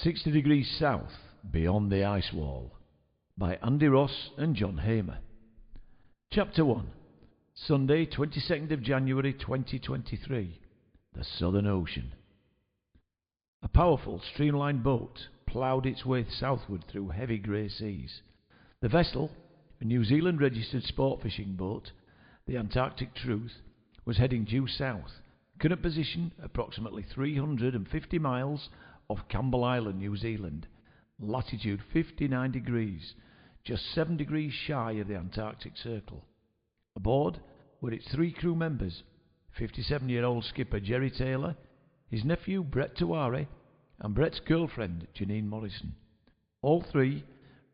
60 Degrees South, Beyond the Ice Wall, by Andy Ross and John Hamer. Chapter 1. Sunday, 22nd of January 2023. The Southern Ocean. A powerful, streamlined boat ploughed its way southward through heavy grey seas. The vessel, a New Zealand-registered sport fishing boat, the Antarctic Truth, was heading due south, current position approximately 350 miles off Campbell Island, New Zealand, latitude 59 degrees, just 7 degrees shy of the Antarctic Circle. Aboard were its 3 crew members, 57-year-old skipper Jerry Taylor, his nephew Brett Tawari, and Brett's girlfriend Janine Morrison. All 3,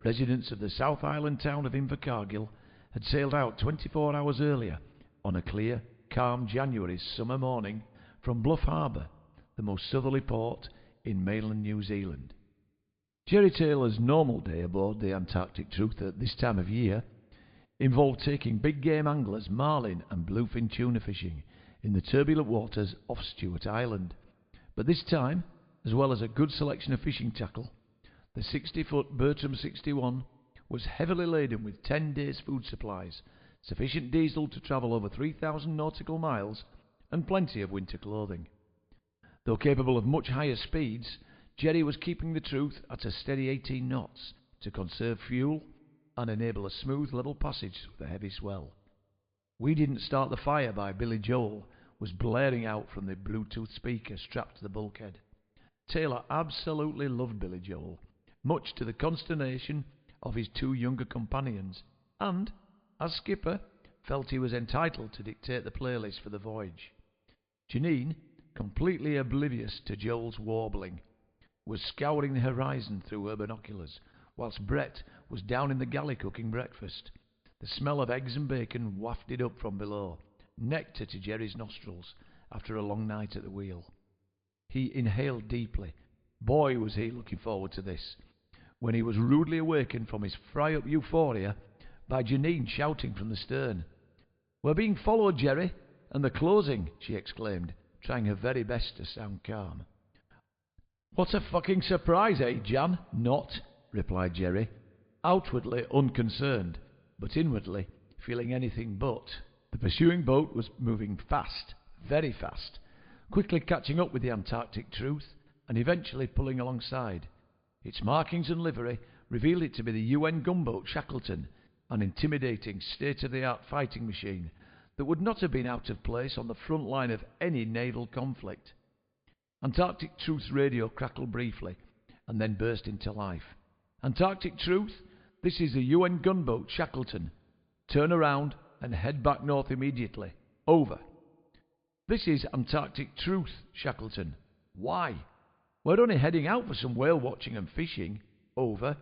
residents of the South Island town of Invercargill, had sailed out 24 hours earlier on a clear, calm January summer morning from Bluff Harbour, the most southerly port in mainland New Zealand. Jerry Taylor's normal day aboard the Antarctic Truth at this time of year involved taking big game anglers marlin and bluefin tuna fishing in the turbulent waters off Stewart Island. But this time, as well as a good selection of fishing tackle, the 60-foot Bertram 61 was heavily laden with 10 days' food supplies, sufficient diesel to travel over 3,000 nautical miles, and plenty of winter clothing. Though capable of much higher speeds, Jerry was keeping the Truth at a steady 18 knots to conserve fuel and enable a smooth level passage through the heavy swell. "We Didn't Start the Fire" by Billy Joel was blaring out from the Bluetooth speaker strapped to the bulkhead. Taylor absolutely loved Billy Joel, much to the consternation of his 2 younger companions, and, as skipper, felt he was entitled to dictate the playlist for the voyage. Janine, completely oblivious to Joel's warbling, was scouring the horizon through her binoculars, whilst Brett was down in the galley cooking breakfast. The smell of eggs and bacon wafted up from below, nectar to Jerry's nostrils after a long night at the wheel. He inhaled deeply. Boy, was he looking forward to this, when he was rudely awakened from his fry-up euphoria by Janine shouting from the stern. "We're being followed, Jerry, and they're closing," she exclaimed, trying her very best to sound calm. "What a fucking surprise, eh, Jan?" "Not," replied Jerry, outwardly unconcerned, but inwardly feeling anything but. The pursuing boat was moving fast, very fast, quickly catching up with the Antarctic Truth and eventually pulling alongside. Its markings and livery revealed it to be the UN gunboat Shackleton, an intimidating, state-of-the-art fighting machine that would not have been out of place on the front line of any naval conflict. Antarctic Truth's radio crackled briefly and then burst into life. "Antarctic Truth, this is the UN gunboat Shackleton. Turn around and head back north immediately. Over." "This is Antarctic Truth, Shackleton. Why?" "We're only heading out for some whale watching and fishing. Over."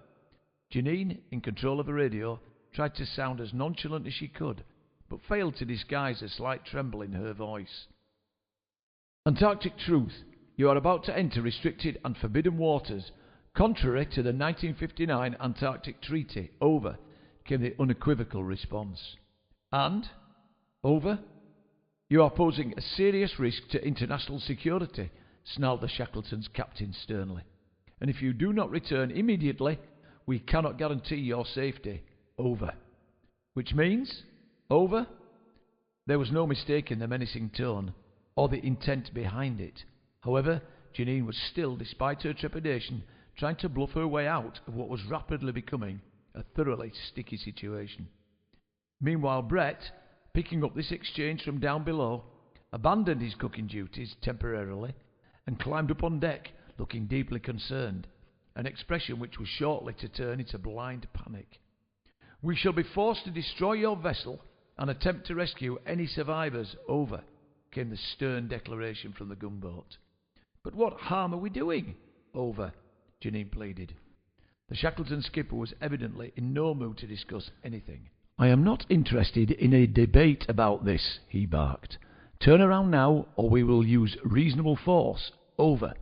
Janine, in control of the radio, tried to sound as nonchalant as she could, but failed to disguise a slight tremble in her voice. "Antarctic Truth, you are about to enter restricted and forbidden waters, contrary to the 1959 Antarctic Treaty. Over," came the unequivocal response. "And?" "Over." "You are posing a serious risk to international security," snarled the Shackleton's captain sternly. "And if you do not return immediately, we cannot guarantee your safety. Over." "Which means?" "Over." There was no mistaking the menacing tone or the intent behind it. However, Janine was still, despite her trepidation, trying to bluff her way out of what was rapidly becoming a thoroughly sticky situation. Meanwhile, Brett, picking up this exchange from down below, abandoned his cooking duties temporarily and climbed up on deck, looking deeply concerned, an expression which was shortly to turn into blind panic. "We shall be forced to destroy your vessel and attempt to rescue any survivors. Over," came the stern declaration from the gunboat. "But what harm are we doing?" "Over," Janine pleaded. The Shackleton skipper was evidently in no mood to discuss anything. "I am not interested in a debate about this," he barked. "Turn around now, or we will use reasonable force. Over."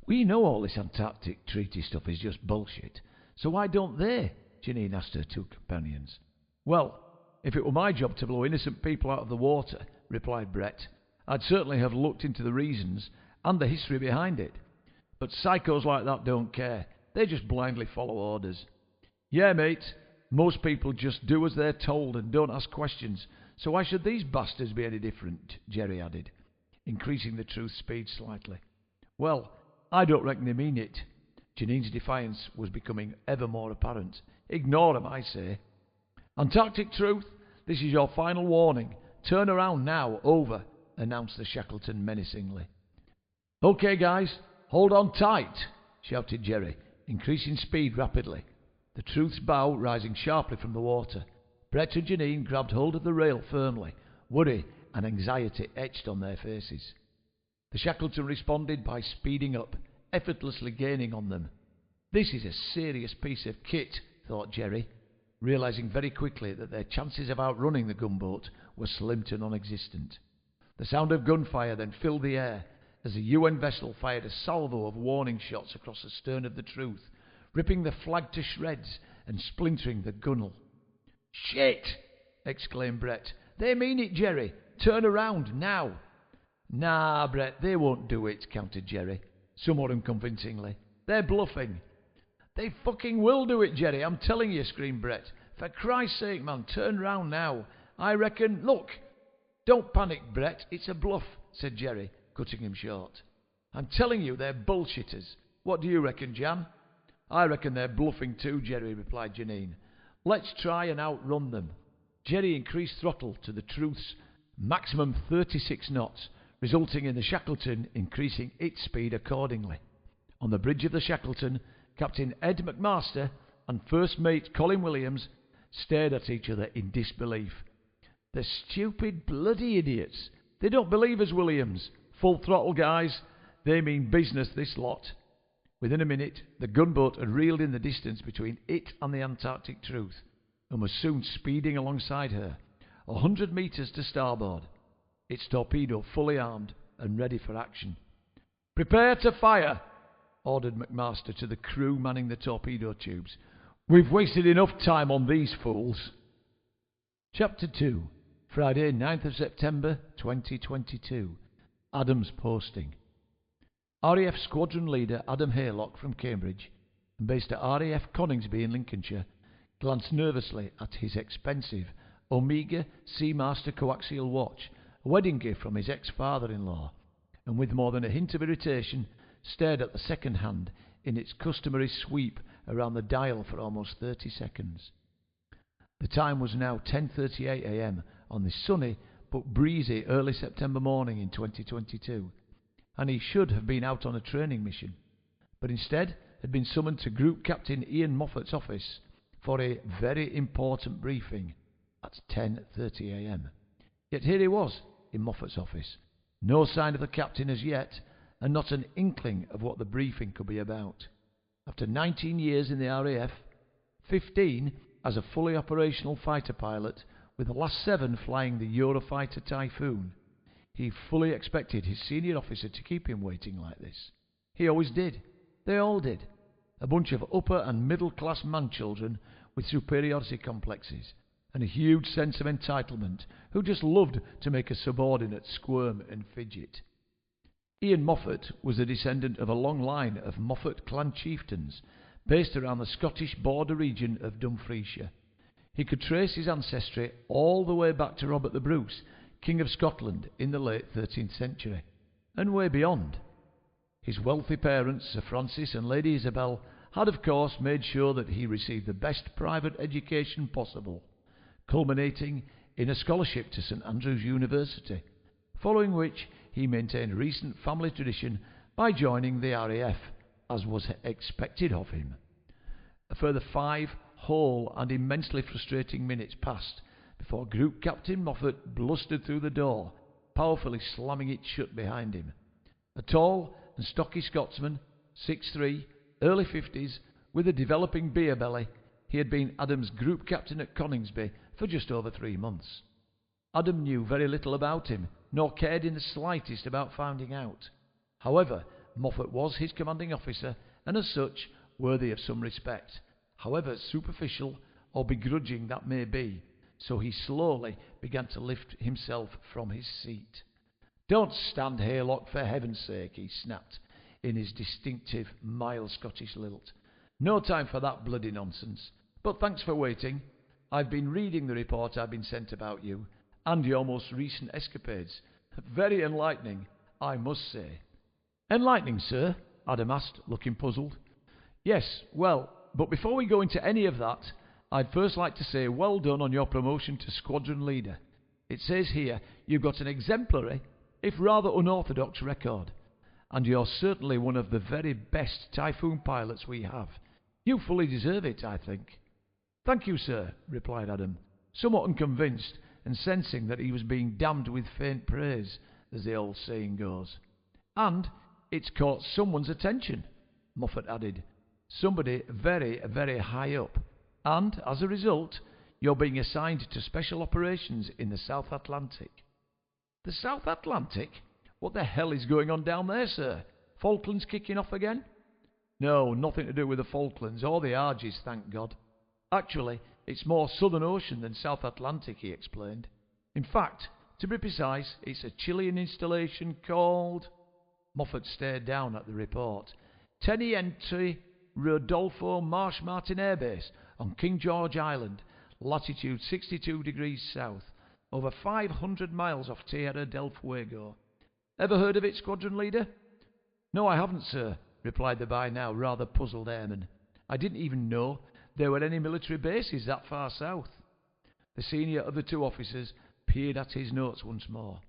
"We know all this Antarctic Treaty stuff is just bullshit, so why don't they?" Janine asked her 2 companions. "Well, if it were my job to blow innocent people out of the water," replied Brett, "I'd certainly have looked into the reasons and the history behind it. But psychos like that don't care. They just blindly follow orders. Yeah, mate, most people just do as they're told and don't ask questions, so why should these bastards be any different? Jerry added, increasing the truth's speed slightly. Well, I don't reckon they mean it. Janine's defiance was becoming ever more apparent. Ignore them, I say. Antarctic Truth, this is your final warning. Turn around now, over, announced the Shackleton menacingly. Okay, guys, hold on tight, shouted Jerry, increasing speed rapidly, the Truth's bow rising sharply from the water. Brett and Janine grabbed hold of the rail firmly, worry and anxiety etched on their faces. The Shackleton responded by speeding up, effortlessly gaining on them. This is a serious piece of kit, thought Jerry, realizing very quickly that their chances of outrunning the gunboat were slim to non-existent. The sound of gunfire then filled the air as the UN vessel fired a salvo of warning shots across the stern of the Truth, ripping the flag to shreds and splintering the gunwale. "Shit!" exclaimed Brett. "They mean it, Jerry. Turn around, now." "Nah, Brett, they won't do it," countered Jerry, somewhat unconvincingly. "They're bluffing." "They fucking will do it, Jerry, I'm telling you," screamed Brett. "For Christ's sake, man, turn round now. I reckon... Look!" "Don't panic, Brett, it's a bluff," said Jerry, cutting him short. "I'm telling you, they're bullshitters. What do you reckon, Jan?" "I reckon they're bluffing too," Jerry replied Janine. "Let's try and outrun them." Jerry increased throttle to the Truth's maximum 36 knots, resulting in the Shackleton increasing its speed accordingly. On the bridge of the Shackleton, Captain Ed McMaster and First Mate Colin Williams stared at each other in disbelief. "The stupid bloody idiots. They don't believe us, Williams. Full throttle, guys. They mean business, this lot." Within a minute, the gunboat had reeled in the distance between it and the Antarctic Truth, and was soon speeding alongside her, 100 metres to starboard, its torpedo fully armed and ready for action. "Prepare to fire," ordered McMaster to the crew manning the torpedo tubes. "We've wasted enough time on these fools." Chapter 2, Friday, 9th of September, 2022. Adams posting. RAF Squadron Leader Adam Haylock from Cambridge, and based at RAF Coningsby in Lincolnshire, glanced nervously at his expensive Omega Seamaster coaxial watch, a wedding gift from his ex-father-in-law, and with more than a hint of irritation, stared at the second hand in its customary sweep around the dial for almost 30 seconds. The time was now 10:38 a.m. on this sunny but breezy early September morning in 2022, and he should have been out on a training mission, but instead had been summoned to Group Captain Ian Moffat's office for a very important briefing at 10:30 a.m. Yet here he was in Moffat's office, no sign of the captain as yet, and not an inkling of what the briefing could be about. After 19 years in the RAF, 15 as a fully operational fighter pilot, with the last 7 flying the Eurofighter Typhoon, he fully expected his senior officer to keep him waiting like this. He always did. They all did. A bunch of upper and middle class man-children with superiority complexes and a huge sense of entitlement, who just loved to make a subordinate squirm and fidget. Ian Moffat was the descendant of a long line of Moffat clan chieftains based around the Scottish border region of Dumfriesshire. He could trace his ancestry all the way back to Robert the Bruce, King of Scotland in the late 13th century, and way beyond. His wealthy parents, Sir Francis and Lady Isabel, had of course made sure that he received the best private education possible, culminating in a scholarship to St Andrews University, following which he maintained recent family tradition by joining the RAF, as was expected of him. A further 5 whole and immensely frustrating minutes passed before Group Captain Moffat blustered through the door, powerfully slamming it shut behind him. A tall and stocky Scotsman, 6'3", early 50s, with a developing beer belly, he had been Adam's Group Captain at Coningsby for just over 3 months. Adam knew very little about him, nor cared in the slightest about finding out. However, Moffat was his commanding officer, and as such, worthy of some respect, however superficial or begrudging that may be, so he slowly began to lift himself from his seat. "Don't stand, Haylock, for heaven's sake," he snapped, in his distinctive, mild Scottish lilt. "No time for that bloody nonsense. But thanks for waiting. I've been reading the report I've been sent about you, and your most recent escapades. Very enlightening, I must say." "Enlightening, sir?" Adam asked, looking puzzled. "Yes, well, but before we go into any of that, I'd first like to say well done on your promotion to squadron leader. It says here you've got an exemplary, if rather unorthodox record, and you're certainly one of the very best Typhoon pilots we have. You fully deserve it, I think." "Thank you, sir," replied Adam, somewhat unconvinced, and sensing that he was being damned with faint praise, as the old saying goes. "And it's caught someone's attention," Moffat added. "Somebody very, very high up. And, as a result, you're being assigned to special operations in the South Atlantic." "The South Atlantic? What the hell is going on down there, sir? Falklands kicking off again?" "No, nothing to do with the Falklands or the Arges, thank God. Actually, it's more Southern Ocean than South Atlantic," he explained. "In fact, to be precise, it's a Chilean installation called—" Moffat stared down at the report. "Teniente Rodolfo Marsh Martin Air Base on King George Island, latitude 62 degrees south, over 500 miles off Tierra del Fuego. Ever heard of it, squadron leader?" "No, I haven't, sir," replied the by now rather puzzled airman. "I didn't even know there were any military bases that far south." The senior of the two officers peered at his notes once more.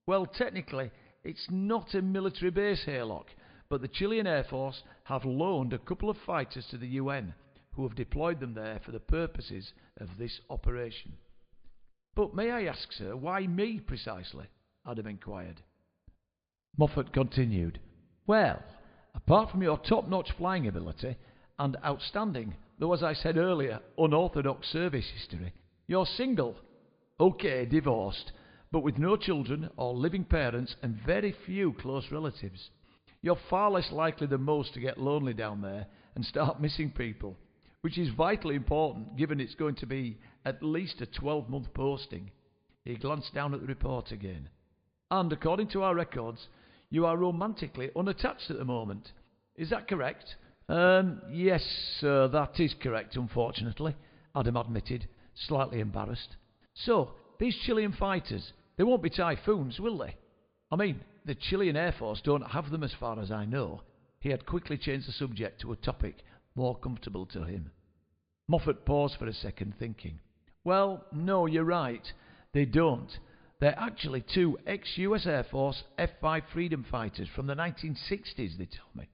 "Well, technically, it's not a military base, Haylock, but the Chilean Air Force have loaned a couple of fighters to the UN, who have deployed them there for the purposes of this operation." "But may I ask, sir, why me precisely?" Adam inquired. Moffat continued. "Well, apart from your top-notch flying ability and outstanding, though as I said earlier, unorthodox service history, you're single. OK, divorced, but with no children or living parents and very few close relatives. You're far less likely than most to get lonely down there and start missing people, which is vitally important given it's going to be at least a 12-month posting." He glanced down at the report again. "And according to our records, you are romantically unattached at the moment. Is that correct?" Yes, sir, that is correct, unfortunately," Adam admitted, slightly embarrassed. "So, these Chilean fighters, they won't be Typhoons, will they? I mean, the Chilean Air Force don't have them as far as I know." He had quickly changed the subject to a topic more comfortable to him. Moffat paused for a second, thinking. "Well, no, you're right. They don't. They're actually two ex-US Air Force F-5 Freedom fighters from the 1960s, they told me.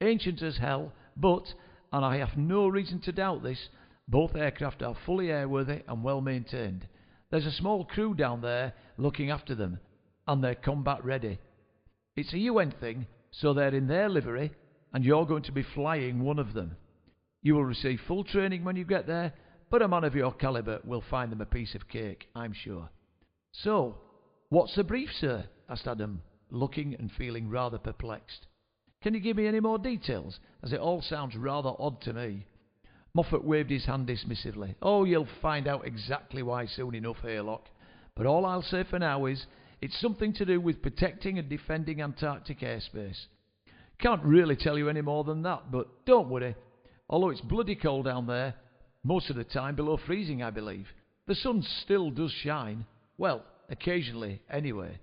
Ancient as hell, but, and I have no reason to doubt this, both aircraft are fully airworthy and well maintained. There's a small crew down there looking after them, and they're combat ready. It's a UN thing, so they're in their livery, and you're going to be flying one of them. You will receive full training when you get there, but a man of your calibre will find them a piece of cake, I'm sure." "So, what's the brief, sir?" asked Adam, looking and feeling rather perplexed. "Can you give me any more details, as it all sounds rather odd to me?" Moffat waved his hand dismissively. "Oh, you'll find out exactly why soon enough, Haylock. But all I'll say for now is, it's something to do with protecting and defending Antarctic airspace. Can't really tell you any more than that, but don't worry. Although it's bloody cold down there, most of the time below freezing, I believe, the sun still does shine. Well, occasionally, anyway."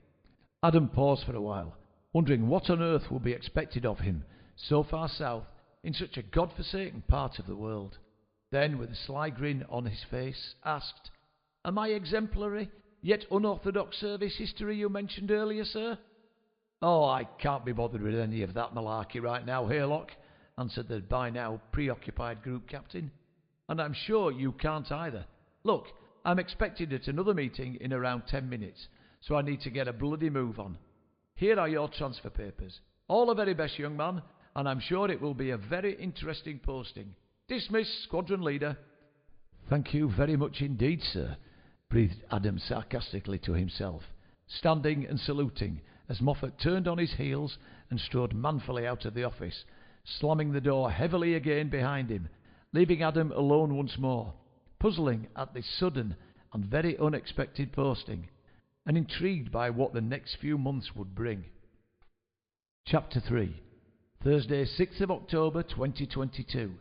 Adam paused for a while, wondering what on earth would be expected of him so far south in such a godforsaken part of the world. Then, with a sly grin on his face, asked, "Am I exemplary, yet unorthodox service history you mentioned earlier, sir?" "Oh, I can't be bothered with any of that malarkey right now, Haylock," answered the by now preoccupied group captain. "And I'm sure you can't either. Look, I'm expected at another meeting in around 10 minutes, so I need to get a bloody move on. Here are your transfer papers. All the very best, young man, and I'm sure it will be a very interesting posting. Dismiss, squadron leader." "Thank you very much indeed, sir," breathed Adam sarcastically to himself, standing and saluting as Moffat turned on his heels and strode manfully out of the office, slamming the door heavily again behind him, leaving Adam alone once more, puzzling at this sudden and very unexpected posting, and intrigued by what the next few months would bring. Chapter 3. Thursday, 6th of October 2022.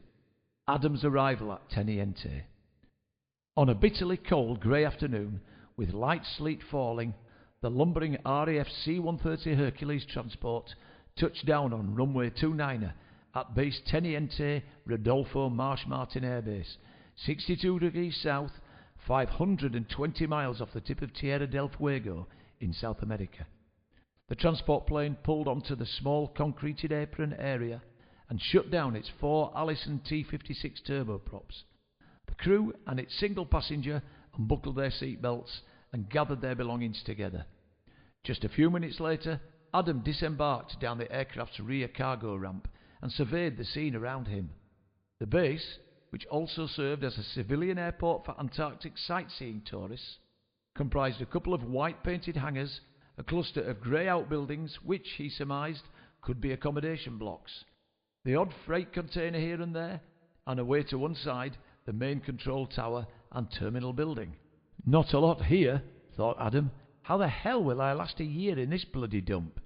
Adam's arrival at Ch1-19. On a bitterly cold grey afternoon, with light sleet falling, the lumbering RAF Ch1-19 Hercules transport touched down on runway 29 at base Ch1-19 Rodolfo Marsh Martin Air Base, 62 degrees south, 520 miles off the tip of Tierra del Fuego in South America. The transport plane pulled onto the small concreted apron area and shut down its 4 Allison T-56 turboprops. The crew and its single passenger unbuckled their seatbelts and gathered their belongings together. Just a few minutes later, Adam disembarked down the aircraft's rear cargo ramp and surveyed the scene around him. The base, which also served as a civilian airport for Antarctic sightseeing tourists, comprised a couple of white-painted hangars, a cluster of grey outbuildings which, he surmised, could be accommodation blocks, the odd freight container here and there, and away to one side, the main control tower and terminal building. Not a lot here, thought Adam. How the hell will I last a year in this bloody dump?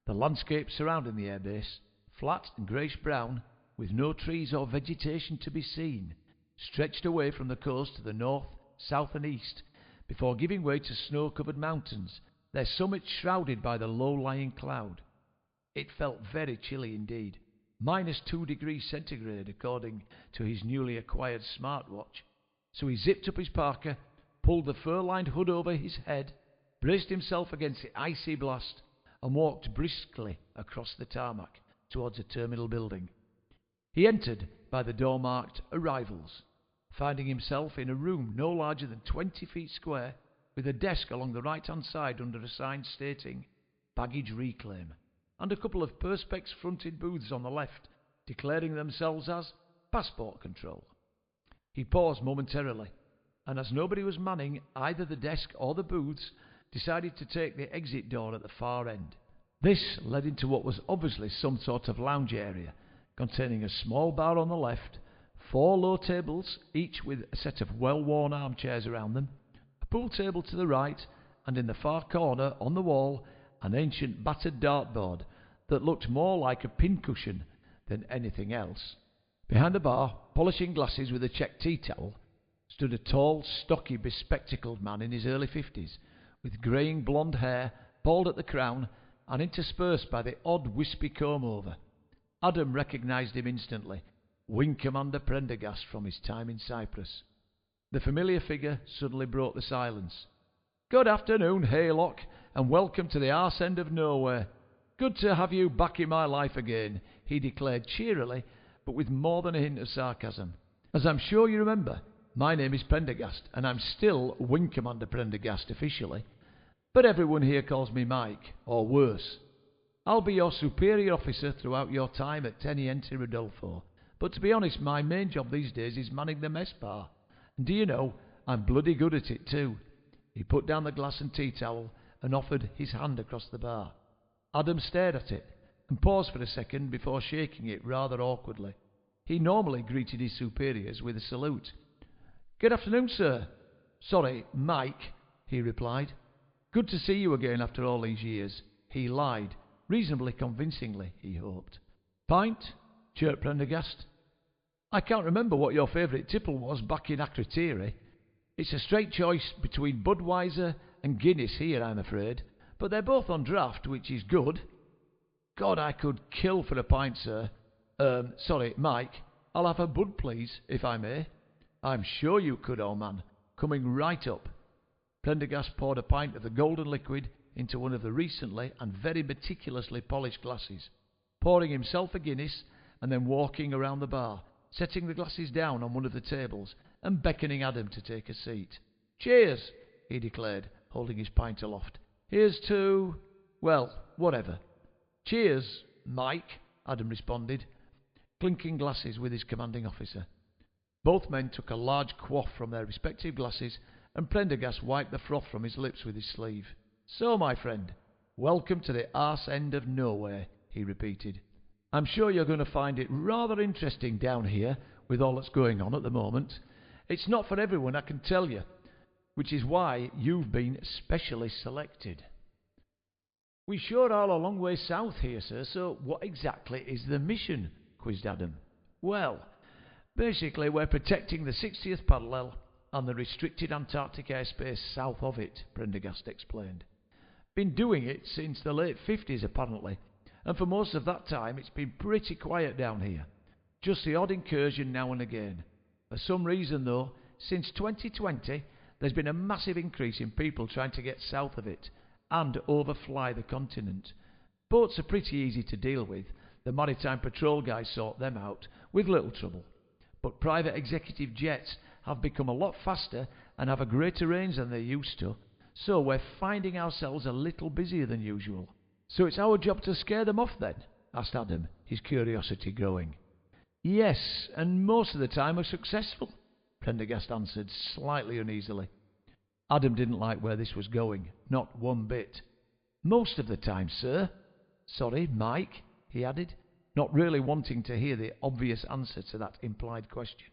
The landscape surrounding the airbase, flat and greyish-brown, with no trees or vegetation to be seen, stretched away from the coast to the north, south and east, before giving way to snow-covered mountains, their summits shrouded by the low-lying cloud. It felt very chilly indeed, -2 degrees centigrade according to his newly acquired smartwatch, so he zipped up his parka, pulled the fur-lined hood over his head, braced himself against the icy blast, and walked briskly across the tarmac towards a terminal building. He entered by the door marked Arrivals, finding himself in a room no larger than 20 feet square, with a desk along the right-hand side under a sign stating Baggage Reclaim, and a couple of perspex-fronted booths on the left, declaring themselves as Passport Control. He paused momentarily, and as nobody was manning either the desk or the booths, decided to take the exit door at the far end. This led into what was obviously some sort of lounge area, containing a small bar on the left, 4 low tables, each with a set of well-worn armchairs around them, a pool table to the right, and in the far corner, on the wall, an ancient battered dartboard that looked more like a pincushion than anything else. Behind the bar, polishing glasses with a check tea towel, stood a tall, stocky, bespectacled man in his early 50s, with greying blonde hair, bald at the crown, and interspersed by the odd wispy comb-over. Adam recognised him instantly, Wing Commander Prendergast from his time in Cyprus. The familiar figure suddenly broke the silence. "Good afternoon, Haylock, and welcome to the arse end of nowhere. Good to have you back in my life again," he declared cheerily, but with more than a hint of sarcasm. "As I'm sure you remember, my name is Prendergast, and I'm still Wing Commander Prendergast officially, but everyone here calls me Mike, or worse. I'll be your superior officer throughout your time at Ch1-19 Rodolfo, but to be honest, my main job these days is manning the mess bar. And do you know, I'm bloody good at it too." He put down the glass and tea towel and offered his hand across the bar. Adam stared at it and paused for a second before shaking it rather awkwardly. He normally greeted his superiors with a salute. "Good afternoon, sir. Sorry, Mike," he replied. "Good to see you again after all these years." He lied, reasonably convincingly, he hoped. "Pint?" chirped Prendergast. "I can't remember what your favourite tipple was back in Akrotiri. It's a straight choice between Budweiser and Guinness here, I'm afraid, but they're both on draft, which is good." "God, I could kill for a pint, sir. Sorry, Mike, I'll have a Bud, please, if I may." "I'm sure you could, old man. Coming right up." Prendergast poured a pint of the golden liquid into one of the recently and very meticulously polished glasses, pouring himself a Guinness and then walking around the bar, setting the glasses down on one of the tables and beckoning Adam to take a seat. "Cheers," he declared, holding his pint aloft. "Here's to... well, whatever." "Cheers, Mike," Adam responded, clinking glasses with his commanding officer. Both men took a large quaff from their respective glasses, and Prendergast wiped the froth from his lips with his sleeve. "So, my friend, welcome to the arse end of nowhere," he repeated. "I'm sure you're going to find it rather interesting down here with all that's going on at the moment. It's not for everyone, I can tell you, which is why you've been specially selected." We sure are a long way south here, sir, so what exactly is the mission? Quizzed Adam. Well, basically we're protecting the 60th parallel and the restricted Antarctic airspace south of it, Prendergast explained. Been doing it since the late 50s apparently, and for most of that time it's been pretty quiet down here. Just the odd incursion now and again. For some reason though, since 2020 there's been a massive increase in people trying to get south of it and overfly the continent. Boats are pretty easy to deal with. The Maritime Patrol guys sort them out with little trouble. But private executive jets have become a lot faster and have a greater range than they used to, so we're finding ourselves a little busier than usual. So it's our job to scare them off then? Asked Adam, his curiosity growing. Yes, and most of the time we're successful, Prendergast answered slightly uneasily. Adam didn't like where this was going, not one bit. Most of the time, sir. Sorry, Mike, he added, not really wanting to hear the obvious answer to that implied question.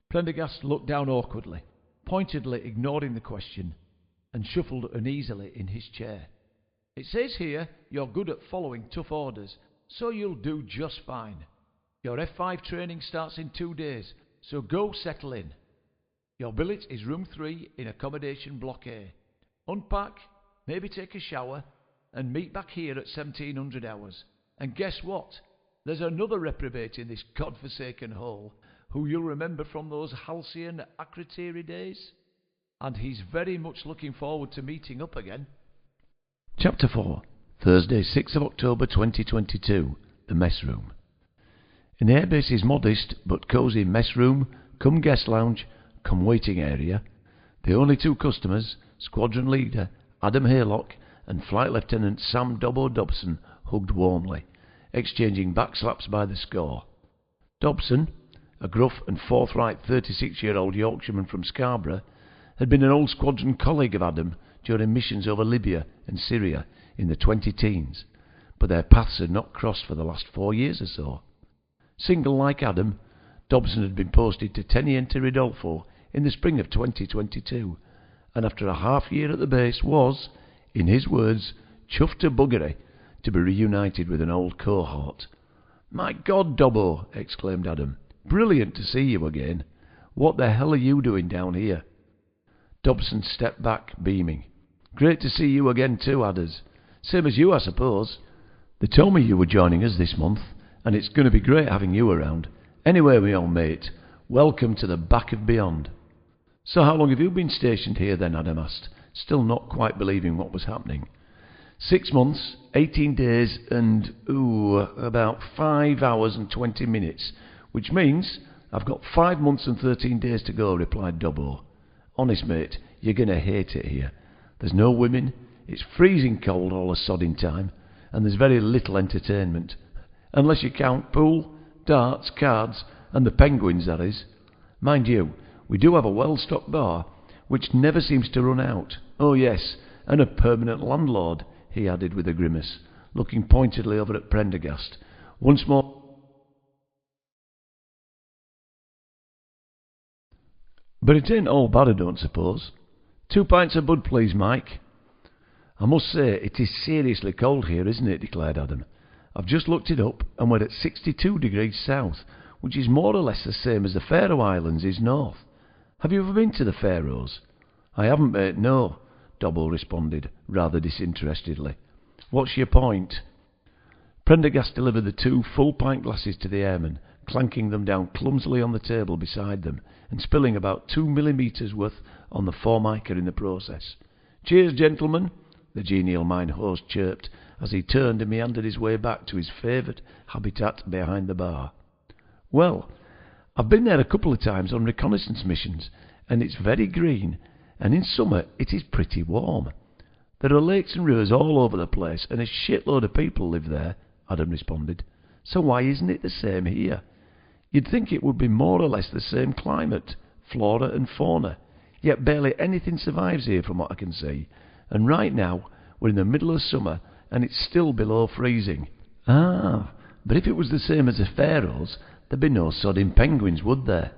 Prendergast looked down awkwardly, pointedly ignoring the question, and shuffled uneasily in his chair. It says here you're good at following tough orders, so you'll do just fine. Your F5 training starts in 2 days, so go settle in. Your billet is room 3 in accommodation block A. Unpack, maybe take a shower, and meet back here at 1700 hours. And guess what? There's another reprobate in this godforsaken hole who you'll remember from those halcyon Akrotiri days. And he's very much looking forward to meeting up again. Chapter 4. Thursday, 6th of October 2022. The Mess Room. In the Airbase's modest but cosy mess room, come guest lounge, come waiting area, the only 2 customers, Squadron Leader Adam Haylock and Flight Lieutenant Sam Dobbo Dobson, hugged warmly, exchanging backslaps by the score. Dobson, a gruff and forthright 36-year-old Yorkshireman from Scarborough, had been an old squadron colleague of Adam during missions over Libya and Syria in the 20-teens, but their paths had not crossed for the last 4 years or so. Single like Adam, Dobson had been posted to Teniente Ridolfo in the spring of 2022, and after a half year at the base was, in his words, chuffed to buggery to be reunited with an old cohort. "My God, Dobbo!" exclaimed Adam. "Brilliant to see you again. What the hell are you doing down here?" Dobson stepped back, beaming. "Great to see you again too, Adders. Same as you, I suppose. They told me you were joining us this month, and it's going to be great having you around. Anyway, my old mate, welcome to the back of beyond." "So how long have you been stationed here then?" Adam asked, still not quite believing what was happening. 6 months, 18 days, and, about 5 hours and 20 minutes, which means I've got 5 months and 13 days to go," replied Dobbo. "Honest, mate, you're going to hate it here. There's no women, it's freezing cold all the sodding time, and there's very little entertainment. Unless you count pool, darts, cards, and the penguins, that is. Mind you, we do have a well-stocked bar, which never seems to run out. Oh yes, and a permanent landlord," he added with a grimace, looking pointedly over at Prendergast. "Once more..." "But it ain't all bad, I don't suppose. 2 pints of bud, please, Mike." "I must say, it is seriously cold here, isn't it?" declared Adam. "I've just looked it up, and we're at 62 degrees south, which is more or less the same as the Faroe Islands is north. Have you ever been to the Faroes?" "I haven't, mate, no," Dobbo responded, rather disinterestedly. "What's your point?" Prendergast delivered the 2 full pint glasses to the airman, clanking them down clumsily on the table beside them, and spilling about 2 millimetres worth on the Formica in the process. "Cheers, gentlemen," the genial mine host chirped, as he turned and meandered his way back to his favoured habitat behind the bar. "Well, I've been there a couple of times on reconnaissance missions, and it's very green, and in summer it is pretty warm. There are lakes and rivers all over the place, and a shitload of people live there," Adam responded. "So why isn't it the same here? You'd think it would be more or less the same climate, flora and fauna, yet barely anything survives here from what I can see, and right now we're in the middle of summer, and it's still below freezing." "Ah, but if it was the same as the Faroes, there'd be no sodding penguins, would there?"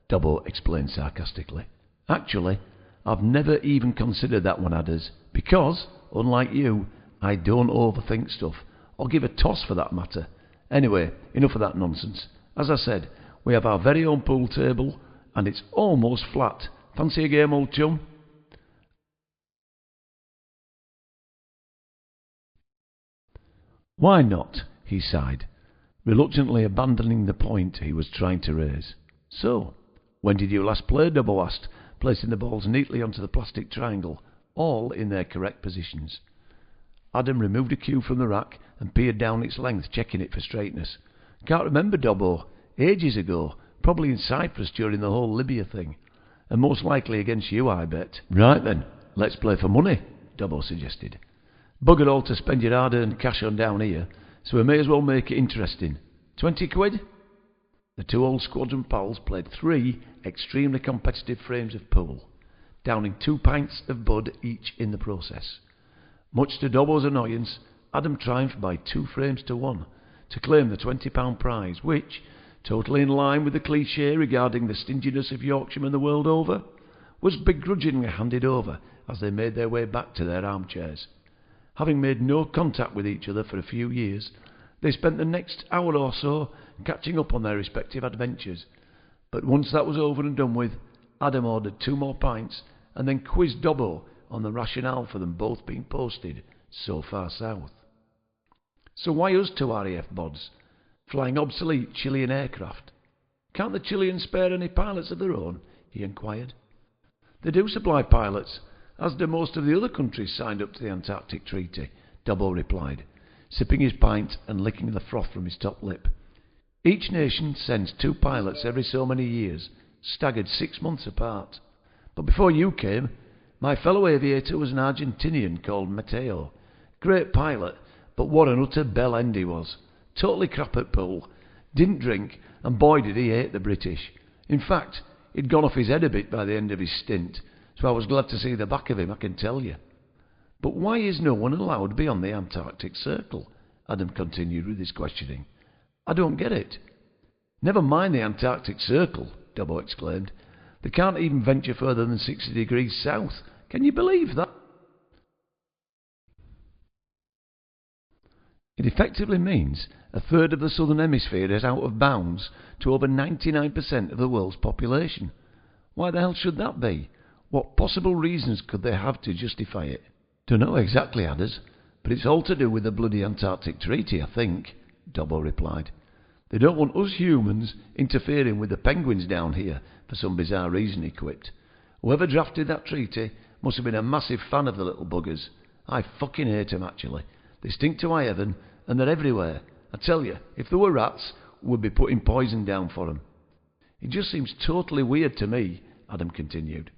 Dobbo explained sarcastically. "Actually, I've never even considered that one, Adders, because, unlike you, I don't overthink stuff, or give a toss for that matter. Anyway, enough of that nonsense. As I said, we have our very own pool table, and it's almost flat. Fancy a game, old chum? Why not? He sighed, reluctantly abandoning the point he was trying to raise. So, when did you last play? Dubbo asked, placing the balls neatly onto the plastic triangle, all in their correct positions. Adam removed a cue from the rack and peered down its length, checking it for straightness. Can't remember, Dobbo. Ages ago. Probably in Cyprus during the whole Libya thing. And most likely against you, I bet. Right then, let's play for money, Dobbo suggested. Bugger all to spend your hard-earned cash on down here, so we may as well make it interesting. 20 quid? The two old squadron pals played 3 extremely competitive frames of pool, downing 2 pints of bud each in the process. Much to Dobbo's annoyance, Adam triumphed by 2 frames to 1 to claim the £20 prize, which, totally in line with the cliché regarding the stinginess of Yorkshiremen the world over, was begrudgingly handed over as they made their way back to their armchairs. Having made no contact with each other for a few years, they spent the next hour or so catching up on their respective adventures. But once that was over and done with, Adam ordered 2 more pints and then quizzed Dobbo on the rationale for them both being posted so far south. So why us 2 RAF bods, flying obsolete Chilean aircraft? Can't the Chileans spare any pilots of their own? He inquired. They do supply pilots, as do most of the other countries signed up to the Antarctic Treaty, Dobbo replied, sipping his pint and licking the froth from his top lip. Each nation sends 2 pilots every so many years, staggered 6 months apart. But before you came, my fellow aviator was an Argentinian called Mateo. Great pilot, but what an utter bell end he was. Totally crap at pool, didn't drink, and boy did he hate the British. In fact, he'd gone off his head a bit by the end of his stint, so I was glad to see the back of him, I can tell you. But why is no one allowed beyond the Antarctic Circle? Adam continued with his questioning. I don't get it. Never mind the Antarctic Circle, Dobbo exclaimed. They can't even venture further than 60 degrees south. Can you believe that? It effectively means a third of the southern hemisphere is out of bounds to over 99% of the world's population. Why the hell should that be? What possible reasons could they have to justify it? Don't know exactly, Adders, but it's all to do with the bloody Antarctic Treaty, I think, Dobbo replied. They don't want us humans interfering with the penguins down here for some bizarre reason, he quipped. Whoever drafted that treaty must have been a massive fan of the little buggers. I fucking hate 'em, actually. They stink to high heaven, and they're everywhere. I tell you, if there were rats, we'd be putting poison down for 'em. It just seems totally weird to me, Adam continued.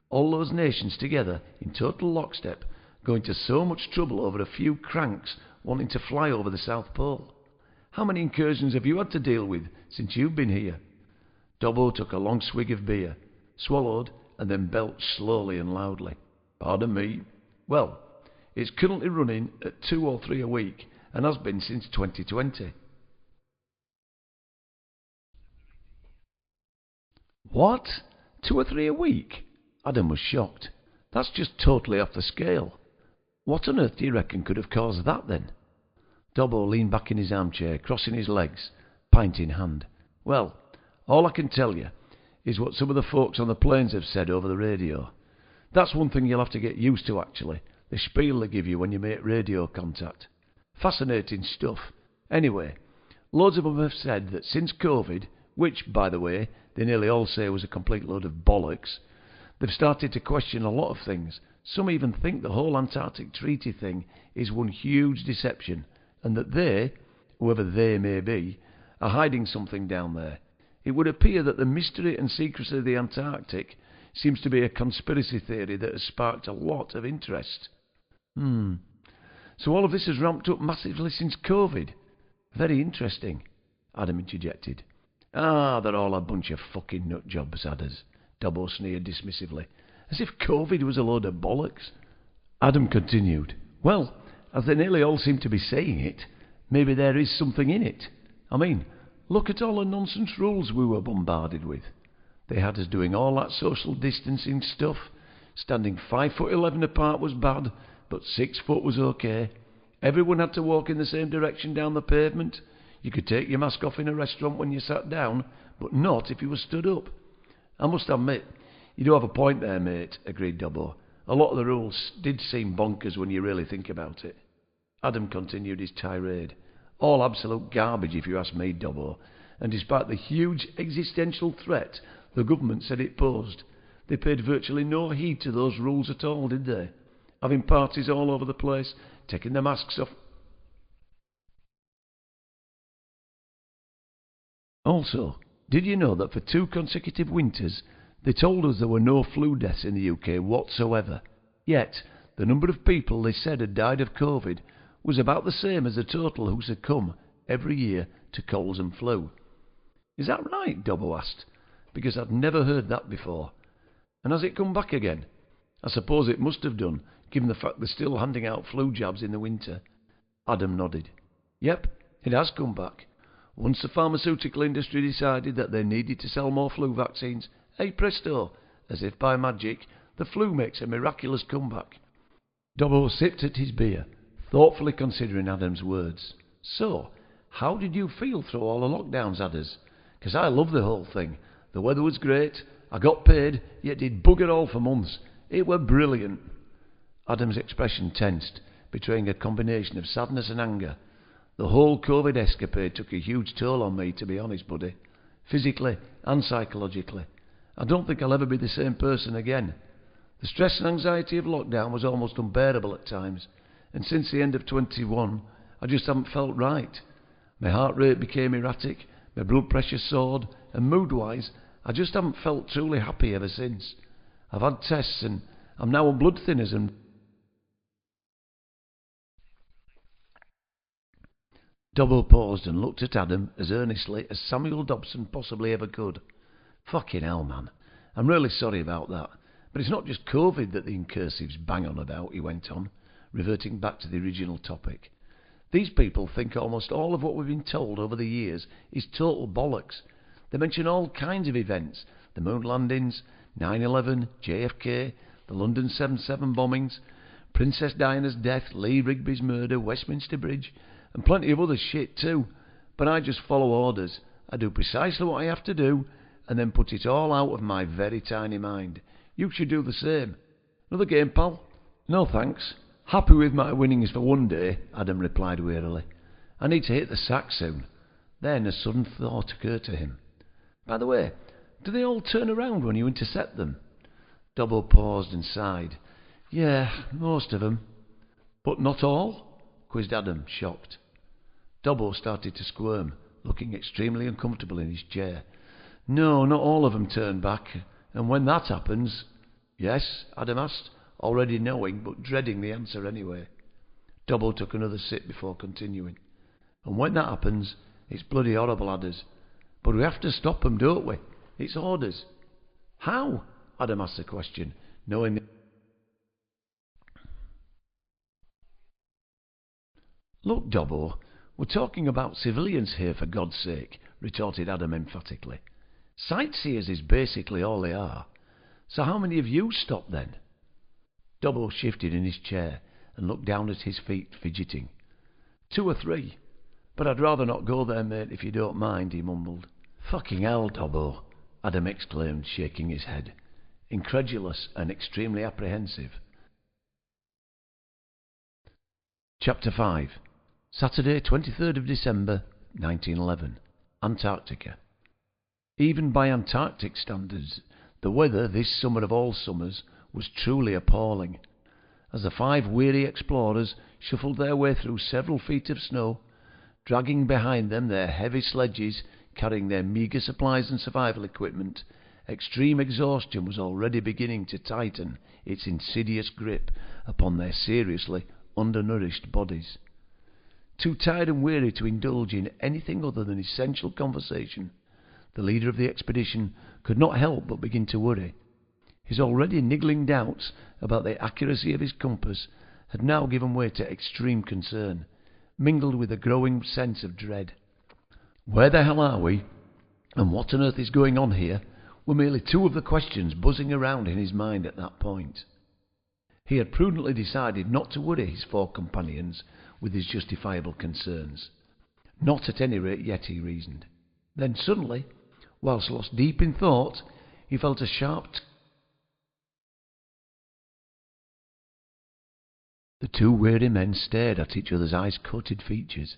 All those nations together, in total lockstep, going to so much trouble over a few cranks wanting to fly over the South Pole. How many incursions have you had to deal with since you've been here? Dobbo took a long swig of beer, swallowed, and then belched slowly and loudly. Pardon me. Well, it's currently running at 2 or 3 a week, and has been since 2020. What? 2 or 3 a week? Adam was shocked. That's just totally off the scale. What on earth do you reckon could have caused that then? Dobbo leaned back in his armchair, crossing his legs, pint in hand. Well, all I can tell you is what some of the folks on the planes have said over the radio. That's one thing you'll have to get used to, actually, the spiel they give you when you make radio contact. Fascinating stuff. Anyway, loads of them have said that since COVID, which, by the way, they nearly all say was a complete load of bollocks, they've started to question a lot of things. Some even think the whole Antarctic Treaty thing is one huge deception, and that they, whoever they may be, are hiding something down there. It would appear that the mystery and secrecy of the Antarctic seems to be a conspiracy theory that has sparked a lot of interest. So all of this has ramped up massively since COVID. Very interesting, Adam interjected. They're all a bunch of fucking nut jobs, Adders, Dobbo sneered dismissively, as if COVID was a load of bollocks. Adam continued, well, as they nearly all seem to be saying it, maybe there is something in it. I mean, look at all the nonsense rules we were bombarded with. They had us doing all that social distancing stuff. Standing 5'11" apart was bad, but 6 foot was okay. Everyone had to walk in the same direction down the pavement. You could take your mask off in a restaurant when you sat down, but not if you were stood up. I must admit, you do have a point there, mate, agreed Dobbo. A lot of the rules did seem bonkers when you really think about it. Adam continued his tirade. All absolute garbage if you ask me, Dobbo. And despite the huge existential threat the government said it posed, they paid virtually no heed to those rules at all, did they? Having parties all over the place, taking their masks off. Also, did you know that for 2 consecutive winters, they told us there were no flu deaths in the UK whatsoever? Yet, the number of people they said had died of COVID was about the same as the total who succumb every year to colds and flu. Is that right? Dobbo asked, because I'd never heard that before. And has it come back again? I suppose it must have done, given the fact they're still handing out flu jabs in the winter. Adam nodded. Yep, it has come back. Once the pharmaceutical industry decided that they needed to sell more flu vaccines, hey presto, as if by magic, the flu makes a miraculous comeback. Dobbo sipped at his beer, thoughtfully considering Adam's words. So, how did you feel through all the lockdowns, Adders? 'Cause I love the whole thing. The weather was great, I got paid, yet did bugger all for months. It were brilliant. Adam's expression tensed, betraying a combination of sadness and anger. The whole COVID escapade took a huge toll on me, to be honest, buddy. Physically and psychologically. I don't think I'll ever be the same person again. The stress and anxiety of lockdown was almost unbearable at times, and since the end of 21, I just haven't felt right. My heart rate became erratic, my blood pressure soared, and mood-wise, I just haven't felt truly happy ever since. I've had tests, and I'm now on blood thinners and... Dobbo paused and looked at Adam as earnestly as Samuel Dobson possibly ever could. Fucking hell, man. I'm really sorry about that. But it's not just COVID that the incursives bang on about, he went on, reverting back to the original topic. These people think almost all of what we've been told over the years is total bollocks. They mention all kinds of events, the moon landings, 9/11, JFK, the London 7/7 bombings, Princess Diana's death, Lee Rigby's murder, Westminster Bridge, and plenty of other shit too. But I just follow orders. I do precisely what I have to do, and then put it all out of my very tiny mind. You should do the same. Another game, pal? No thanks. Happy with my winnings for one day, Adam replied wearily. I need to hit the sack soon. Then a sudden thought occurred to him. By the way, do they all turn around when you intercept them? Dobbo paused and sighed. Yeah, most of them. But not all? Quizzed Adam, shocked. Dobbo started to squirm, looking extremely uncomfortable in his chair. No, not all of them turn back. And when that happens... Yes, Adam asked, already knowing but dreading the answer anyway. Dobbo took another sip before continuing. And when that happens, it's bloody horrible, Adders. But we have to stop them, don't we? It's orders. How? Adam asked the question, knowing... Look, Dobbo, we're talking about civilians here, for God's sake, retorted Adam emphatically. Sightseers is basically all they are. So how many of you stopped then? Dobbo shifted in his chair and looked down at his feet, fidgeting. 2 or 3. But I'd rather not go there, mate, if you don't mind, he mumbled. Fucking hell, Dobbo, Adam exclaimed, shaking his head, incredulous and extremely apprehensive. Chapter 5. Saturday, 23rd of December, 1911. Antarctica. Even by Antarctic standards, the weather this summer of all summers was truly appalling. As the 5 weary explorers shuffled their way through several feet of snow, dragging behind them their heavy sledges carrying their meagre supplies and survival equipment, extreme exhaustion was already beginning to tighten its insidious grip upon their seriously undernourished bodies. Too tired and weary to indulge in anything other than essential conversation, the leader of the expedition could not help but begin to worry. His already niggling doubts about the accuracy of his compass had now given way to extreme concern, mingled with a growing sense of dread. Where the hell are we, and what on earth is going on here, were merely 2 of the questions buzzing around in his mind at that point. He had prudently decided not to worry his 4 companions with his justifiable concerns. Not at any rate yet, he reasoned. Then suddenly, whilst lost deep in thought, he felt a sharp The two weary men stared at each other's ice-coated features,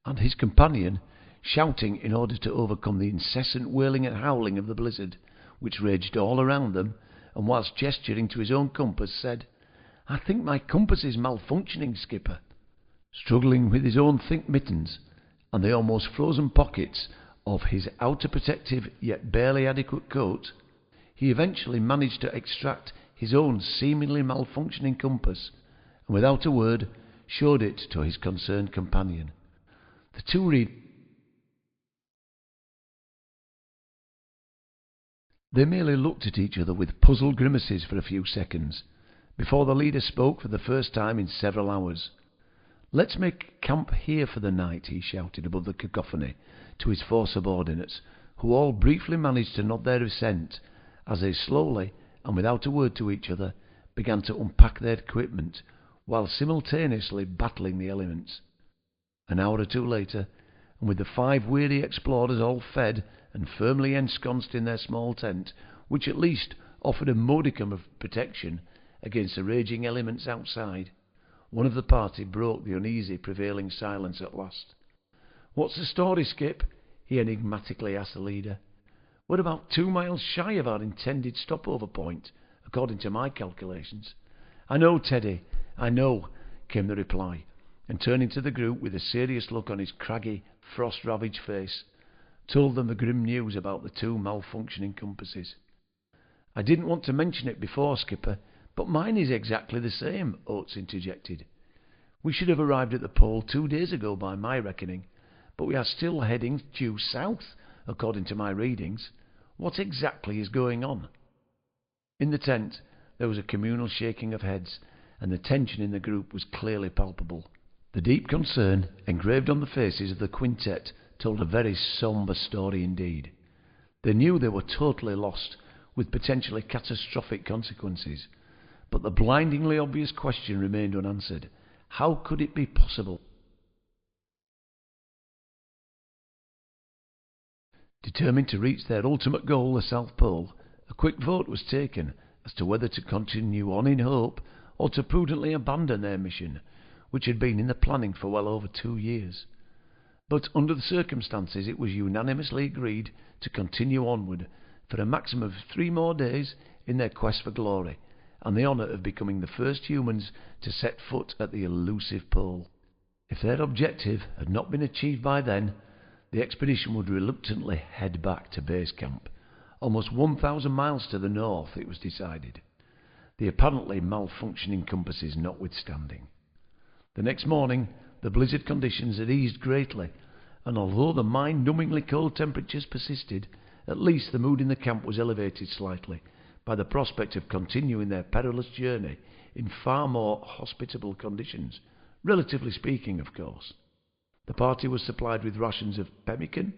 and his companion, shouting in order to overcome the incessant wailing and howling of the blizzard, which raged all around them, and whilst gesturing to his own compass, said, "I think my compass is malfunctioning, skipper." Struggling with his own thick mittens and the almost frozen pockets of his outer protective yet barely adequate coat, he eventually managed to extract his own seemingly malfunctioning compass, and without a word showed it to his concerned companion. The two They merely looked at each other with puzzled grimaces for a few seconds, before the leader spoke for the first time in several hours. "Let's make camp here for the night," he shouted above the cacophony to his four subordinates, who all briefly managed to nod their assent as they slowly, and without a word to each other, began to unpack their equipment, while simultaneously battling the elements. An hour or two later, and with the 5 weary explorers all fed and firmly ensconced in their small tent, which at least offered a modicum of protection against the raging elements outside, one of the party broke the uneasy prevailing silence at last. "What's the story, Skip?" he enigmatically asked the leader. "We're about 2 miles shy of our intended stopover point, according to my calculations." "I know, Teddy, I know," came the reply, and turning to the group with a serious look on his craggy, frost-ravaged face, told them the grim news about the 2 malfunctioning compasses. "I didn't want to mention it before, skipper, but mine is exactly the same," Oates interjected. "We should have arrived at the pole 2 days ago by my reckoning, but we are still heading due south, according to my readings. What exactly is going on?" In the tent there was a communal shaking of heads, and the tension in the group was clearly palpable. The deep concern engraved on the faces of the quintet told a very sombre story indeed. They knew they were totally lost, with potentially catastrophic consequences, but the blindingly obvious question remained unanswered. How could it be possible? Determined to reach their ultimate goal, the South Pole, a quick vote was taken as to whether to continue on in hope or to prudently abandon their mission, which had been in the planning for well over 2 years. But under the circumstances it was unanimously agreed to continue onward for a maximum of 3 more days in their quest for glory, and the honour of becoming the first humans to set foot at the elusive pole. If their objective had not been achieved by then, the expedition would reluctantly head back to base camp, almost 1,000 miles to the north, it was decided, the apparently malfunctioning compasses notwithstanding. The next morning the blizzard conditions had eased greatly, and although the mind-numbingly cold temperatures persisted, at least the mood in the camp was elevated slightly by the prospect of continuing their perilous journey in far more hospitable conditions, relatively speaking, of course. The party was supplied with rations of pemmican,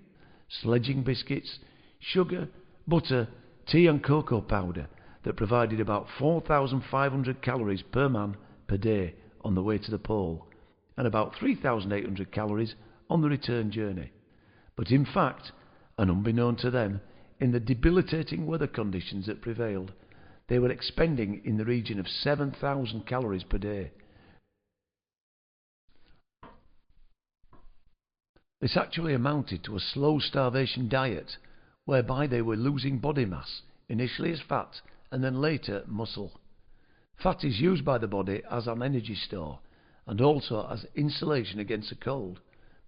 sledging biscuits, sugar, butter, tea and cocoa powder that provided about 4,500 calories per man per day on the way to the pole, and about 3,800 calories on the return journey. But in fact, and unbeknown to them, in the debilitating weather conditions that prevailed, they were expending in the region of 7,000 calories per day. This actually amounted to a slow starvation diet, whereby they were losing body mass, initially as fat and then later muscle. Fat is used by the body as an energy store, and also as insulation against the cold,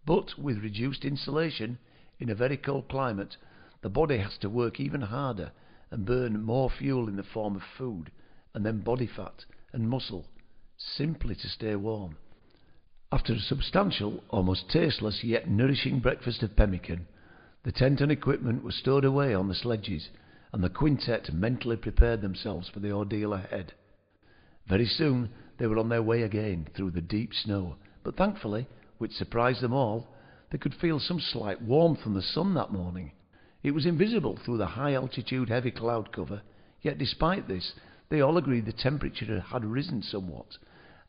but with reduced insulation in a very cold climate, the body has to work even harder and burn more fuel in the form of food, and then body fat and muscle, simply to stay warm. After a substantial, almost tasteless yet nourishing breakfast of pemmican, the tent and equipment were stowed away on the sledges, and the quintet mentally prepared themselves for the ordeal ahead. Very soon they were on their way again through the deep snow, but thankfully, which surprised them all, they could feel some slight warmth from the sun that morning. It was invisible through the high-altitude heavy cloud cover, yet despite this, they all agreed the temperature had risen somewhat,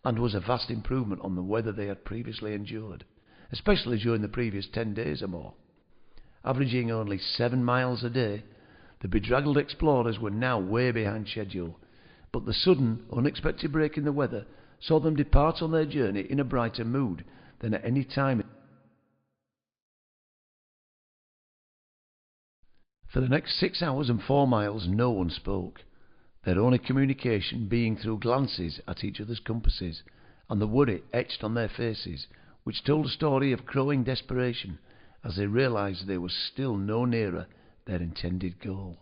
and was a vast improvement on the weather they had previously endured, especially during the previous 10 days or more. Averaging only 7 miles a day, the bedraggled explorers were now way behind schedule, but the sudden, unexpected break in the weather saw them depart on their journey in a brighter mood than at any time. For the next 6 hours and 4 miles no one spoke, their only communication being through glances at each other's compasses, and the worry etched on their faces, which told a story of growing desperation as they realised they were still no nearer their intended goal.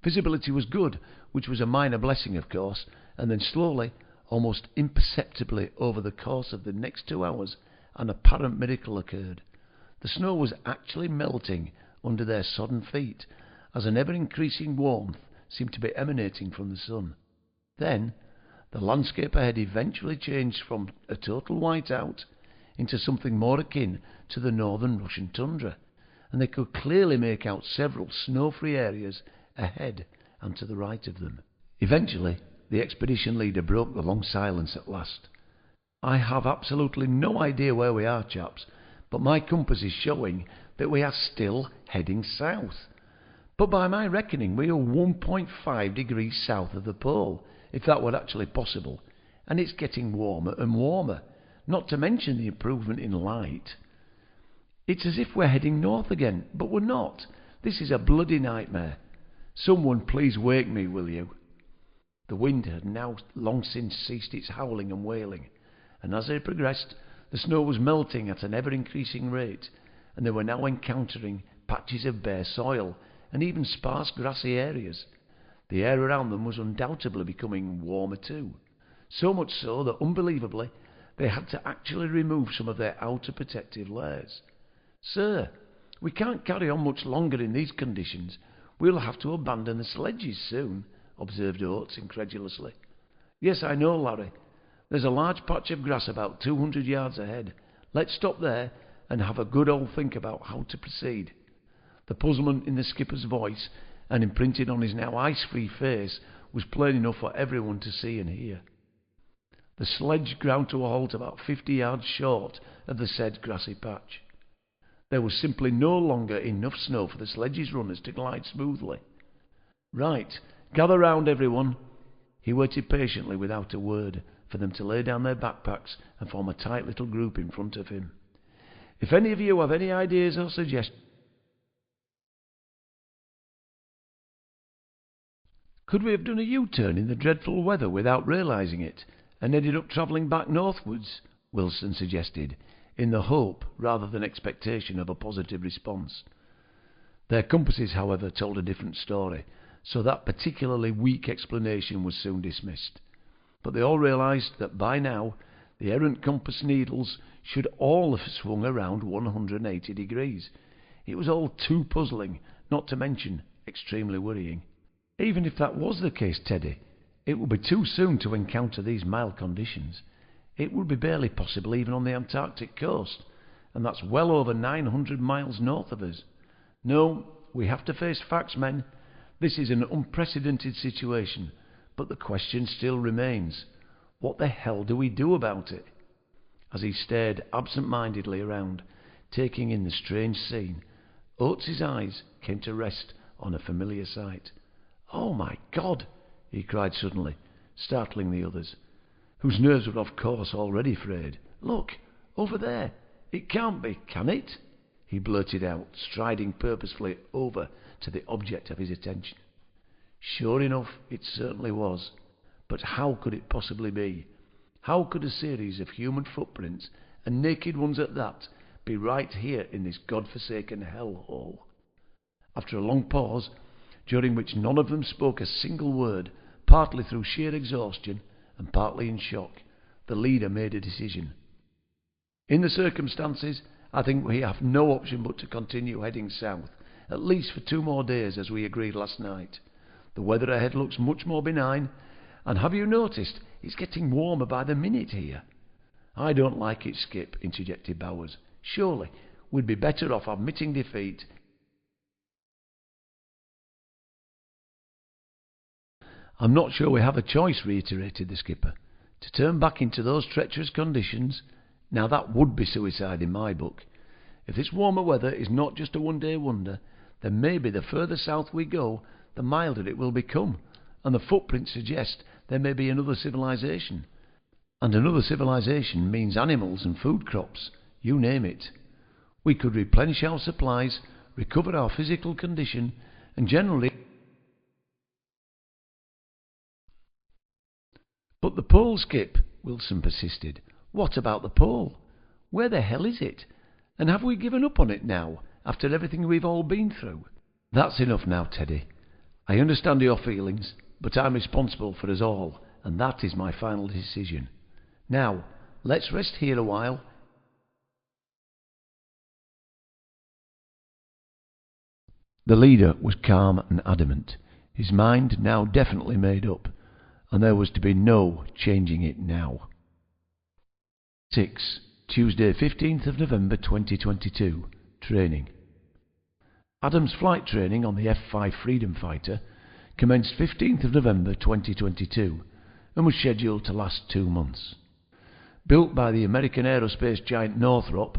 Visibility was good, which was a minor blessing of course, and then slowly, almost imperceptibly over the course of the next 2 hours, an apparent miracle occurred. The snow was actually melting under their sodden feet, as an ever-increasing warmth seemed to be emanating from the sun. Then, the landscape ahead eventually changed from a total whiteout into something more akin to the northern Russian tundra, and they could clearly make out several snow-free areas ahead and to the right of them. Eventually, the expedition leader broke the long silence at last. "I have absolutely no idea where we are, chaps, but my compass is showing that we are still heading south. But by my reckoning we are 1.5 degrees south of the pole, if that were actually possible, and it's getting warmer and warmer, not to mention the improvement in light. It's as if we're heading north again, but we're not. This is a bloody nightmare. Someone please wake me, will you?" The wind had now long since ceased its howling and wailing, and as they progressed, the snow was melting at an ever-increasing rate, and they were now encountering patches of bare soil and even sparse grassy areas. The air around them was undoubtedly becoming warmer too, so much so that, unbelievably, they had to actually remove some of their outer protective layers. "Sir, we can't carry on much longer in these conditions. We'll have to abandon the sledges soon," observed Oates incredulously. "Yes, I know, Larry. There's a large patch of grass about 200 yards ahead. Let's stop there and have a good old think about how to proceed." The puzzlement in the skipper's voice and imprinted on his now ice-free face was plain enough for everyone to see and hear. The sledge ground to a halt about 50 yards short of the said grassy patch. There was simply no longer enough snow for the sledge's runners to glide smoothly. "Right, gather round, everyone." He waited patiently without a word for them to lay down their backpacks and form a tight little group in front of him. "If any of you have any ideas or suggestions..." "Could we have done a U-turn in the dreadful weather without realising it, and ended up travelling back northwards?" Wilson suggested, in the hope rather than expectation of a positive response. Their compasses, however, told a different story, so that particularly weak explanation was soon dismissed. But they all realised that by now the errant compass needles should all have swung around 180 degrees. It was all too puzzling, not to mention extremely worrying. "Even if that was the case, Teddy, it would be too soon to encounter these mild conditions. It would be barely possible even on the Antarctic coast, and that's well over 900 miles north of us. No, we have to face facts, men. This is an unprecedented situation, but the question still remains, what the hell do we do about it?" As he stared absent-mindedly around, taking in the strange scene, Oates's eyes came to rest on a familiar sight. "Oh my God!" he cried suddenly, startling the others, whose nerves were of course already frayed. "Look, over there! It can't be, can it?" he blurted out, striding purposefully over to the object of his attention. Sure enough, it certainly was. But how could it possibly be? How could a series of human footprints, and naked ones at that, be right here in this god-forsaken hellhole? After a long pause, during which none of them spoke a single word, partly through sheer exhaustion and partly in shock, the leader made a decision. "In the circumstances, I think we have no option but to continue heading south, at least for 2 more days, as we agreed last night. The weather ahead looks much more benign, and have you noticed it's getting warmer by the minute here?" "I don't like it, Skip," interjected Bowers. "Surely we'd be better off admitting defeat." "I'm not sure we have a choice," reiterated the skipper. To turn back into those treacherous conditions, now that would be suicide in my book. If this warmer weather is not just a one-day wonder, then maybe the further south we go, the milder it will become, and the footprints suggest there may be another civilization. And another civilization means animals and food crops, you name it. We could replenish our supplies, recover our physical condition, and generally... But the pole, Skip, Wilson persisted. What about the pole? Where the hell is it? And have we given up on it now, after everything we've all been through? That's enough now, Teddy. I understand your feelings, but I'm responsible for us all, and that is my final decision. Now, let's rest here a while. The leader was calm and adamant, his mind now definitely made up, and there was to be no changing it now. 6. Tuesday, 15th of November 2022. Training. Adam's flight training on the F-5 Freedom Fighter commenced 15th of November 2022 and was scheduled to last 2 months. Built by the American aerospace giant Northrop,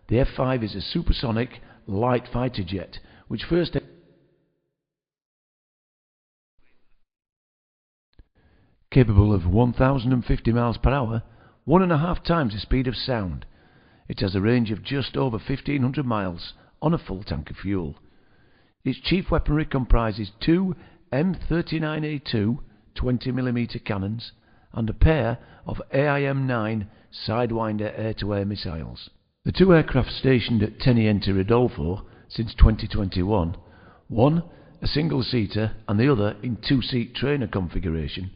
the F-5 is a supersonic light fighter jet which first... Capable of 1,050 miles per hour, 1.5 times the speed of sound. It has a range of just over 1,500 miles on a full tank of fuel. Its chief weaponry comprises 2 M39A2 20mm cannons and a pair of AIM-9 Sidewinder air-to-air missiles. The 2 aircraft stationed at Teniente Rodolfo since 2021, one a single-seater and the other in 2-seat trainer configuration,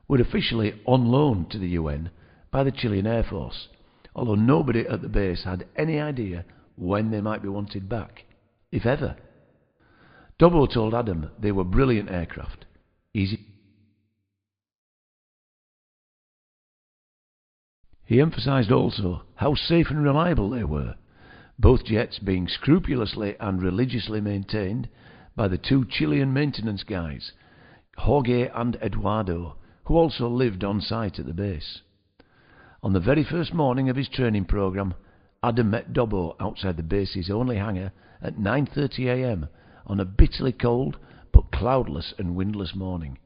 were officially on loan to the UN by the Chilean Air Force, although nobody at the base had any idea when they might be wanted back, if ever. Dobbo told Adam they were brilliant aircraft, easy. He emphasised also how safe and reliable they were, both jets being scrupulously and religiously maintained by the 2 Chilean maintenance guys, Jorge and Eduardo, who also lived on site at the base. On the very first morning of his training programme, Adam met Dobbo outside the base's only hangar at 9:30 a.m. on a bitterly cold but cloudless and windless morning.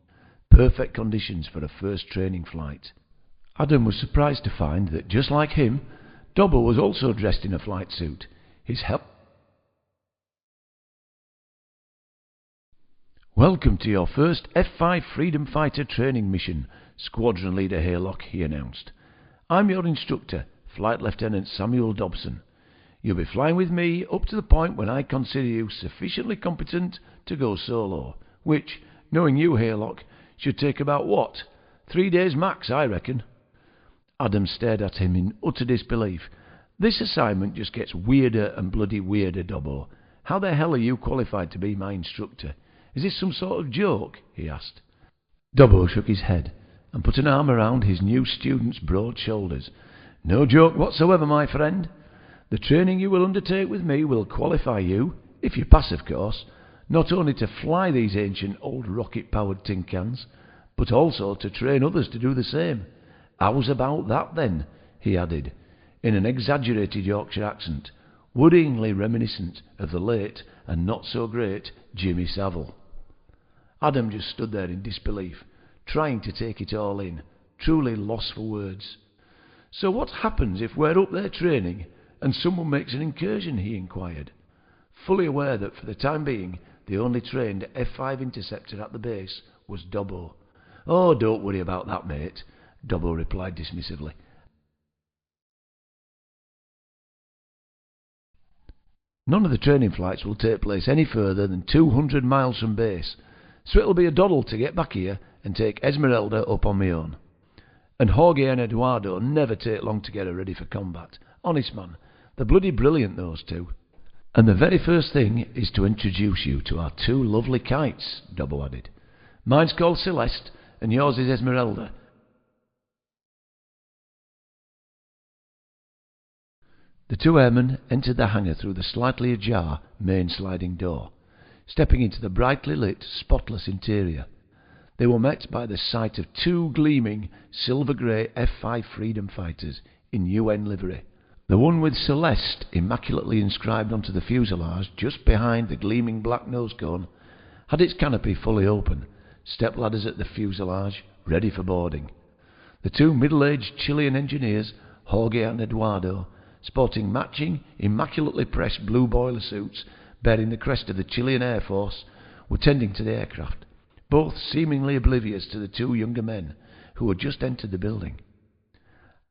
Perfect conditions for a first training flight. Adam was surprised to find that, just like him, Dobbo was also dressed in a flight suit. His help... Welcome to your first F-5 Freedom Fighter training mission, Squadron Leader Haylock, he announced. I'm your instructor, Flight Lieutenant Samuel Dobson. You'll be flying with me up to the point when I consider you sufficiently competent to go solo, which, knowing you, Haylock, should take about what? 3 days max, I reckon. Adam stared at him in utter disbelief. This assignment just gets weirder and bloody weirder, Dobbo. How the hell are you qualified to be my instructor? Is this some sort of joke? He asked. Dobbo shook his head and put an arm around his new student's broad shoulders. No joke whatsoever, my friend. The training you will undertake with me will qualify you, if you pass of course, not only to fly these ancient old rocket-powered tin cans, but also to train others to do the same. How's about that then? He added, in an exaggerated Yorkshire accent, worryingly reminiscent of the late and not-so-great Jimmy Savile. Adam just stood there in disbelief, trying to take it all in, truly lost for words. So what happens if we're up there training and someone makes an incursion, he inquired, fully aware that for the time being the only trained F-5 interceptor at the base was Dobbo. Oh, don't worry about that, mate, Dobbo replied dismissively. None of the training flights will take place any further than 200 miles from base, so it'll be a doddle to get back here and take Esmeralda up on my own. And Jorge and Eduardo never take long to get her ready for combat. Honest man, they're bloody brilliant, those two. And the very first thing is to introduce you to our 2 lovely kites, Dobbo added. Mine's called Celeste, and yours is Esmeralda. The 2 airmen entered the hangar through the slightly ajar main sliding door, stepping into the brightly lit, spotless interior. they were met by the sight of two gleaming silver-grey F-5 freedom fighters in UN livery. The one with Celeste immaculately inscribed onto the fuselage just behind the gleaming black nose cone had its canopy fully open, step ladders at the fuselage, ready for boarding. The two middle-aged Chilean engineers, Jorge and Eduardo, sporting matching, immaculately pressed blue boiler suits bearing the crest of the Chilean Air Force, were tending to the aircraft, both seemingly oblivious to the two younger men who had just entered the building.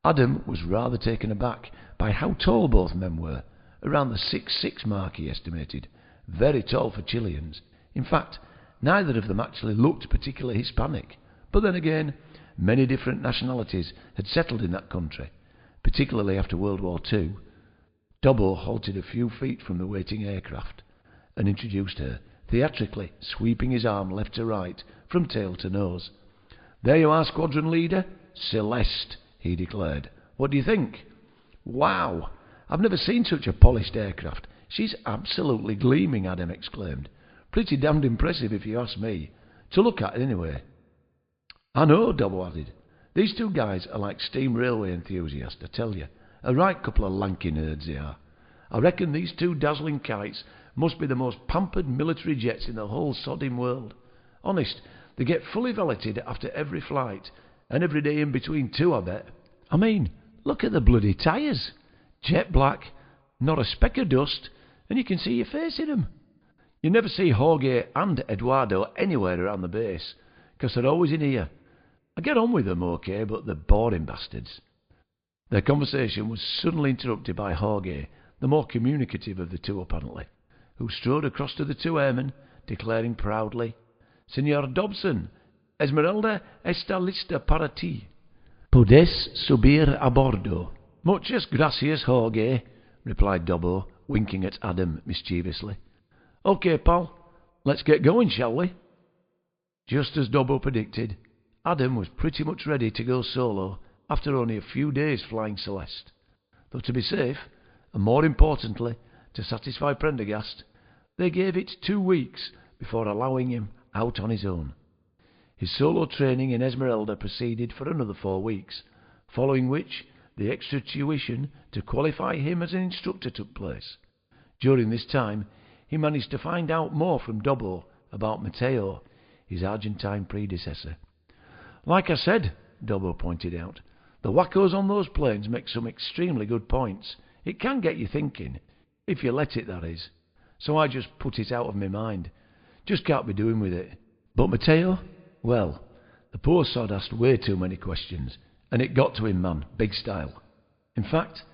Adam was rather taken aback by how tall both men were, around the 6'6" mark he estimated, very tall for Chileans. In fact, neither of them actually looked particularly Hispanic, but then again, many different nationalities had settled in that country, particularly after World War II. Dobbo halted a few feet from the waiting aircraft and introduced her, theatrically sweeping his arm left to right, from tail to nose. "There you are, squadron leader. Celeste," he declared. "What do you think?" "Wow! I've never seen such a polished aircraft. She's absolutely gleaming," Adam exclaimed. "Pretty damned impressive if you ask me. To look at anyway." "I know," Dobbo added. "These two guys are like steam railway enthusiasts, I tell you. A right couple of lanky nerds they are. I reckon these two dazzling kites must be the most pampered military jets in the whole sodding world. Honest, they get fully valeted after every flight, and every day in between too, I bet. I mean, look at the bloody tyres. Jet black, not a speck of dust, and you can see your face in 'em. You never see Jorge and Eduardo anywhere around the base, 'cause they're always in here. I get on with them okay, but they're boring bastards." Their conversation was suddenly interrupted by Jorge, the more communicative of the two apparently, who strode across to the two airmen, declaring proudly, "Señor Dobson, Esmeralda está lista para ti. Puedes subir a bordo." "Muchas gracias, Jorge," replied Dobbo, winking at Adam mischievously. "Okay, pal, let's get going, shall we?" Just as Dobbo predicted, Adam was pretty much ready to go solo after only a few days flying Celeste. Though to be safe, and more importantly, to satisfy Prendergast, they gave it 2 weeks before allowing him out on his own. His solo training in Esmeralda proceeded for another 4 weeks, following which the extra tuition to qualify him as an instructor took place. During this time, he managed to find out more from Dobbo about Mateo, his Argentine predecessor. "Like I said," Dobbo pointed out, "the wackos on those planes make some extremely good points. It can get you thinking, if you let it, that is. So I just put it out of my mind. Just can't be doing with it. But Mateo, well, the poor sod asked way too many questions, and it got to him, man, big style. In fact,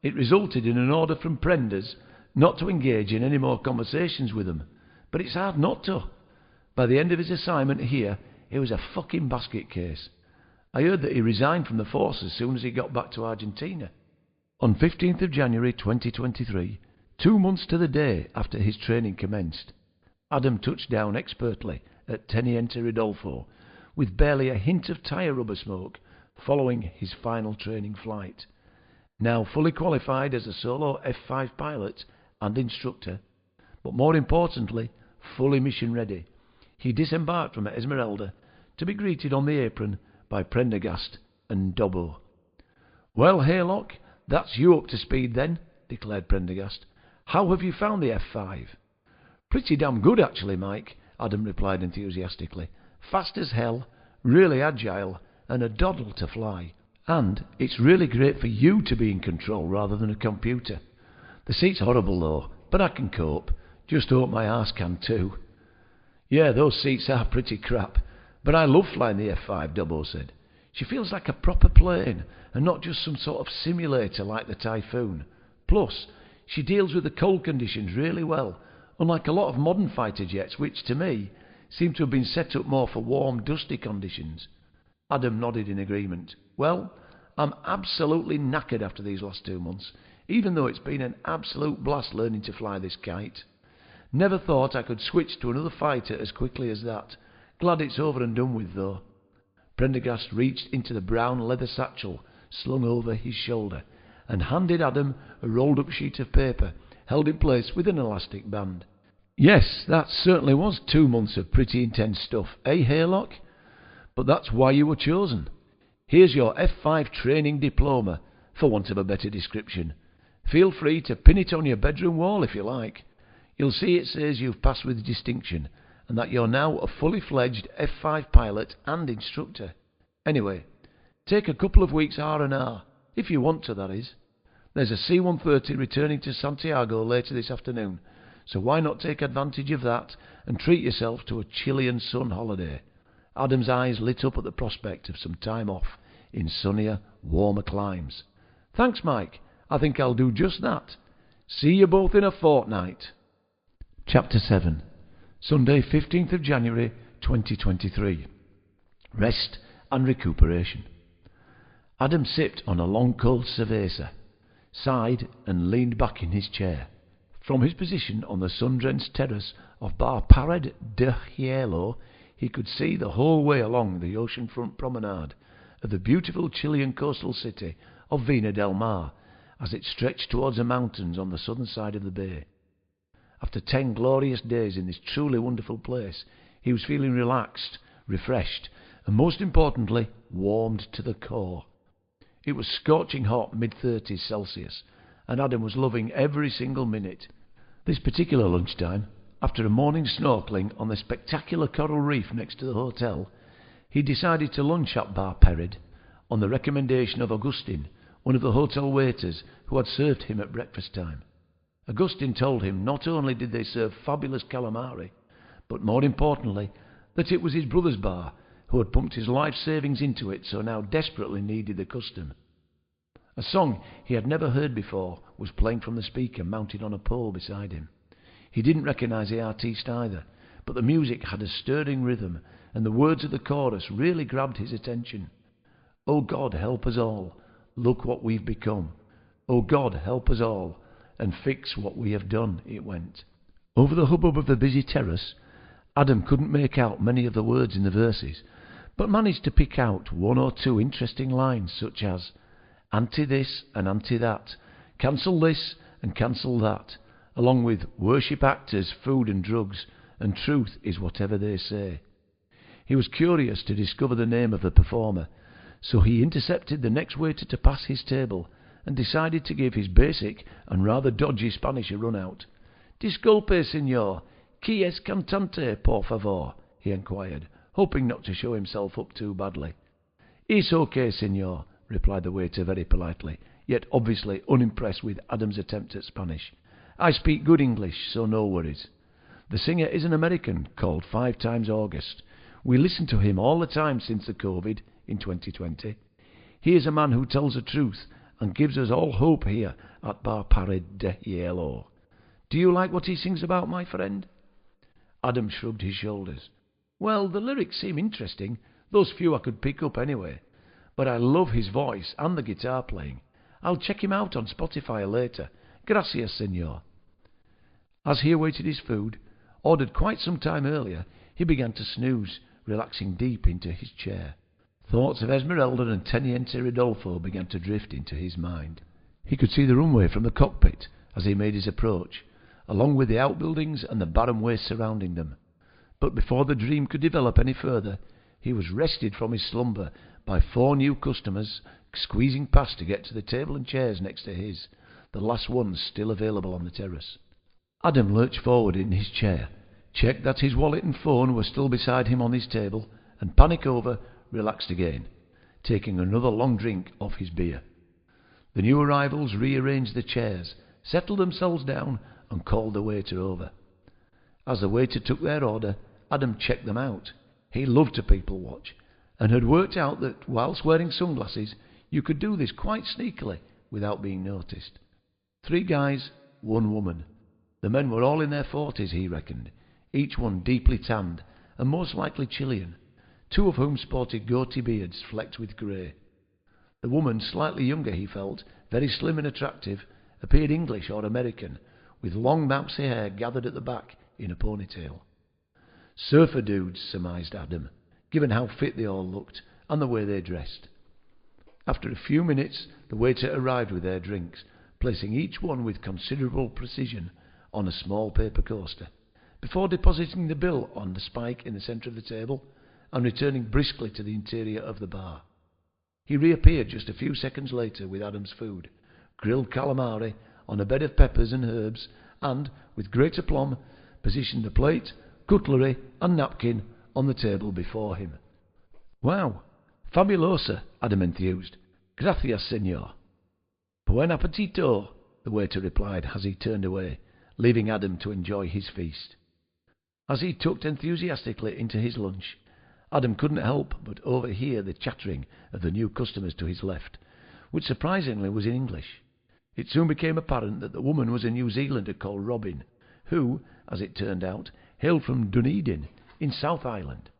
it resulted in an order from Prenders not to engage in any more conversations with him. But it's hard not to. By the end of his assignment here, he was a fucking basket case. I heard that he resigned from the force as soon as he got back to Argentina." On 15th of January 2023, 2 months to the day after his training commenced, Adam touched down expertly at Teniente Rodolfo, with barely a hint of tyre rubber smoke following his final training flight. Now fully qualified as a solo F-5 pilot and instructor, but more importantly, fully mission ready, he disembarked from Esmeralda to be greeted on the apron by Prendergast and Dobbo. "Well, Haylock, that's you up to speed then," declared Prendergast. "How have you found the F-5? "Pretty damn good, actually, Mike," Adam replied enthusiastically. "Fast as hell, really agile, and a doddle to fly. And it's really great for you to be in control rather than a computer. The seat's horrible though, but I can cope. Just hope my arse can too." "Yeah, those seats are pretty crap, but I love flying the F-5, Dobbo said. "She feels like a proper plane, and not just some sort of simulator like the Typhoon. Plus, she deals with the cold conditions really well, unlike a lot of modern fighter jets, which, to me, seem to have been set up more for warm, dusty conditions." Adam nodded in agreement. "Well, I'm absolutely knackered after these last 2 months, even though it's been an absolute blast learning to fly this kite. Never thought I could switch to another fighter as quickly as that. Glad it's over and done with, though." Prendergast reached into the brown leather satchel slung over his shoulder and handed Adam a rolled-up sheet of paper held in place with an elastic band. "Yes, that certainly was 2 months of pretty intense stuff, eh, Haylock? But that's why you were chosen. Here's your F5 training diploma, for want of a better description. Feel free to pin it on your bedroom wall if you like. You'll see it says you've passed with distinction, and that you're now a fully fledged F5 pilot and instructor. Anyway, take a couple of weeks R&R, if you want to, that is. There's a C-130 returning to Santiago later this afternoon, so why not take advantage of that and treat yourself to a Chilean sun holiday? Adam's eyes lit up at the prospect of some time off in sunnier, warmer climes. Thanks, Mike. I think I'll do just that. See you both in a fortnight. Chapter 7. Sunday, 15th of January, 2023. Rest and recuperation. Adam sipped on a long cold cerveza, sighed and leaned back in his chair. From his position on the sun-drenched terrace of Bar Pared de Hielo, he could see the whole way along the oceanfront promenade of the beautiful Chilean coastal city of Vina del Mar as it stretched towards the mountains on the southern side of the bay. After 10 glorious days in this truly wonderful place, he was feeling relaxed, refreshed, and most importantly, warmed to the core. It was scorching hot, mid-30s Celsius, and Adam was loving every single minute. This particular lunchtime, after a morning snorkelling on the spectacular coral reef next to the hotel, he decided to lunch at Bar Perid on the recommendation of Augustin, one of the hotel waiters who had served him at breakfast time. Augustin told him not only did they serve fabulous calamari, but more importantly, that it was his brother's bar, who had pumped his life savings into it, so now desperately needed the custom. A song he had never heard before was playing from the speaker mounted on a pole beside him. He didn't recognise the artiste either, but the music had a stirring rhythm, and the words of the chorus really grabbed his attention. "Oh God, help us all, look what we've become. Oh God, help us all, and fix what we have done," it went. Over the hubbub of the busy terrace, Adam couldn't make out many of the words in the verses, but managed to pick out one or two interesting lines such as anti-this and anti-that, cancel this and cancel that, along with worship actors, food and drugs, and truth is whatever they say. He was curious to discover the name of the performer, so he intercepted the next waiter to pass his table and decided to give his basic and rather dodgy Spanish a run out. "Disculpe, señor, ¿qui es cantante, por favor?" he inquired, hoping not to show himself up too badly. "It's okay, señor," replied the waiter very politely, yet obviously unimpressed with Adam's attempt at Spanish. "I speak good English, so no worries. The singer is an American called 5 Times August. We listen to him all the time since the COVID in 2020. He is a man who tells the truth and gives us all hope here at Bar Pared de Hielo. Do you like what he sings about, my friend?" Adam shrugged his shoulders. "Well, the lyrics seem interesting, those few I could pick up anyway. But I love his voice and the guitar playing. I'll check him out on Spotify later. Gracias, señor." As he awaited his food, ordered quite some time earlier, he began to snooze, relaxing deep into his chair. Thoughts of Esmeralda and Teniente Rodolfo began to drift into his mind. He could see the runway from the cockpit as he made his approach, along with the outbuildings and the barren waste surrounding them. But before the dream could develop any further, he was wrested from his slumber by 4 new customers squeezing past to get to the table and chairs next to his, the last ones still available on the terrace. Adam lurched forward in his chair, checked that his wallet and phone were still beside him on his table, and panic over, relaxed again, taking another long drink of his beer. The new arrivals rearranged the chairs, settled themselves down, and called the waiter over. As the waiter took their order, Adam checked them out. He loved to people watch, and had worked out that whilst wearing sunglasses, you could do this quite sneakily without being noticed. 3 guys, 1 woman. The men were all in their 40s, he reckoned, each one deeply tanned, and most likely Chilean, 2 of whom sported goatee beards flecked with grey. The woman, slightly younger he felt, very slim and attractive, appeared English or American, with long mousy hair gathered at the back in a ponytail. Surfer dudes, surmised Adam, given how fit they all looked and the way they dressed. After a few minutes, the waiter arrived with their drinks, placing each one with considerable precision on a small paper coaster. Before depositing the bill on the spike in the centre of the table, and returning briskly to the interior of the bar. He reappeared just a few seconds later with Adam's food, grilled calamari on a bed of peppers and herbs, and, with great aplomb, positioned a plate, cutlery and napkin on the table before him. "Wow, fabulosa," Adam enthused. "Gracias, señor." "Buen appetito," the waiter replied as he turned away, leaving Adam to enjoy his feast. As he tucked enthusiastically into his lunch, Adam couldn't help but overhear the chattering of the new customers to his left, which surprisingly was in English. It soon became apparent that the woman was a New Zealander called Robin, who, as it turned out, hailed from Dunedin in South Island.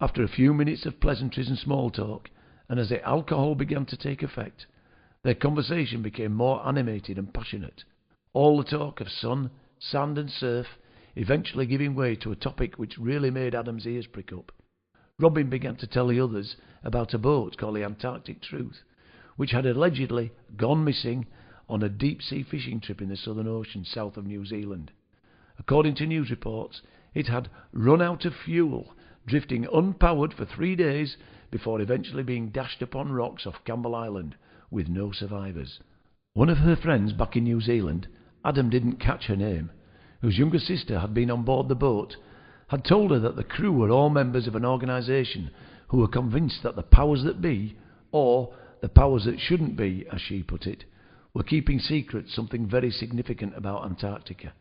After a few minutes of pleasantries and small talk, and as the alcohol began to take effect, their conversation became more animated and passionate, all the talk of sun, sand and surf eventually giving way to a topic which really made Adam's ears prick up. Robin began to tell the others about a boat called the Antarctic Truth, which had allegedly gone missing on a deep-sea fishing trip in the Southern Ocean south of New Zealand. According to news reports, it had run out of fuel, drifting unpowered for 3 days before eventually being dashed upon rocks off Campbell Island with no survivors. One of her friends back in New Zealand, Adam didn't catch her name, whose younger sister had been on board the boat, had told her that the crew were all members of an organisation who were convinced that the powers that be, or the powers that shouldn't be, as she put it, were keeping secret something very significant about Antarctica.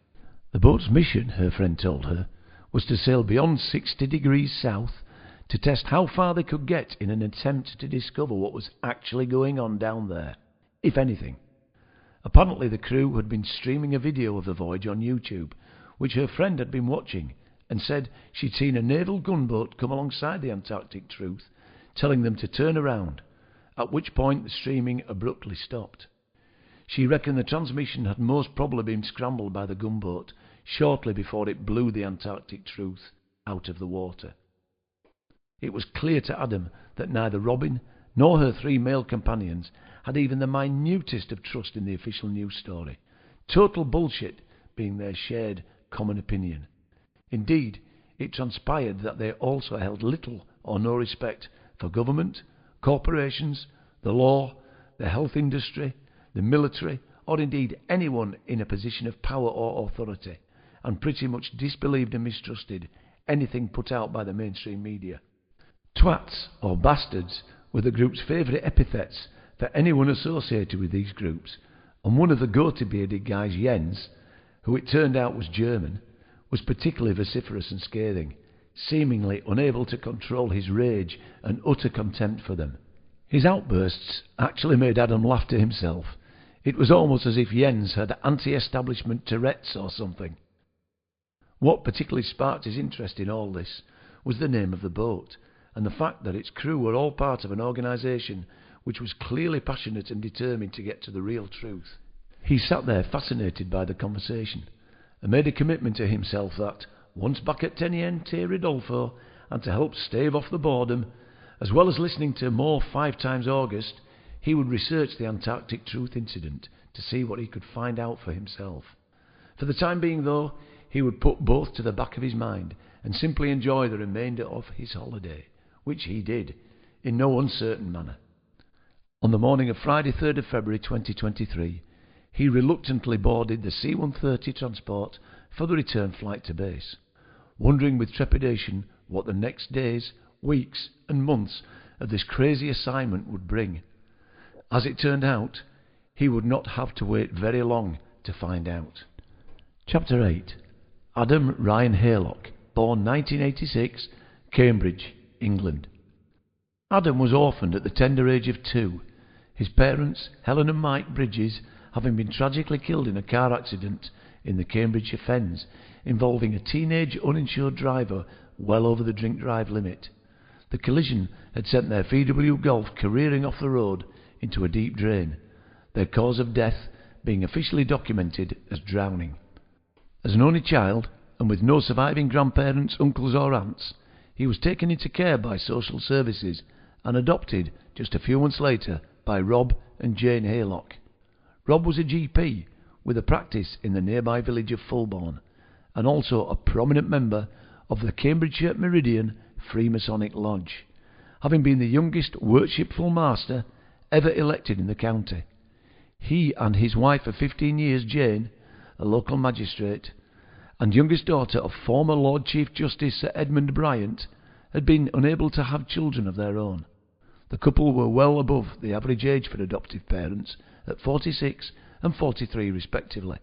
The boat's mission, her friend told her, was to sail beyond 60 degrees south to test how far they could get in an attempt to discover what was actually going on down there, if anything. Apparently the crew had been streaming a video of the voyage on YouTube, which her friend had been watching, and said she'd seen a naval gunboat come alongside the Antarctic Truth, telling them to turn around, at which point the streaming abruptly stopped. She reckoned the transmission had most probably been scrambled by the gunboat shortly before it blew the Antarctic Truth out of the water. It was clear to Adam that neither Robin nor her 3 male companions had even the minutest of trust in the official news story, total bullshit being their shared common opinion. Indeed, it transpired that they also held little or no respect for government, corporations, the law, the health industry, the military, or indeed anyone in a position of power or authority, and pretty much disbelieved and mistrusted anything put out by the mainstream media. Twats, or bastards, were the group's favourite epithets for anyone associated with these groups, and one of the goatee bearded guys, Jens, who it turned out was German, was particularly vociferous and scathing, seemingly unable to control his rage and utter contempt for them. His outbursts actually made Adam laugh to himself. It was almost as if Jens had anti-establishment Tourette's or something. What particularly sparked his interest in all this was the name of the boat, and the fact that its crew were all part of an organisation which was clearly passionate and determined to get to the real truth. He sat there fascinated by the conversation, and made a commitment to himself that, once back at Teniente Ridolfo, and to help stave off the boredom, as well as listening to more 5 times August, he would research the Antarctic Truth incident to see what he could find out for himself. For the time being, though, he would put both to the back of his mind and simply enjoy the remainder of his holiday, which he did, in no uncertain manner. On the morning of Friday 3rd of February 2023, he reluctantly boarded the Ch1-19 transport for the return flight to base, wondering with trepidation what the next days, weeks and months of this crazy assignment would bring. As it turned out, he would not have to wait very long to find out. Chapter 8. Adam Ryan Haylock, born 1986, Cambridge, England. Adam was orphaned at the tender age of 2, his parents, Helen and Mike Bridges, having been tragically killed in a car accident in the Cambridgeshire Fens, involving a teenage uninsured driver well over the drink-drive limit. The collision had sent their VW Golf careering off the road into a deep drain, their cause of death being officially documented as drowning. As an only child, and with no surviving grandparents, uncles or aunts, he was taken into care by social services and adopted just a few months later by Rob and Jane Haylock. Rob was a GP with a practice in the nearby village of Fulbourn, and also a prominent member of the Cambridgeshire Meridian Freemasonic lodge, having been the youngest worshipful master ever elected in the county. He and his wife of 15 years, Jane, a local magistrate, and youngest daughter of former Lord Chief Justice Sir Edmund Bryant, had been unable to have children of their own. The couple were well above the average age for adoptive parents, at 46 and 43 respectively,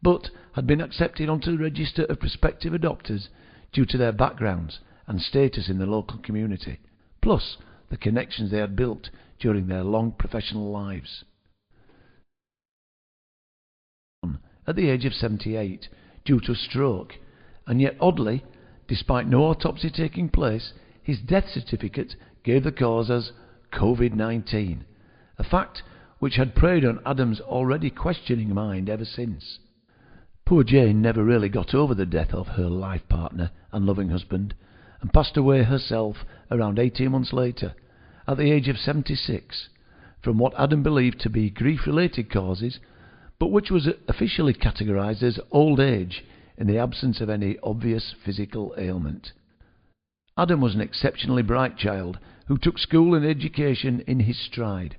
but had been accepted onto the register of prospective adopters due to their backgrounds and status in the local community, plus the connections they had built during their long professional lives. At the age of 78, due to a stroke, and yet oddly, despite no autopsy taking place, his death certificate gave the cause as Covid-19, a fact which had preyed on Adam's already questioning mind ever since. Poor Jane never really got over the death of her life partner and loving husband, and passed away herself around 18 months later, at the age of 76, from what Adam believed to be grief-related causes, but which was officially categorised as old age in the absence of any obvious physical ailment. Adam was an exceptionally bright child who took school and education in his stride,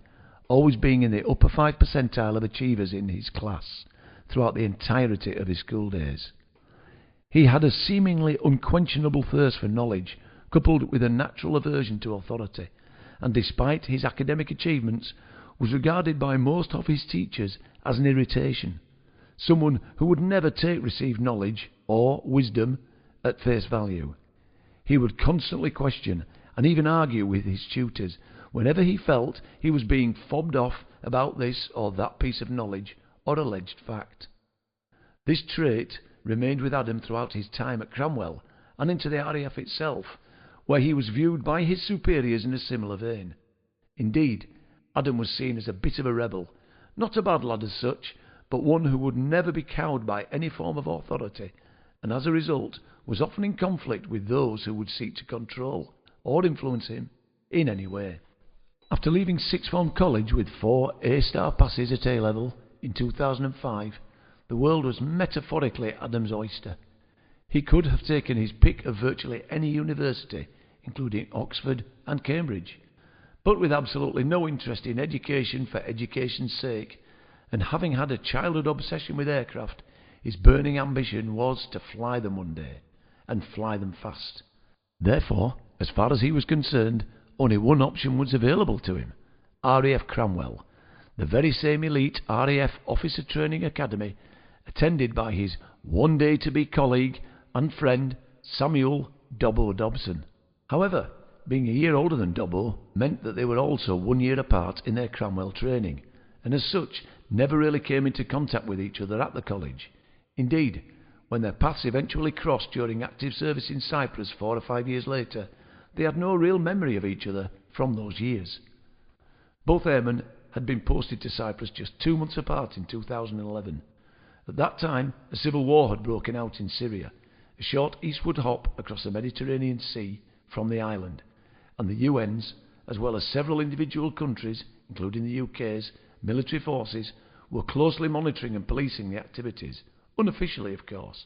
always being in the upper 5 percentile of achievers in his class throughout the entirety of his school days. He had a seemingly unquenchable thirst for knowledge, coupled with a natural aversion to authority, and despite his academic achievements, was regarded by most of his teachers as an irritation, someone who would never take received knowledge or wisdom at face value. He would constantly question and even argue with his tutors whenever he felt he was being fobbed off about this or that piece of knowledge or alleged fact. This trait remained with Adam throughout his time at Cranwell and into the RAF itself, where he was viewed by his superiors in a similar vein. Indeed, Adam was seen as a bit of a rebel, not a bad lad as such, but one who would never be cowed by any form of authority, and as a result was often in conflict with those who would seek to control or influence him in any way. After leaving sixth form college with 4 A-star passes at A-level in 2005, the world was metaphorically Adam's oyster. He could have taken his pick of virtually any university, including Oxford and Cambridge, but with absolutely no interest in education for education's sake, and having had a childhood obsession with aircraft, his burning ambition was to fly them one day, and fly them fast. Therefore, as far as he was concerned, only one option was available to him: RAF Cranwell, the very same elite RAF Officer Training Academy, attended by his one-day-to-be colleague and friend Samuel Dobbo Dobson. However, being a year older than Dobbo meant that they were also 1 year apart in their Cranwell training, and as such never really came into contact with each other at the college. Indeed, when their paths eventually crossed during active service in Cyprus 4 or 5 years later, they had no real memory of each other from those years. Both airmen had been posted to Cyprus just 2 months apart in 2011. At that time, a civil war had broken out in Syria, a short eastward hop across the Mediterranean Sea from the island, and the UN's, as well as several individual countries, including the UK's, military forces, were closely monitoring and policing the activities, unofficially of course.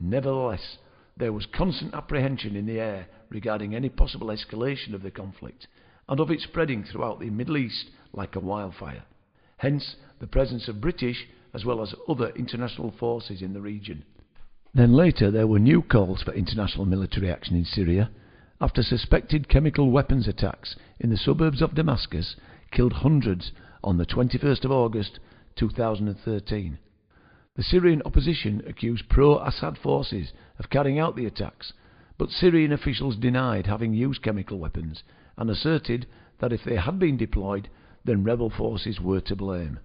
Nevertheless, there was constant apprehension in the air regarding any possible escalation of the conflict, and of it spreading throughout the Middle East like a wildfire. Hence, the presence of British as well as other international forces in the region. Then later there were new calls for international military action in Syria, after suspected chemical weapons attacks in the suburbs of Damascus killed hundreds on the 21st of August 2013. The Syrian opposition accused pro-Assad forces of carrying out the attacks, but Syrian officials denied having used chemical weapons and asserted that if they had been deployed, then rebel forces were to blame.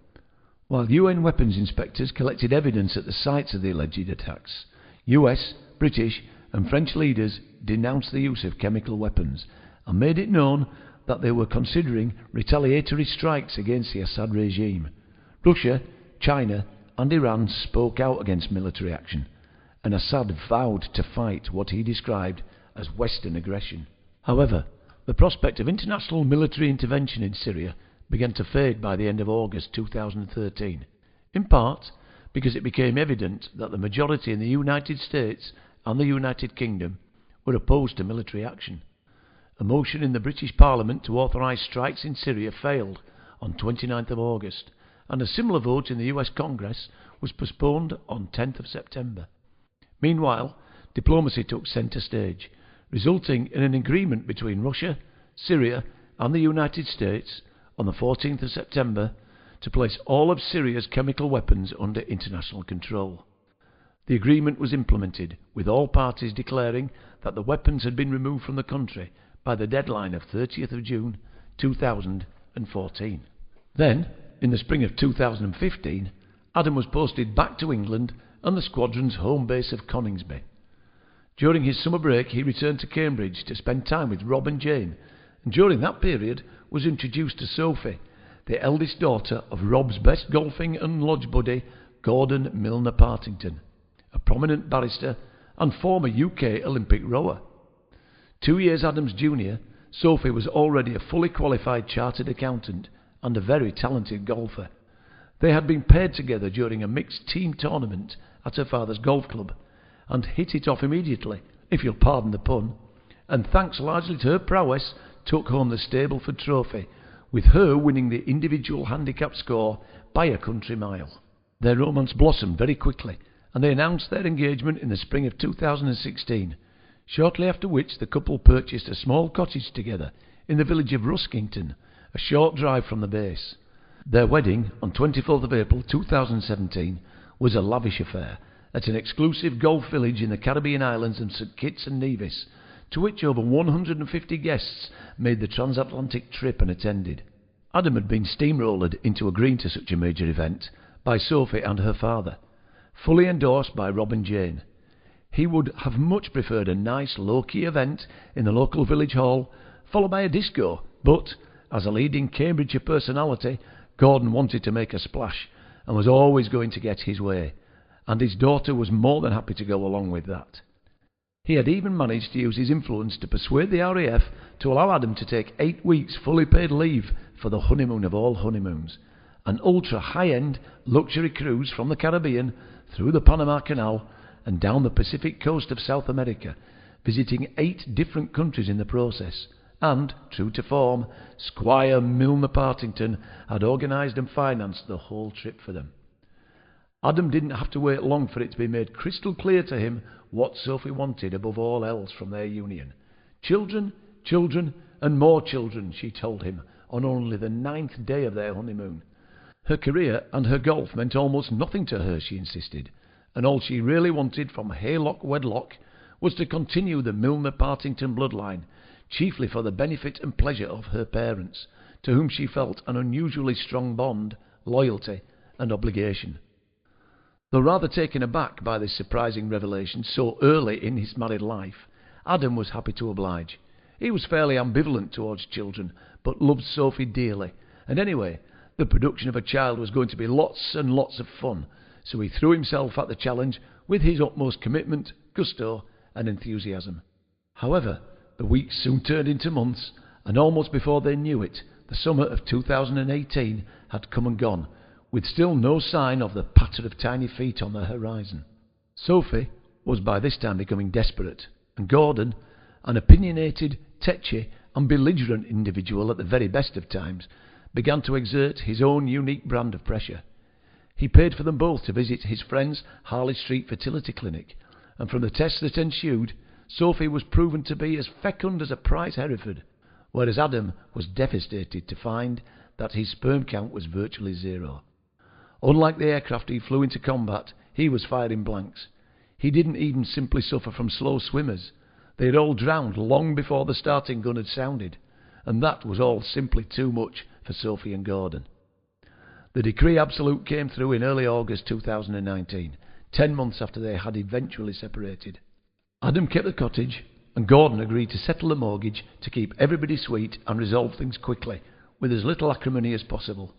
While UN weapons inspectors collected evidence at the sites of the alleged attacks, US, British and French leaders denounced the use of chemical weapons and made it known that they were considering retaliatory strikes against the Assad regime. Russia, China and Iran spoke out against military action, and Assad vowed to fight what he described as Western aggression. However, the prospect of international military intervention in Syria began to fade by the end of August 2013, in part because it became evident that the majority in the United States and the United Kingdom were opposed to military action. A motion in the British Parliament to authorise strikes in Syria failed on 29th of August, and a similar vote in the US Congress was postponed on 10th of September. Meanwhile, diplomacy took centre stage, resulting in an agreement between Russia, Syria and the United States on the 14th of September to place all of Syria's chemical weapons under international control. The agreement was implemented, with all parties declaring that the weapons had been removed from the country by the deadline of 30th of June 2014. Then, in the spring of 2015, Adam was posted back to England and the squadron's home base of Coningsby. During his summer break, he returned to Cambridge to spend time with Rob and Jane, and during that period was introduced to Sophie, the eldest daughter of Rob's best golfing and lodge buddy, Gordon Milner Partington, a prominent barrister and former UK Olympic rower. 2 years Adam's junior, Sophie was already a fully qualified chartered accountant and a very talented golfer. They had been paired together during a mixed team tournament at her father's golf club, and hit it off immediately, if you'll pardon the pun, and thanks largely to her prowess, took home the Stableford Trophy, with her winning the individual handicap score by a country mile. Their romance blossomed very quickly, and they announced their engagement in the spring of 2016, shortly after which the couple purchased a small cottage together in the village of Ruskington, a short drive from the base. Their wedding, on 24th of April 2017, was a lavish affair at an exclusive golf village in the Caribbean islands of St Kitts and Nevis, to which over 150 guests made the transatlantic trip and attended. Adam had been steamrolled into agreeing to such a major event by Sophie and her father, fully endorsed by Rob and Jane. He would have much preferred a nice low-key event in the local village hall, followed by a disco, but, as a leading Cambridgeshire personality, Gordon wanted to make a splash and was always going to get his way, and his daughter was more than happy to go along with that. He had even managed to use his influence to persuade the RAF to allow Adam to take 8 weeks fully paid leave for the honeymoon of all honeymoons, an ultra-high-end luxury cruise from the Caribbean through the Panama Canal and down the Pacific coast of South America, visiting 8 different countries in the process. And, true to form, Squire Milner Partington had organised and financed the whole trip for them. Adam didn't have to wait long for it to be made crystal clear to him what Sophie wanted above all else from their union. Children, children, and more children, she told him on only the 9th day of their honeymoon. Her career and her golf meant almost nothing to her, she insisted, and all she really wanted from haylock wedlock was to continue the Milner Partington bloodline, chiefly for the benefit and pleasure of her parents, to whom she felt an unusually strong bond, loyalty, and obligation. Though rather taken aback by this surprising revelation so early in his married life, Adam was happy to oblige. He was fairly ambivalent towards children, but loved Sophie dearly, and anyway, the production of a child was going to be lots and lots of fun, so he threw himself at the challenge with his utmost commitment, gusto, and enthusiasm. However, the weeks soon turned into months, and almost before they knew it, the summer of 2018 had come and gone, with still no sign of the patter of tiny feet on the horizon. Sophie was by this time becoming desperate, and Gordon, an opinionated, tetchy, and belligerent individual at the very best of times, began to exert his own unique brand of pressure. He paid for them both to visit his friend's Harley Street fertility clinic, and from the tests that ensued, Sophie was proven to be as fecund as a prize Hereford, whereas Adam was devastated to find that his sperm count was virtually zero. Unlike the aircraft he flew into combat, he was firing blanks. He didn't even simply suffer from slow swimmers. They had all drowned long before the starting gun had sounded, and that was all simply too much for Sophie and Gordon. The decree absolute came through in early August 2019, 10 months after they had eventually separated. Adam kept the cottage, and Gordon agreed to settle the mortgage to keep everybody sweet and resolve things quickly, with as little acrimony as possible.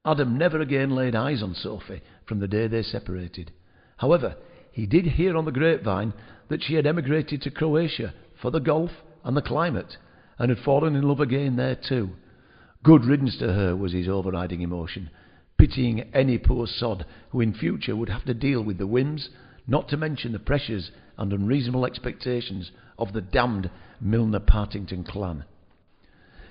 Adam never again laid eyes on Sophie from the day they separated. However, he did hear on the grapevine that she had emigrated to Croatia for the golf and the climate, and had fallen in love again there too. Good riddance to her was his overriding emotion, pitying any poor sod who in future would have to deal with the whims, not to mention the pressures and unreasonable expectations of the damned Milner-Partington clan.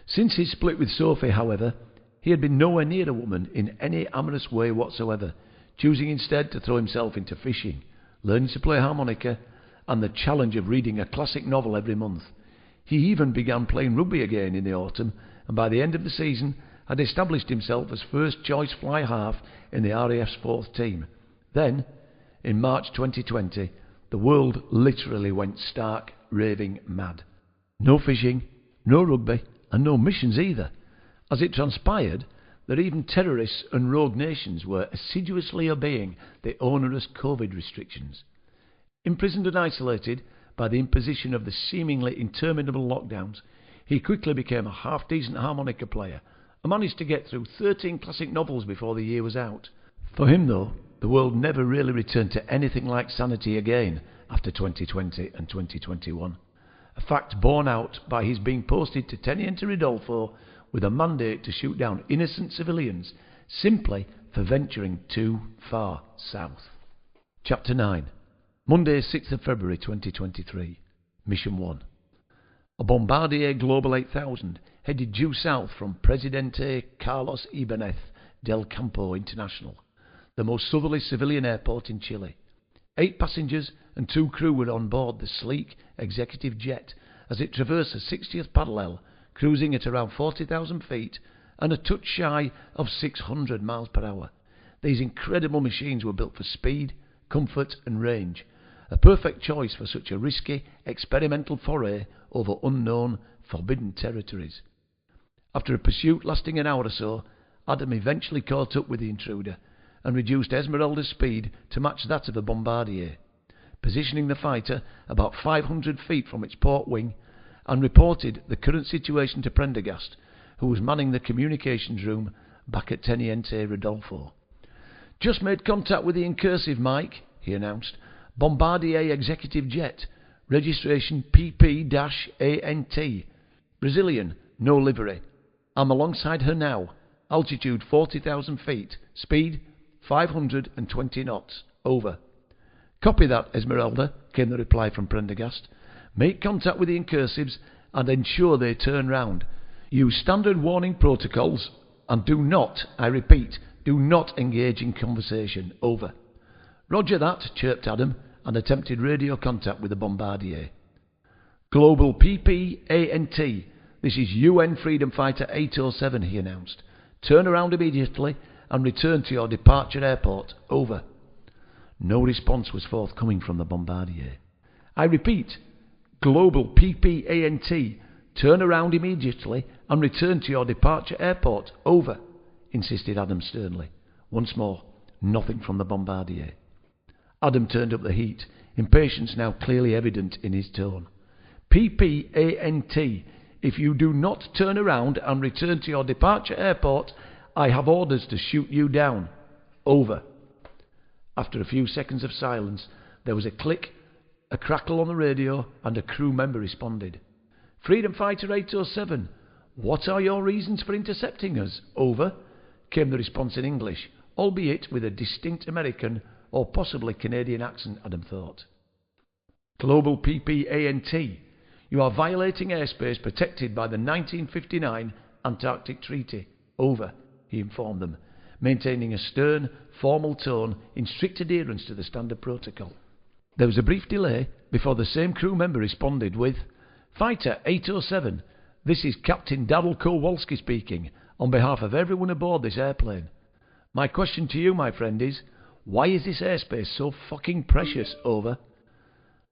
Since his split with Sophie, however, he had been nowhere near a woman in any amorous way whatsoever, choosing instead to throw himself into fishing, learning to play harmonica, and the challenge of reading a classic novel every month. He even began playing rugby again in the autumn, and by the end of the season had established himself as first-choice fly half in the RAF's fourth team. Then, in March 2020, the world literally went stark, raving mad. No fishing, no rugby, and no missions either. As it transpired, that even terrorists and rogue nations were assiduously obeying the onerous COVID restrictions. Imprisoned and isolated by the imposition of the seemingly interminable lockdowns, he quickly became a half-decent harmonica player and managed to get through 13 classic novels before the year was out. For him, though, the world never really returned to anything like sanity again after 2020 and 2021. A fact borne out by his being posted to Teniente Ridolfo with a mandate to shoot down innocent civilians simply for venturing too far south. Chapter 9. Monday, 6th of February 2023. Mission 1. A Bombardier Global 8000 headed due south from Presidente Carlos Ibáñez del Campo International, the most southerly civilian airport in Chile. 8 passengers and 2 crew were on board the sleek executive jet as it traversed the 60th parallel, cruising at around 40,000 feet and a touch shy of 600 miles per hour. These incredible machines were built for speed, comfort and range, a perfect choice for such a risky, experimental foray over unknown, forbidden territories. After a pursuit lasting an hour or so, Adam eventually caught up with the intruder and reduced Esmeralda's speed to match that of the Bombardier, positioning the fighter about 500 feet from its port wing, and reported the current situation to Prendergast, who was manning the communications room back at Teniente Rodolfo. "Just made contact with the incursive, Mike," he announced. "Bombardier executive jet, registration PP-ANT, Brazilian, no livery. I'm alongside her now, altitude 40,000 feet, speed 520 knots, over." "Copy that, Esmeralda," came the reply from Prendergast. "Make contact with the incursives and ensure they turn round. Use standard warning protocols and do not, I repeat, do not engage in conversation, over." "Roger that," chirped Adam, and attempted radio contact with the Bombardier. "Global PP-ANT, this is UN Freedom Fighter 807, he announced. "Turn around immediately and return to your departure airport, over." No response was forthcoming from the Bombardier. "I repeat, Global PP-ANT, turn around immediately and return to your departure airport, over," insisted Adam sternly. Once more, nothing from the Bombardier. Adam turned up the heat, impatience now clearly evident in his tone. "PP-ANT, if you do not turn around and return to your departure airport, I have orders to shoot you down, over." After a few seconds of silence, there was a click, a crackle on the radio, and a crew member responded. "Freedom Fighter 807, what are your reasons for intercepting us, over," came the response in English, albeit with a distinct American or possibly Canadian accent, Adam thought. "Global PP-ANT, you are violating airspace protected by the 1959 Antarctic Treaty, over," he informed them, maintaining a stern, formal tone in strict adherence to the standard protocol. There was a brief delay before the same crew member responded with, "Fighter 807, this is Captain Darryl Kowalski speaking on behalf of everyone aboard this airplane. My question to you, my friend, is, why is this airspace so fucking precious, over?"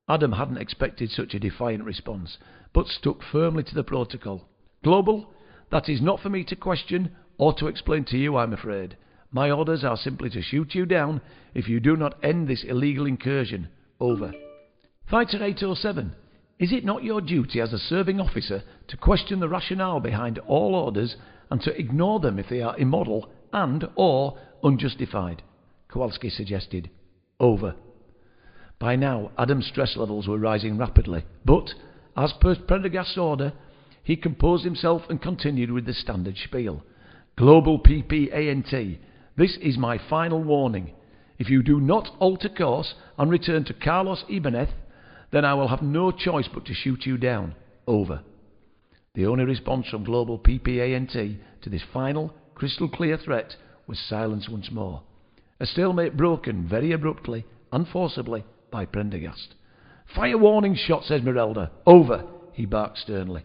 Adam hadn't expected such a defiant response, but stuck firmly to the protocol. "Global, that is not for me to question or to explain to you, I'm afraid. My orders are simply to shoot you down if you do not end this illegal incursion, over." "Fighter 807, is it not your duty as a serving officer to question the rationale behind all orders and to ignore them if they are immoral and or unjustified?" Kowalski suggested. "Over." By now, Adam's stress levels were rising rapidly, but, as per Prendergast's order, he composed himself and continued with the standard spiel. "Global PP-ANT, this is my final warning. If you do not alter course and return to Carlos Ibáñez, then I will have no choice but to shoot you down. Over. The only response from Global PPANT to this final, crystal clear threat was silence once more. A stalemate broken very abruptly and forcibly by Prendergast. "Fire warning shots, Esmeralda. Over," he barked sternly.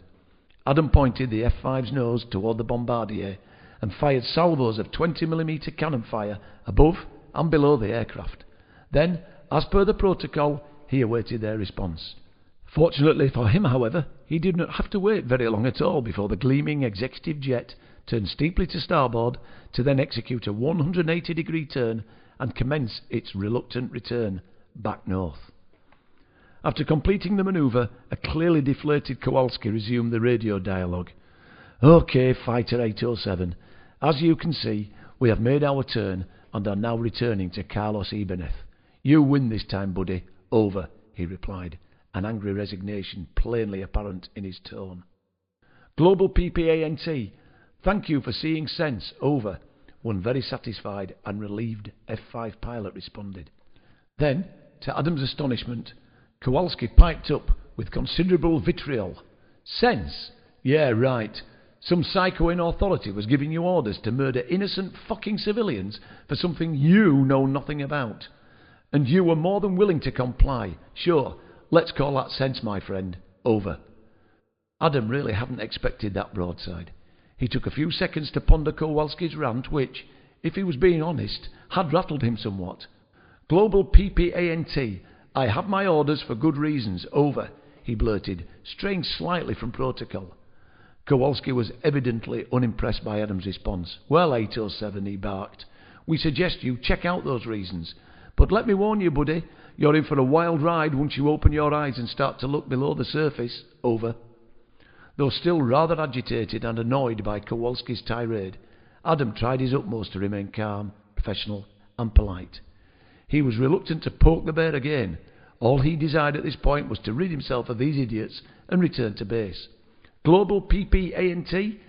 Adam pointed the F-5's nose toward the Bombardier and fired salvos of 20mm cannon fire above and below the aircraft. Then, as per the protocol, he awaited their response. Fortunately for him, however, he did not have to wait very long at all before the gleaming executive jet turned steeply to starboard to then execute a 180-degree turn and commence its reluctant return back north. After completing the manoeuvre, a clearly deflated Kowalski resumed the radio dialogue. "OK, Fighter 807, as you can see, we have made our turn and are now returning to Carlos Ibanez. You win this time, buddy. Over," he replied, an angry resignation plainly apparent in his tone. Global PPANT, thank you for seeing sense. Over. One very satisfied and relieved F-5 pilot responded. Then, to Adam's astonishment, Kowalski piped up with considerable vitriol. "Sense? Yeah, right. Some psycho in authority was giving you orders to murder innocent fucking civilians for something you know nothing about. And you were more than willing to comply. Sure, let's call that sense, my friend. Over." Adam really hadn't expected that broadside. He took a few seconds to ponder Kowalski's rant, which, if he was being honest, had rattled him somewhat. "Global PPANT, I have my orders for good reasons. Over," he blurted, straying slightly from protocol. Kowalski was evidently unimpressed by Adam's response. "Well, 807, he barked, "we suggest you check out those reasons. But let me warn you, buddy, you're in for a wild ride once you open your eyes and start to look below the surface." Over. Though still rather agitated and annoyed by Kowalski's tirade, Adam tried his utmost to remain calm, professional and polite. He was reluctant to poke the bear again. All he desired at this point was to rid himself of these idiots and return to base. "Global PPANT,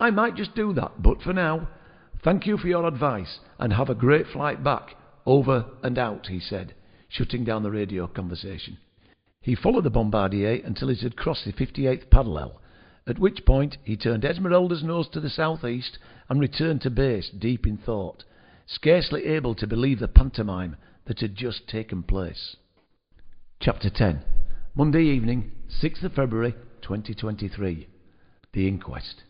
I might just do that, but for now, thank you for your advice and have a great flight back. Over and out," he said, shutting down the radio conversation. He followed the Bombardier until it had crossed the 58th parallel, at which point he turned Esmeralda's nose to the southeast and returned to base, deep in thought, scarcely able to believe the pantomime that had just taken place. Chapter 10. Monday evening, 6th of February, 2023. The inquest.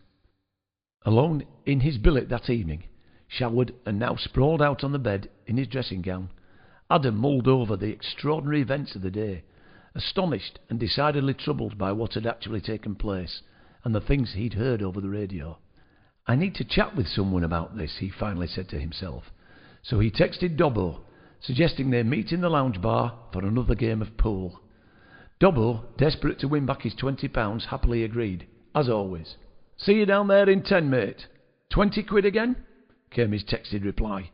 Alone in his billet that evening, showered and now sprawled out on the bed in his dressing gown, Adam mulled over the extraordinary events of the day, astonished and decidedly troubled by what had actually taken place and the things he'd heard over the radio. "I need to chat with someone about this," he finally said to himself. So he texted Dobbo, suggesting they meet in the lounge bar for another game of pool. Dobbo, desperate to win back his £20, happily agreed, as always. "See you down there in 10, mate." "£20 again?" came his texted reply,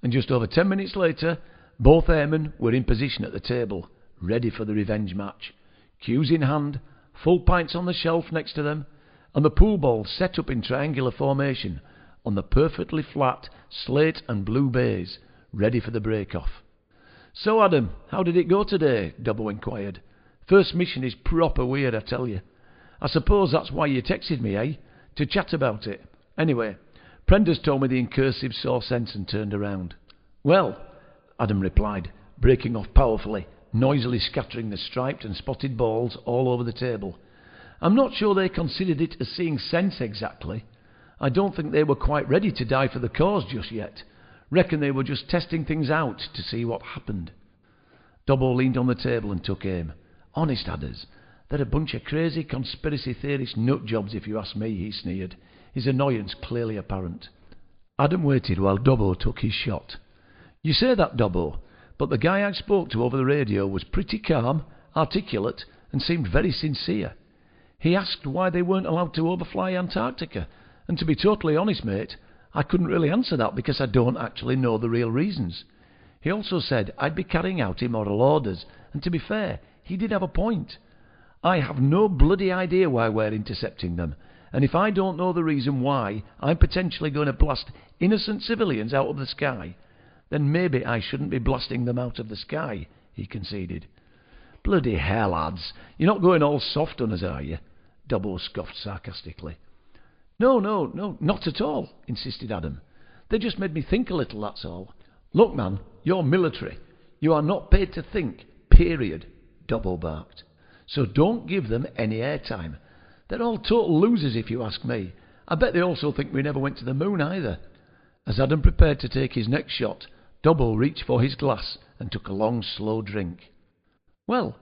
and just over 10 minutes later, both airmen were in position at the table, ready for the revenge match. Cues in hand, full pints on the shelf next to them, and the pool balls set up in triangular formation on the perfectly flat slate and blue baize, ready for the break-off. "So, Adam, how did it go today?" Dobbo inquired. "First mission is proper weird, I tell you. I suppose that's why you texted me, eh? To chat about it. Anyway, Prender's told me the incursive saw sense and turned around." "Well," Adam replied, breaking off powerfully, noisily scattering the striped and spotted balls all over the table, "I'm not sure they considered it as seeing sense exactly. I don't think they were quite ready to die for the cause just yet. Reckon they were just testing things out to see what happened." Dobbo leaned on the table and took aim. "Honest, Adders, they're a bunch of crazy conspiracy theorist nut jobs if you ask me," he sneered, his annoyance clearly apparent. Adam waited while Dobbo took his shot. "You say that, Dobbo, but the guy I spoke to over the radio was pretty calm, articulate, and seemed very sincere. He asked why they weren't allowed to overfly Antarctica, and to be totally honest, mate, I couldn't really answer that because I don't actually know the real reasons. He also said I'd be carrying out immoral orders, and to be fair, he did have a point. I have no bloody idea why we're intercepting them, and if I don't know the reason why I'm potentially going to blast innocent civilians out of the sky, then maybe I shouldn't be blasting them out of the sky," he conceded. Bloody hell, lads, you're not going all soft on us, are you? Dobbo scoffed sarcastically. No, not at all, insisted Adam. They just made me think a little, that's all. Look, man, you're military. You are not paid to think, period, Dobbo barked. So don't give them any airtime. They're all total losers, if you ask me. I bet they also think we never went to the moon either. As Adam prepared to take his next shot, Dobbo reached for his glass and took a long, slow drink. Well,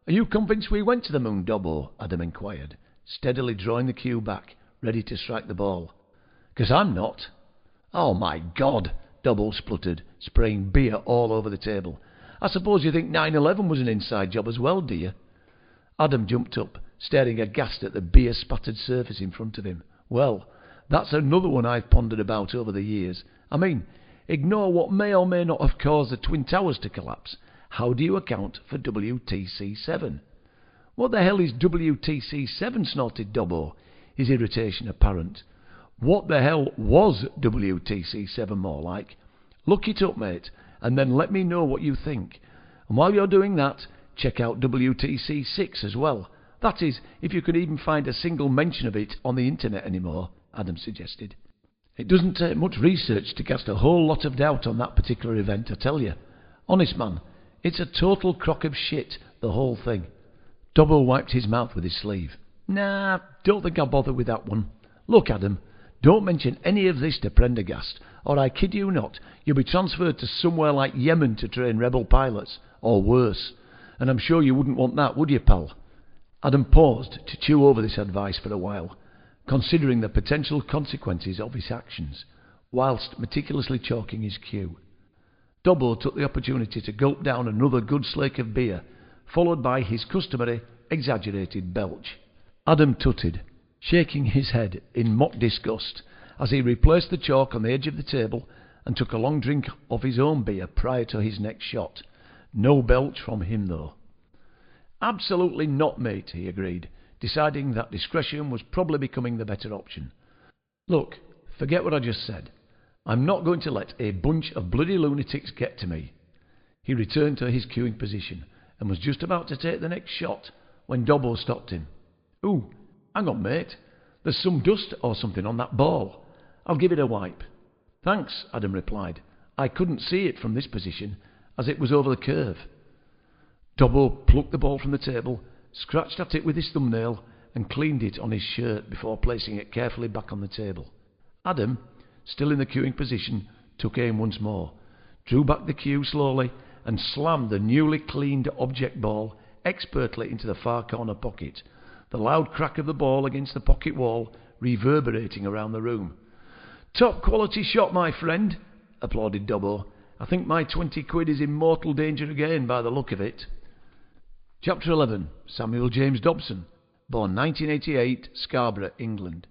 are you convinced we went to the moon, Dobbo? Adam inquired, steadily drawing the cue back, ready to strike the ball. 'Cause I'm not. Oh, my God, Dobbo spluttered, spraying beer all over the table. I suppose you think 9/11 was an inside job as well, do you? Adam jumped up, staring aghast at the beer-spattered surface in front of him. Well, that's another one I've pondered about over the years. I mean, ignore what may or may not have caused the Twin Towers to collapse. How do you account for WTC-7? What the hell is WTC-7, snorted Dobbo, his irritation apparent. What the hell was WTC-7 more like? Look it up, mate, and then let me know what you think. And while you're doing that, check out WTC-6 as well. That is, if you can even find a single mention of it on the internet anymore, Adam suggested. It doesn't take much research to cast a whole lot of doubt on that particular event, I tell you. Honest, man, it's a total crock of shit, the whole thing. Dobbo wiped his mouth with his sleeve. Nah, don't think I'll bother with that one. Look, Adam, don't mention any of this to Prendergast, or I kid you not, you'll be transferred to somewhere like Yemen to train rebel pilots, or worse. And I'm sure you wouldn't want that, would you, pal? Adam paused to chew over this advice for a while, considering the potential consequences of his actions, whilst meticulously chalking his cue. Dobbo took the opportunity to gulp down another good slake of beer, followed by his customary exaggerated belch. Adam tutted, shaking his head in mock disgust as he replaced the chalk on the edge of the table and took a long drink of his own beer prior to his next shot. No belch from him, though. Absolutely not, mate, he agreed, deciding that discretion was probably becoming the better option. Look, forget what I just said. I'm not going to let a bunch of bloody lunatics get to me. He returned to his queuing position and was just about to take the next shot when Dobbo stopped him. Ooh, hang on, mate. There's some dust or something on that ball. I'll give it a wipe. Thanks, Adam replied. I couldn't see it from this position, as it was over the curve. Dobbo plucked the ball from the table, scratched at it with his thumbnail, and cleaned it on his shirt before placing it carefully back on the table. Adam, still in the queuing position, took aim once more, drew back the cue slowly, and slammed the newly cleaned object ball expertly into the far corner pocket, the loud crack of the ball against the pocket wall reverberating around the room. Top quality shot, my friend, applauded Dobbo. I think my 20 quid is in mortal danger again by the look of it. Chapter 11. Samuel James Dobson, born 1988, Scarborough, England.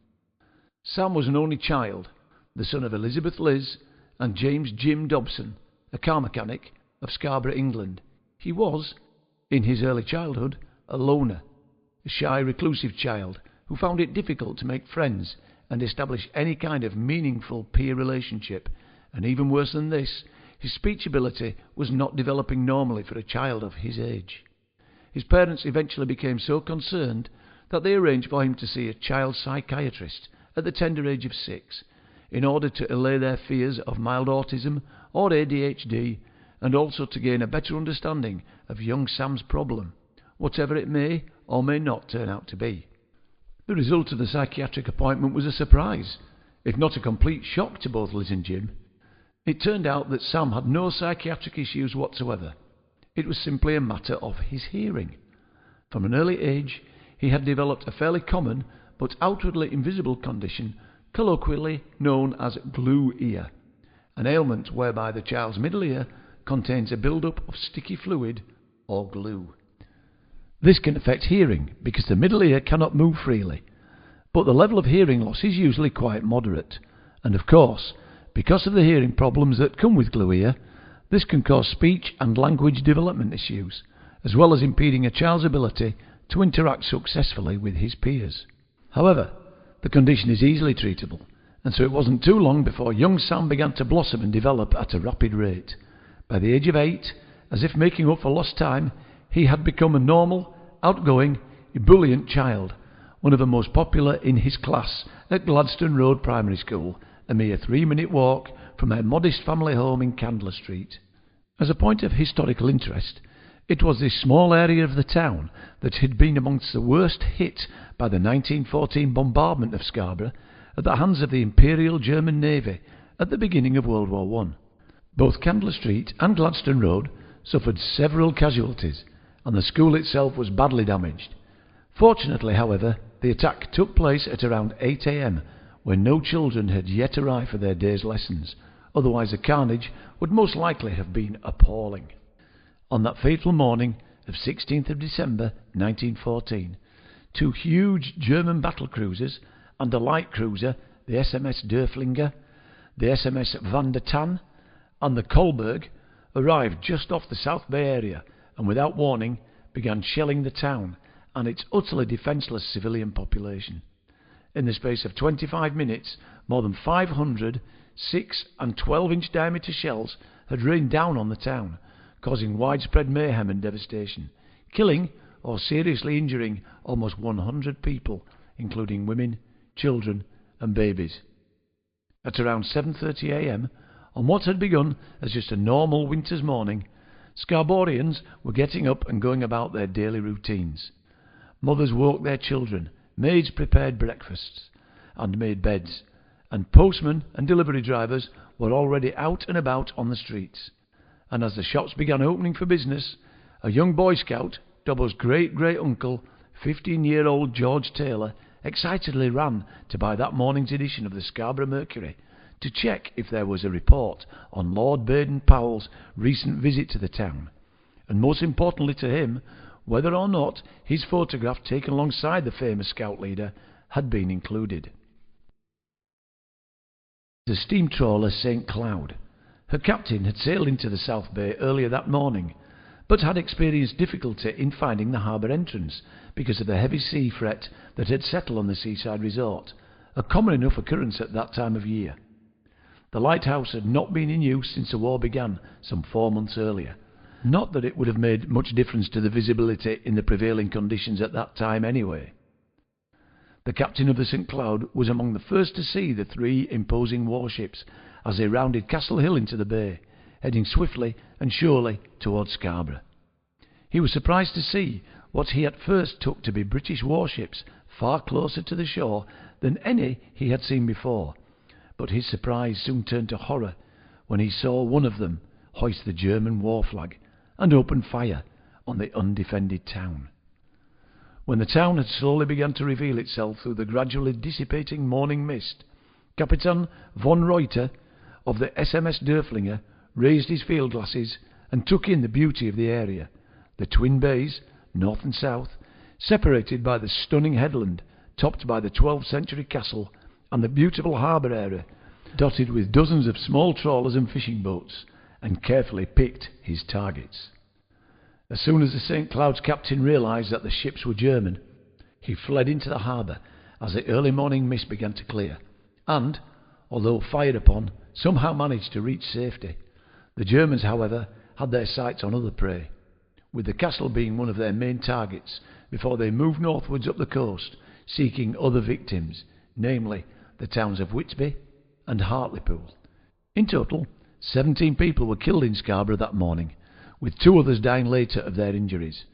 Sam was an only child, the son of Elizabeth Liz and James Jim Dobson, a car mechanic of Scarborough, England. He was, in his early childhood, a loner, a shy, reclusive child who found it difficult to make friends and establish any kind of meaningful peer relationship, and even worse than this, his speech ability was not developing normally for a child of his age. His parents eventually became so concerned that they arranged for him to see a child psychiatrist at the tender age of 6, in order to allay their fears of mild autism or ADHD, and also to gain a better understanding of young Sam's problem, whatever it may or may not turn out to be. The result of the psychiatric appointment was a surprise, if not a complete shock to both Liz and Jim. It turned out that Sam had no psychiatric issues whatsoever. It was simply a matter of his hearing. From an early age, he had developed a fairly common but outwardly invisible condition, colloquially known as glue ear, an ailment whereby the child's middle ear contains a build-up of sticky fluid or glue. This can affect hearing because the middle ear cannot move freely, but the level of hearing loss is usually quite moderate, and of course, because of the hearing problems that come with glue ear, this can cause speech and language development issues, as well as impeding a child's ability to interact successfully with his peers. However, the condition is easily treatable, and so it wasn't too long before young Sam began to blossom and develop at a rapid rate. By the age of 8, as if making up for lost time, he had become a normal, outgoing, ebullient child, one of the most popular in his class at Gladstone Road Primary School, a mere 3-minute walk from her modest family home in Candler Street. As a point of historical interest, it was this small area of the town that had been amongst the worst hit by the 1914 bombardment of Scarborough at the hands of the Imperial German Navy at the beginning of World War I. Both Candler Street and Gladstone Road suffered several casualties, and the school itself was badly damaged. Fortunately, however, the attack took place at around 8 a.m, when no children had yet arrived for their day's lessons, otherwise the carnage would most likely have been appalling. On that fateful morning of 16th of December 1914, 2 huge German battle cruisers and a light cruiser, the SMS Derflinger, the SMS Van der Tann, and the Kolberg, arrived just off the South Bay area and without warning began shelling the town and its utterly defenceless civilian population. In the space of 25 minutes, more than 500 6- and 12-inch diameter shells had rained down on the town, causing widespread mayhem and devastation, killing or seriously injuring almost 100 people, including women, children and babies. At around 7:30 a.m, on what had begun as just a normal winter's morning, Scarborians were getting up and going about their daily routines. Mothers woke their children, maids prepared breakfasts and made beds, and postmen and delivery drivers were already out and about on the streets. And as the shops began opening for business, a young Boy Scout, Dobbo's great-great-uncle, 15-year-old George Taylor, excitedly ran to buy that morning's edition of the Scarborough Mercury to check if there was a report on Lord Baden-Powell's recent visit to the town, and most importantly to him, whether or not his photograph taken alongside the famous scout leader had been included. The steam trawler St. Cloud. Her captain had sailed into the South Bay earlier that morning, but had experienced difficulty in finding the harbour entrance because of the heavy sea fret that had settled on the seaside resort, a common enough occurrence at that time of year. The lighthouse had not been in use since the war began some 4 months earlier. Not that it would have made much difference to the visibility in the prevailing conditions at that time anyway. The captain of the St. Cloud was among the first to see the 3 imposing warships as they rounded Castle Hill into the bay, heading swiftly and surely towards Scarborough. He was surprised to see what he at first took to be British warships far closer to the shore than any he had seen before, but his surprise soon turned to horror when he saw one of them hoist the German war flag and open fire on the undefended town. When the town had slowly begun to reveal itself through the gradually dissipating morning mist, Captain von Reuter of the SMS Derflinger raised his field glasses and took in the beauty of the area, the twin bays, north and south, separated by the stunning headland topped by the 12th century castle, and the beautiful harbour area dotted with dozens of small trawlers and fishing boats, and carefully picked his targets. As soon as the St. Cloud's captain realised that the ships were German, he fled into the harbour as the early morning mist began to clear, and, although fired upon, somehow managed to reach safety. The Germans, however, had their sights on other prey, with the castle being one of their main targets before they moved northwards up the coast, seeking other victims, namely the towns of Whitby and Hartlepool. In total, 17 people were killed in Scarborough that morning, with 2 others dying later of their injuries.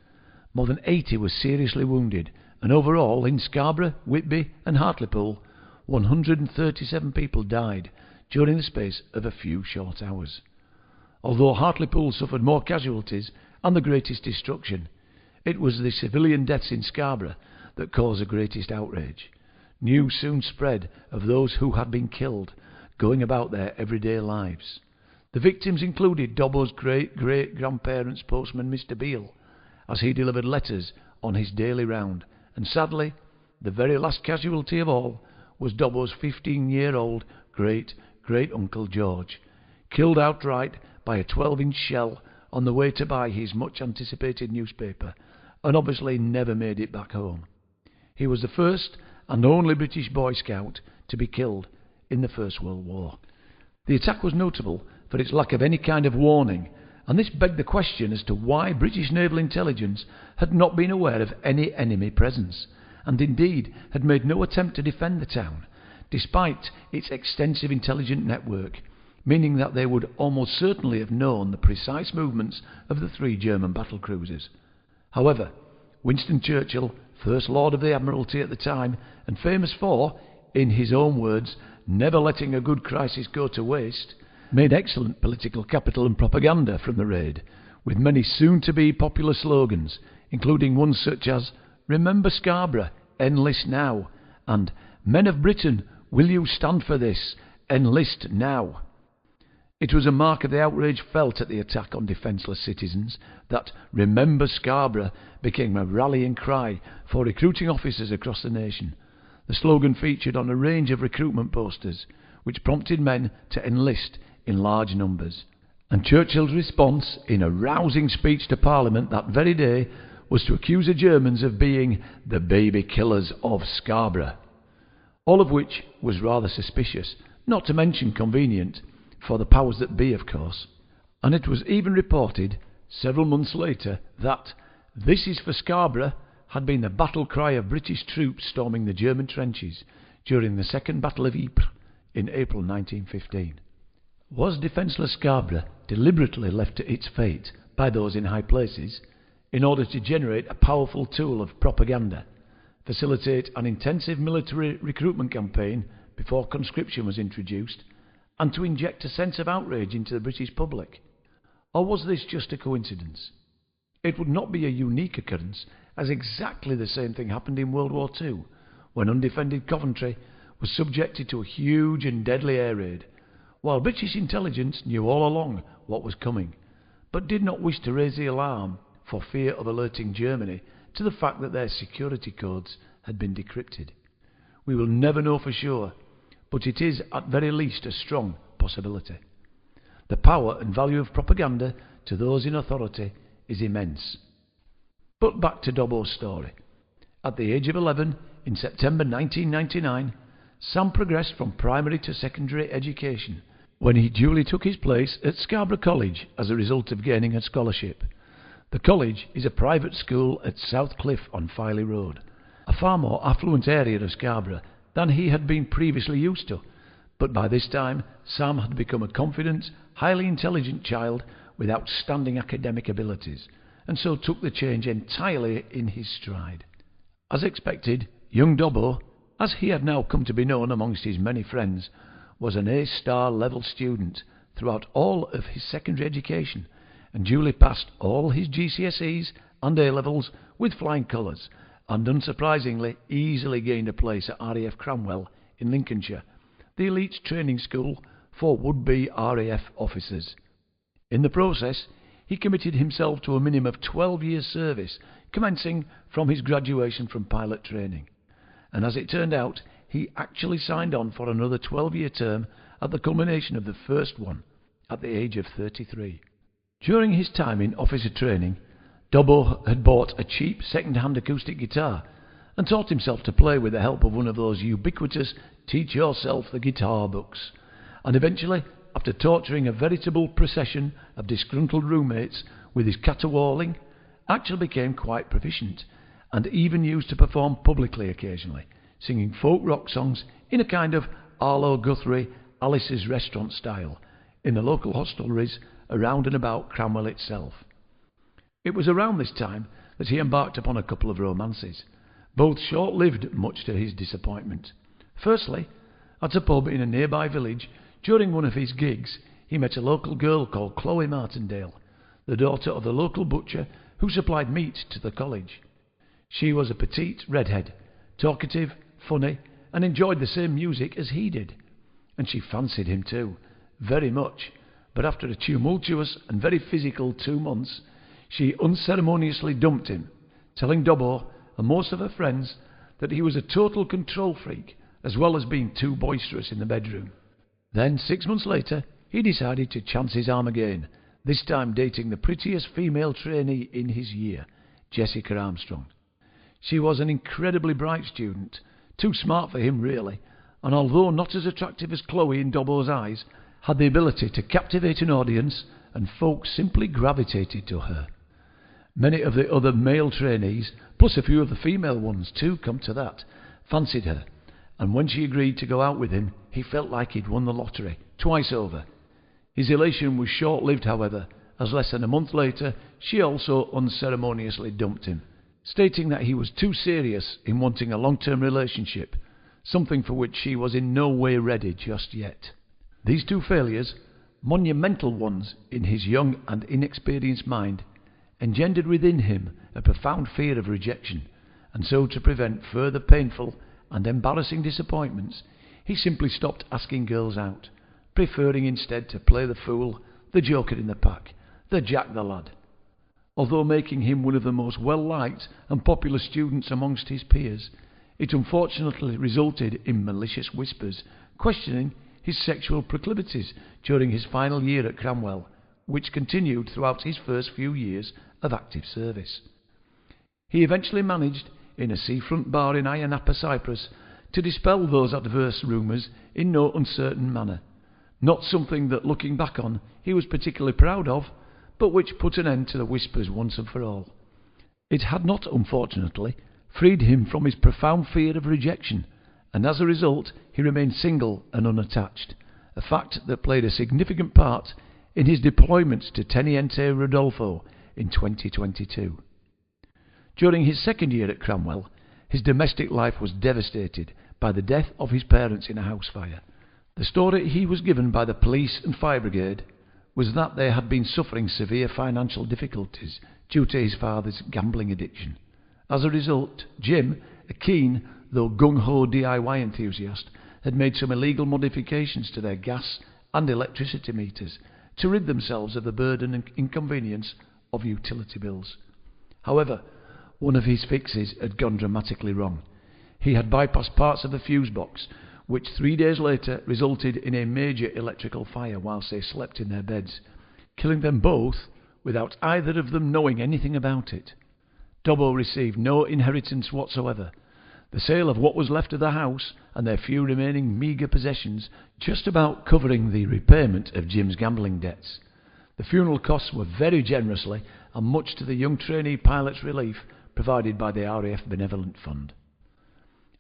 More than 80 were seriously wounded, and overall in Scarborough, Whitby and Hartlepool, 137 people died during the space of a few short hours. Although Hartlepool suffered more casualties and the greatest destruction, it was the civilian deaths in Scarborough that caused the greatest outrage. News soon spread of those who had been killed, going about their everyday lives. The victims included Dobbo's great-great-grandparents' postman Mr. Beale, as he delivered letters on his daily round, and sadly, the very last casualty of all was Dobbo's 15-year-old great-great-uncle George, killed outright by a 12-inch shell on the way to buy his much-anticipated newspaper, and obviously never made it back home. He was the first and only British Boy Scout to be killed in the First World War. The attack was notable for its lack of any kind of warning, and this begged the question as to why British naval intelligence had not been aware of any enemy presence, and indeed had made no attempt to defend the town, despite its extensive intelligence network, meaning that they would almost certainly have known the precise movements of the 3 German battle cruisers. However, Winston Churchill, First Lord of the Admiralty at the time, and famous for, in his own words, never letting a good crisis go to waste, made excellent political capital and propaganda from the raid, with many soon-to-be popular slogans, including ones such as "Remember Scarborough, enlist now," and "Men of Britain, will you stand for this, enlist now." It was a mark of the outrage felt at the attack on defenceless citizens that "Remember Scarborough" became a rallying cry for recruiting officers across the nation. The slogan featured on a range of recruitment posters, which prompted men to enlist in large numbers. And Churchill's response, in a rousing speech to Parliament that very day, was to accuse the Germans of being the baby killers of Scarborough. All of which was rather suspicious, not to mention convenient, for the powers that be, of course. And it was even reported, several months later, that "This is for Scarborough" had been the battle cry of British troops storming the German trenches during the Second Battle of Ypres in April 1915. Was defenceless Scarborough deliberately left to its fate by those in high places in order to generate a powerful tool of propaganda, facilitate an intensive military recruitment campaign before conscription was introduced, and to inject a sense of outrage into the British public? Or was this just a coincidence? It would not be a unique occurrence, as exactly the same thing happened in World War II, when undefended Coventry was subjected to a huge and deadly air raid, while British intelligence knew all along what was coming, but did not wish to raise the alarm for fear of alerting Germany to the fact that their security codes had been decrypted. We will never know for sure, but it is at very least a strong possibility. The power and value of propaganda to those in authority is immense. But back to Dobbo's story. At the age of 11, in September 1999, Sam progressed from primary to secondary education when he duly took his place at Scarborough College as a result of gaining a scholarship. The college is a private school at South Cliff on Filey Road, a far more affluent area of Scarborough than he had been previously used to, but by this time Sam had become a confident, highly intelligent child with outstanding academic abilities, and so took the change entirely in his stride. As expected, young Dobbo, as he had now come to be known amongst his many friends, was an A-star level student throughout all of his secondary education, and duly passed all his GCSEs and A-levels with flying colours, and unsurprisingly easily gained a place at RAF Cranwell in Lincolnshire, the elite training school for would-be RAF officers. In the process, he committed himself to a minimum of 12 years' service, commencing from his graduation from pilot training. And as it turned out, he actually signed on for another 12-year term at the culmination of the first one, at the age of 33. During his time in officer training, Dobbo had bought a cheap second-hand acoustic guitar and taught himself to play with the help of one of those ubiquitous teach yourself the guitar books, and eventually, after torturing a veritable procession of disgruntled roommates with his caterwauling, actually became quite proficient, and even used to perform publicly occasionally, singing folk rock songs in a kind of Arlo Guthrie, Alice's Restaurant style, in the local hostelries around and about Cranwell itself. It was around this time that he embarked upon a couple of romances, both short-lived much to his disappointment. Firstly, at a pub in a nearby village, during one of his gigs, he met a local girl called Chloe Martindale, the daughter of the local butcher who supplied meat to the college. She was a petite redhead, talkative, funny, and enjoyed the same music as he did. And she fancied him too, very much, but after a tumultuous and very physical 2 months, she unceremoniously dumped him, telling Dobbo and most of her friends that he was a total control freak, as well as being too boisterous in the bedroom. Then, 6 months later, he decided to chance his arm again, this time dating the prettiest female trainee in his year, Jessica Armstrong. She was an incredibly bright student, too smart for him really, and although not as attractive as Chloe in Dobbo's eyes, had the ability to captivate an audience and folk simply gravitated to her. Many of the other male trainees, plus a few of the female ones too, come to that, fancied her, and when she agreed to go out with him, he felt like he'd won the lottery, twice over. His elation was short-lived, however, as less than a month later, she also unceremoniously dumped him, stating that he was too serious in wanting a long-term relationship, something for which she was in no way ready just yet. These two failures, monumental ones in his young and inexperienced mind, engendered within him a profound fear of rejection, and so to prevent further painful and embarrassing disappointments, he simply stopped asking girls out, preferring instead to play the fool, the joker in the pack, the Jack the lad. Although making him one of the most well-liked and popular students amongst his peers, it unfortunately resulted in malicious whispers questioning his sexual proclivities during his final year at Cranwell, which continued throughout his first few years of active service. He eventually managed, in a seafront bar in Ayia Napa, Cyprus, to dispel those adverse rumours in no uncertain manner, not something that, looking back on, he was particularly proud of, but which put an end to the whispers once and for all. It had not, unfortunately, freed him from his profound fear of rejection, and as a result he remained single and unattached, a fact that played a significant part in his deployment to Teniente Rodolfo in 2022. During his second year at Cranwell, his domestic life was devastated by the death of his parents in a house fire. The story he was given by the police and fire brigade was that they had been suffering severe financial difficulties due to his father's gambling addiction. As a result, Jim, a keen though gung-ho DIY enthusiast, had made some illegal modifications to their gas and electricity meters to rid themselves of the burden and inconvenience of utility bills. However, one of his fixes had gone dramatically wrong. He had bypassed parts of the fuse box, which 3 days later resulted in a major electrical fire whilst they slept in their beds, killing them both without either of them knowing anything about it. Dobbo received no inheritance whatsoever. The sale of what was left of the house and their few remaining meagre possessions just about covering the repayment of Jim's gambling debts. The funeral costs were very generously, and much to the young trainee pilot's relief, provided by the RAF Benevolent Fund.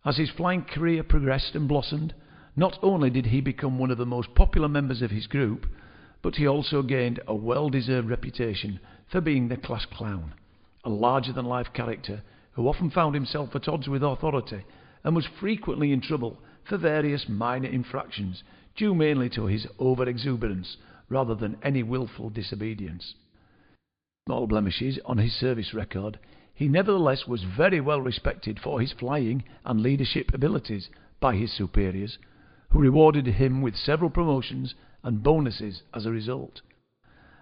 As his flying career progressed and blossomed, not only did he become one of the most popular members of his group, but he also gained a well-deserved reputation for being the class clown, a larger-than-life character who often found himself at odds with authority and was frequently in trouble for various minor infractions due mainly to his over-exuberance rather than any willful disobedience. Small blemishes on his service record, he nevertheless was very well respected for his flying and leadership abilities by his superiors, who rewarded him with several promotions and bonuses as a result.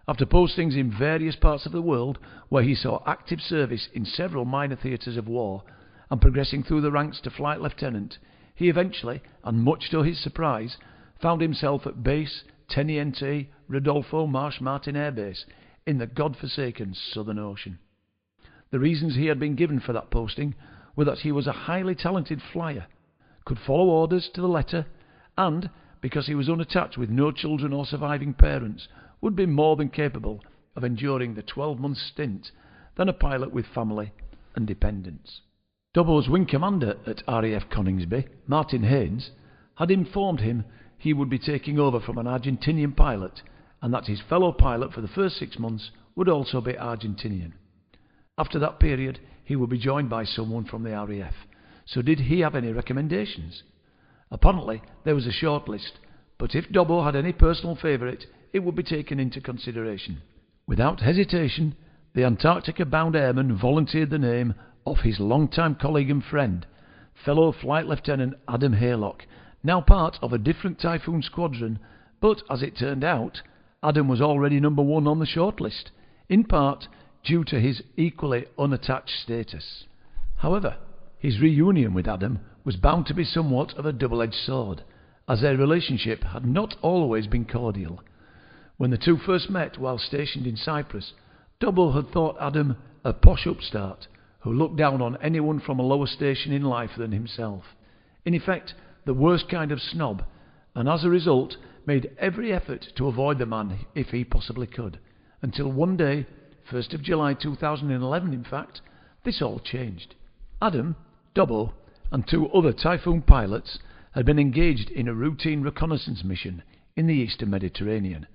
After postings in various parts of the world, where he saw active service in several minor theatres of war, and progressing through the ranks to flight lieutenant, he eventually, and much to his surprise, found himself at base Teniente Rodolfo Marsh Martin Air Base in the godforsaken Southern Ocean. The reasons he had been given for that posting were that he was a highly talented flyer, could follow orders to the letter, and, because he was unattached with no children or surviving parents, would be more than capable of enduring the 12-month stint than a pilot with family and dependents. Dobbo's wing commander at RAF Coningsby, Martin Haynes, had informed him he would be taking over from an Argentinian pilot, and that his fellow pilot for the first 6 months would also be Argentinian. After that period, he would be joined by someone from the RAF. So did he have any recommendations? Apparently, there was a short list, but if Dobbo had any personal favourite, it would be taken into consideration. Without hesitation, the Antarctica-bound airman volunteered the name of his long-time colleague and friend, fellow Flight Lieutenant Adam Haylock, now part of a different Typhoon squadron, but as it turned out, Adam was already number one on the shortlist, in part due to his equally unattached status. However, his reunion with Adam was bound to be somewhat of a double-edged sword, as their relationship had not always been cordial. When the two first met while stationed in Cyprus, Dobbo had thought Adam a posh upstart who looked down on anyone from a lower station in life than himself. In effect, the worst kind of snob, and as a result made every effort to avoid the man if he possibly could, until one day, 1st of July 2011 in fact, this all changed. Adam, Dobbo and 2 other Typhoon pilots had been engaged in a routine reconnaissance mission in the eastern Mediterranean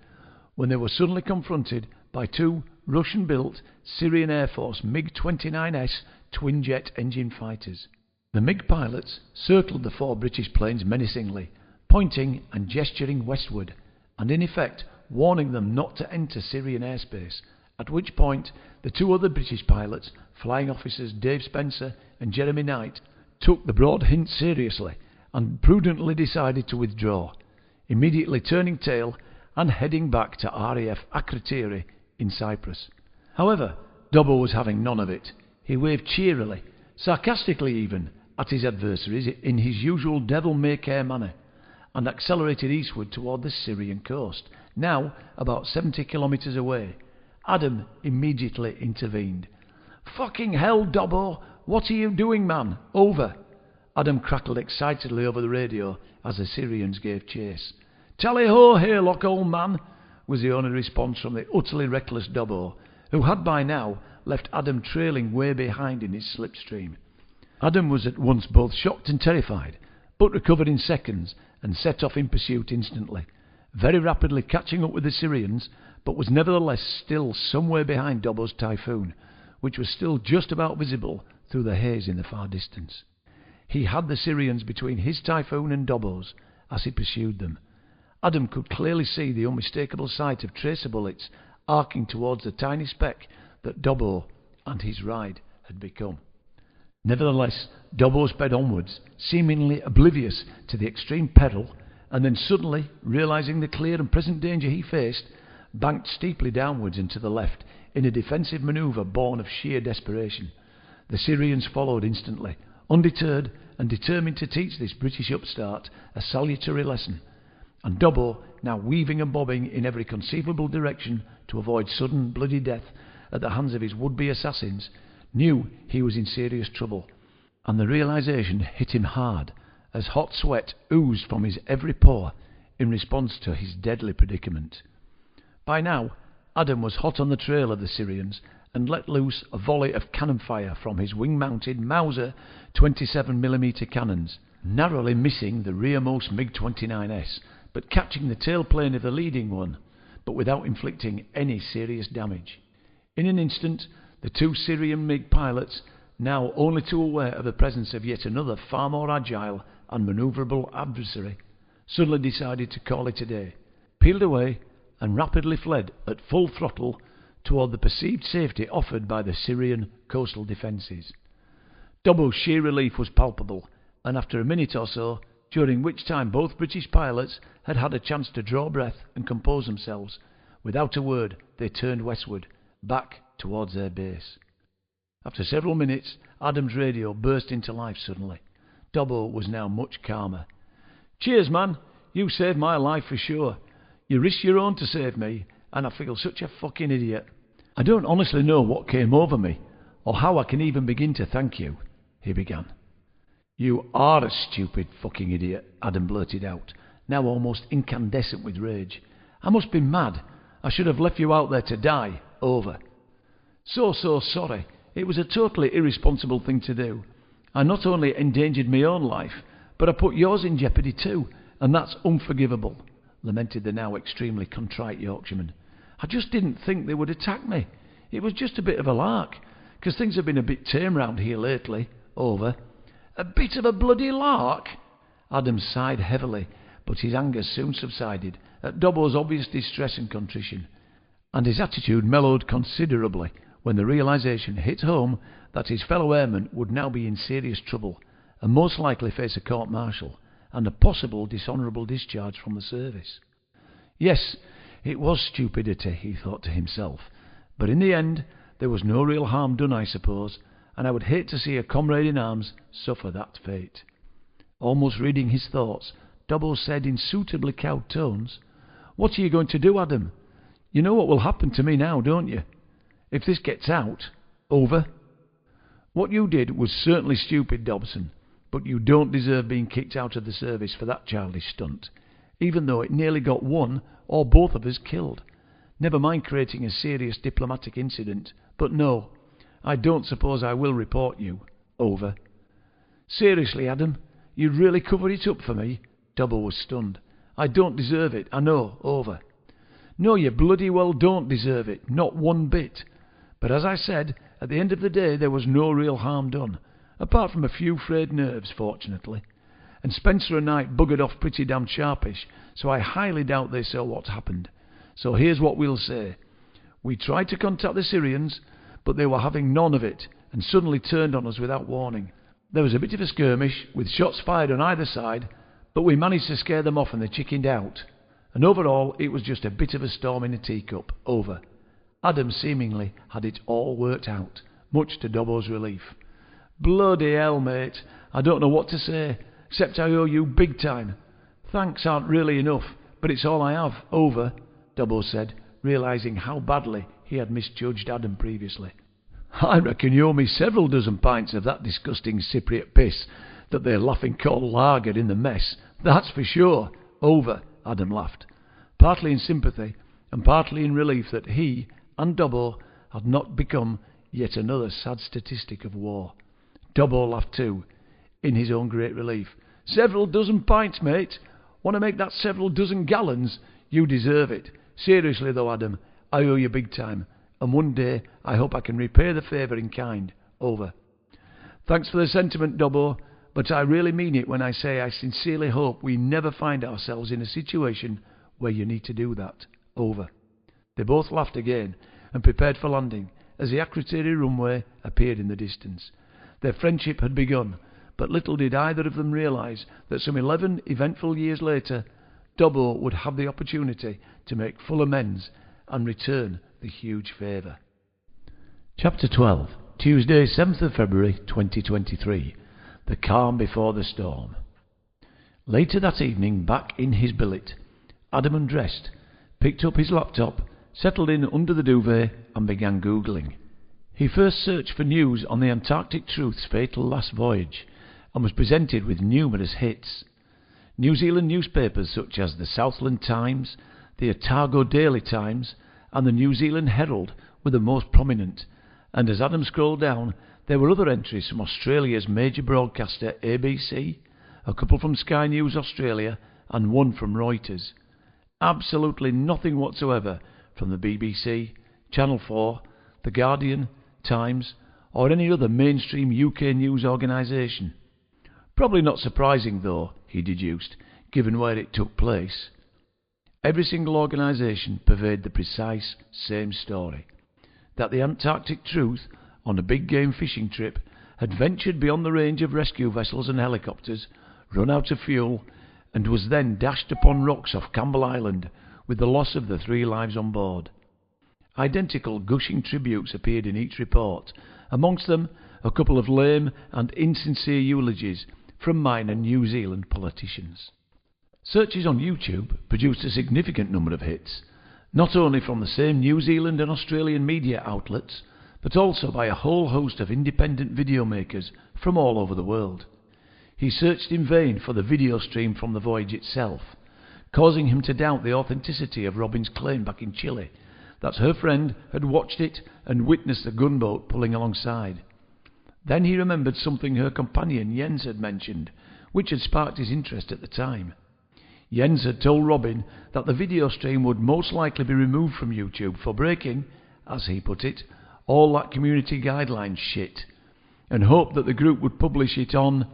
when they were suddenly confronted by 2 Russian-built Syrian Air Force MiG-29S twin-jet engine fighters. The MiG pilots circled the 4 British planes menacingly, pointing and gesturing westward, and in effect warning them not to enter Syrian airspace, at which point the 2 other British pilots, Flying Officers Dave Spencer and Jeremy Knight, took the broad hint seriously and prudently decided to withdraw, immediately turning tail and heading back to RAF Akrotiri in Cyprus. However, Dobbo was having none of it. He waved cheerily, sarcastically even, at his adversaries in his usual devil-may-care manner, and accelerated eastward toward the Syrian coast, now about 70 kilometres away. Adam immediately intervened. "Fucking hell, Dobbo! What are you doing, man? Over!" Adam crackled excitedly over the radio as the Syrians gave chase. "Tally-ho, Haylock, old man!" was the only response from the utterly reckless Dobbo, who had by now left Adam trailing way behind in his slipstream. Adam was at once both shocked and terrified, but recovered in seconds and set off in pursuit instantly, very rapidly catching up with the Syrians, but was nevertheless still some way behind Dobbo's Typhoon, which was still just about visible through the haze in the far distance. He had the Syrians between his Typhoon and Dobbo's as he pursued them. Adam could clearly see the unmistakable sight of tracer bullets arcing towards the tiny speck that Dobbo and his ride had become. Nevertheless, Dobbo sped onwards, seemingly oblivious to the extreme peril, and then suddenly, realising the clear and present danger he faced, banked steeply downwards and to the left in a defensive manoeuvre born of sheer desperation. The Syrians followed instantly, undeterred and determined to teach this British upstart a salutary lesson, and Dobbo, now weaving and bobbing in every conceivable direction to avoid sudden bloody death at the hands of his would-be assassins, knew he was in serious trouble, and the realisation hit him hard as hot sweat oozed from his every pore in response to his deadly predicament. By now, Adam was hot on the trail of the Syrians and let loose a volley of cannon fire from his wing-mounted Mauser 27mm cannons, narrowly missing the rearmost MiG-29S, but catching the tailplane of the leading one, but without inflicting any serious damage. In an instant, the 2 Syrian MiG pilots, now only too aware of the presence of yet another far more agile and manoeuvrable adversary, suddenly decided to call it a day, peeled away and rapidly fled at full throttle toward the perceived safety offered by the Syrian coastal defences. Dobbo's sheer relief was palpable, and after a minute or so, during which time both British pilots had had a chance to draw breath and compose themselves, without a word they turned westward, back towards their base. After several minutes, Adam's radio burst into life suddenly. Dobbo was now much calmer. "Cheers, man. You saved my life for sure. You risked your own to save me, and I feel such a fucking idiot. I don't honestly know what came over me, or how I can even begin to thank you," he began. "You are a stupid fucking idiot," Adam blurted out, now almost incandescent with rage. "I must be mad. I should have left you out there to die. Over." So sorry. It was a totally irresponsible thing to do. I not only endangered my own life, but I put yours in jeopardy too, and that's unforgivable," lamented the now extremely contrite Yorkshireman. "I just didn't think they would attack me. It was just a bit of a lark, 'cause things have been a bit tame round here lately. Over." "A bit of a bloody lark?" Adam sighed heavily, but his anger soon subsided at Dobbo's obvious distress and contrition, and his attitude mellowed considerably when the realisation hit home that his fellow airmen would now be in serious trouble and most likely face a court-martial and a possible dishonourable discharge from the service. Yes, it was stupidity, he thought to himself, but in the end there was no real harm done, I suppose, and I would hate to see a comrade in arms suffer that fate. Almost reading his thoughts, Dobbo said in suitably cowed tones, "What are you going to do, Adam? You know what will happen to me now, don't you? If this gets out." Over. "What you did was certainly stupid, Dobson, but you don't deserve being kicked out of the service for that childish stunt. even though it nearly got one or both of us killed. Never mind creating a serious diplomatic incident. But no, I don't suppose I will report you. Over. Seriously, Adam, you'd really cover it up for me? Dobbo was stunned. I don't deserve it, I know. Over. No, you bloody well don't deserve it, not one bit. But as I said, at the end of the day there was no real harm done, apart from a few frayed nerves, fortunately. And Spencer and Knight buggered off pretty damn sharpish, so I highly doubt they saw what happened. So here's what we'll say. We tried to contact the Syrians, but they were having none of it, and suddenly turned on us without warning. There was a bit of a skirmish, with shots fired on either side, but we managed to scare them off and they chickened out. And overall, it was just a bit of a storm in a teacup. Over. Adam seemingly had it all worked out, much to Dobbo's relief. Bloody hell, mate. I don't know what to say, except I owe you big time. Thanks aren't really enough, but it's all I have. Over, Dobbo said, realising how badly he had misjudged Adam previously. I reckon you owe me several dozen pints of that disgusting Cypriot piss that they laughing call lager in the mess. That's for sure. Over, Adam laughed, partly in sympathy and partly in relief that he and Dobbo had not become yet another sad statistic of war. Dobbo laughed too, in his own great relief. Several dozen pints, mate. Want to make that several dozen gallons? You deserve it. Seriously though, Adam, I owe you big time, and one day I hope I can repay the favour in kind. Over. Thanks for the sentiment, Dobbo, but I really mean it when I say I sincerely hope we never find ourselves in a situation where you need to do that. Over. They both laughed again and prepared for landing as the Akrotiri runway appeared in the distance. Their friendship had begun, but little did either of them realise that some 11 eventful years later, Dobbo would have the opportunity to make full amends and return the huge favour. Chapter 12. Tuesday, 7th of February 2023. The calm before the storm. Later that evening, back in his billet, Adam undressed, picked up his laptop, settled in under the duvet and began Googling. He first searched for news on the Antarctic Truth's fatal last voyage and was presented with numerous hits. New Zealand newspapers such as the Southland Times, the Otago Daily Times and the New Zealand Herald were the most prominent, and as Adam scrolled down there were other entries from Australia's major broadcaster ABC, a couple from Sky News Australia and one from Reuters. Absolutely nothing whatsoever from the BBC, Channel 4, The Guardian, Times or any other mainstream UK news organisation. Probably not surprising though, he deduced, given where it took place. Every single organisation purveyed the precise same story, that the Antarctic Truth, on a big game fishing trip, had ventured beyond the range of rescue vessels and helicopters, run out of fuel, and was then dashed upon rocks off Campbell Island with the loss of the 3 lives on board. Identical gushing tributes appeared in each report, amongst them a couple of lame and insincere eulogies from minor New Zealand politicians. Searches on YouTube produced a significant number of hits, not only from the same New Zealand and Australian media outlets, but also by a whole host of independent video makers from all over the world. He searched in vain for the video stream from the voyage itself, causing him to doubt the authenticity of Robin's claim back in Chile, that her friend had watched it and witnessed the gunboat pulling alongside. Then he remembered something her companion Jens had mentioned, which had sparked his interest at the time. Jens had told Robin that the video stream would most likely be removed from YouTube for breaking, as he put it, all that community guidelines shit, and hoped that the group would publish it on...